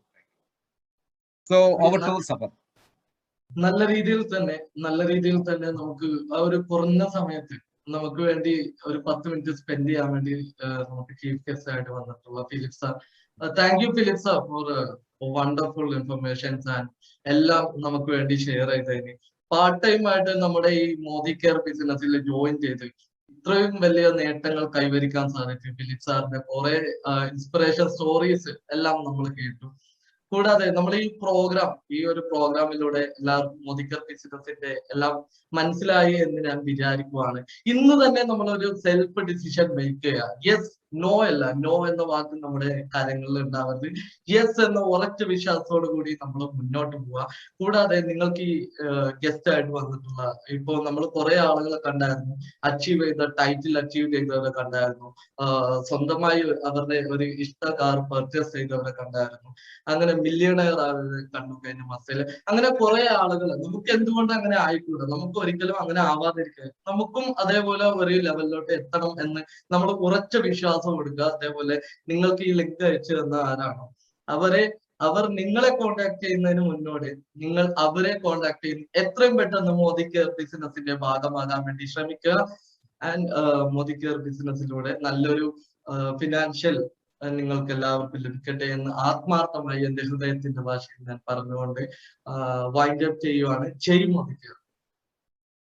So over to Sabar. നല്ല രീതിയിൽ തന്നെ നമുക്ക് ആ ഒരു കുറഞ്ഞ സമയത്ത് നമുക്ക് വേണ്ടി ഒരു 10 മിനിറ്റ് സ്പെൻഡ് ചെയ്യാൻ വേണ്ടി നമുക്ക് ചീഫ് ഗസ്റ്റ് ആയിട്ട് വന്നിട്ടുള്ള Philip sir. Thank you Philip sir for wonderful informations and എല്ലാം നമുക്ക് വേണ്ടി ഷെയർ ചെയ്തതിന്. പാർട്ട് ടൈം ആയിട്ട് നമ്മുടെ ഈ മോദി കെയർ ബിസിനസ്സിൽ ജോയിൻ ചെയ്ത് ഇത്രയും വലിയ നേട്ടങ്ങൾ കൈവരിക്കാൻ സാധിച്ചു. ഫിലിപ്പ് സാറിന്റെ കുറെ ഇൻസ്പിറേഷൻ സ്റ്റോറീസ് എല്ലാം നമ്മൾ കേട്ടു. കൂടാതെ നമ്മൾ ഈ ഒരു പ്രോഗ്രാമിലൂടെ എല്ലാവർക്കും മോദിക്കർ ബിസിനസിന്റെ എല്ലാം മനസ്സിലായി എന്ന് ഞാൻ വിചാരിക്കുവാണ്. ഇന്ന് തന്നെ നമ്മളൊരു സെൽഫ് ഡിസിഷൻ മേക്ക് ചെയ്യുക. യെസ്, നോ അല്ല, നോ എന്ന വാക്ക് നമ്മുടെ കാര്യങ്ങളിൽ ഉണ്ടാവരുത്. യെസ് എന്ന ഉറച്ച വിശ്വാസത്തോടു കൂടി നമ്മൾ മുന്നോട്ട് പോവുക. കൂടാതെ നിങ്ങൾക്ക് ഈ ഗസ്റ്റ് ആയിട്ട് വന്നിട്ടുള്ള ഇപ്പോ നമ്മൾ കുറെ ആളുകളെ കണ്ടായിരുന്നു, ടൈറ്റിൽ അച്ചീവ് ചെയ്തവരെ കണ്ടായിരുന്നു, സ്വന്തമായി അവരുടെ ഒരു ഇഷ്ട കാർ പർച്ചേസ് ചെയ്തവരെ കണ്ടായിരുന്നു, അങ്ങനെ മില്യണയർ ആളുകൾ കണ്ടു കഴിഞ്ഞ മസയില്. അങ്ങനെ കുറെ ആളുകൾ നമുക്ക് എന്തുകൊണ്ട് അങ്ങനെ ആയിക്കൂടാ? നമുക്ക് ഒരിക്കലും അങ്ങനെ ആവാതിരിക്കുക. നമുക്കും അതേപോലെ ഒരു ലെവലിലോട്ട് എത്തണം എന്ന് നമ്മൾ ഉറച്ച വിശ്വാസം കൊടുക്കുക. അതേപോലെ നിങ്ങൾക്ക് ഈ ലിങ്ക് അയച്ചു തന്ന ആരാണോ അവർ നിങ്ങളെ കോൺടാക്ട് ചെയ്യുന്നതിന് മുന്നോടി നിങ്ങൾ അവരെ കോൺടാക്ട് ചെയ്യുന്ന എത്രയും പെട്ടെന്ന് മോദി കെയർ ബിസിനസിന്റെ ഭാഗമാകാൻ വേണ്ടി ശ്രമിക്കുക. ആൻഡ് മോദി കെയർ ബിസിനസിലൂടെ നല്ലൊരു ഫിനാൻഷ്യൽ നിങ്ങൾക്ക് എല്ലാവർക്കും ലഭിക്കട്ടെ എന്ന് ആത്മാർത്ഥമായി എന്റെ ഹൃദയത്തിന്റെ ഭാഷയിൽ ഞാൻ പറഞ്ഞുകൊണ്ട് വൈൻഡ് അപ്പ് ചെയ്യുവാണ്. ജയ് മോദി കെയർ.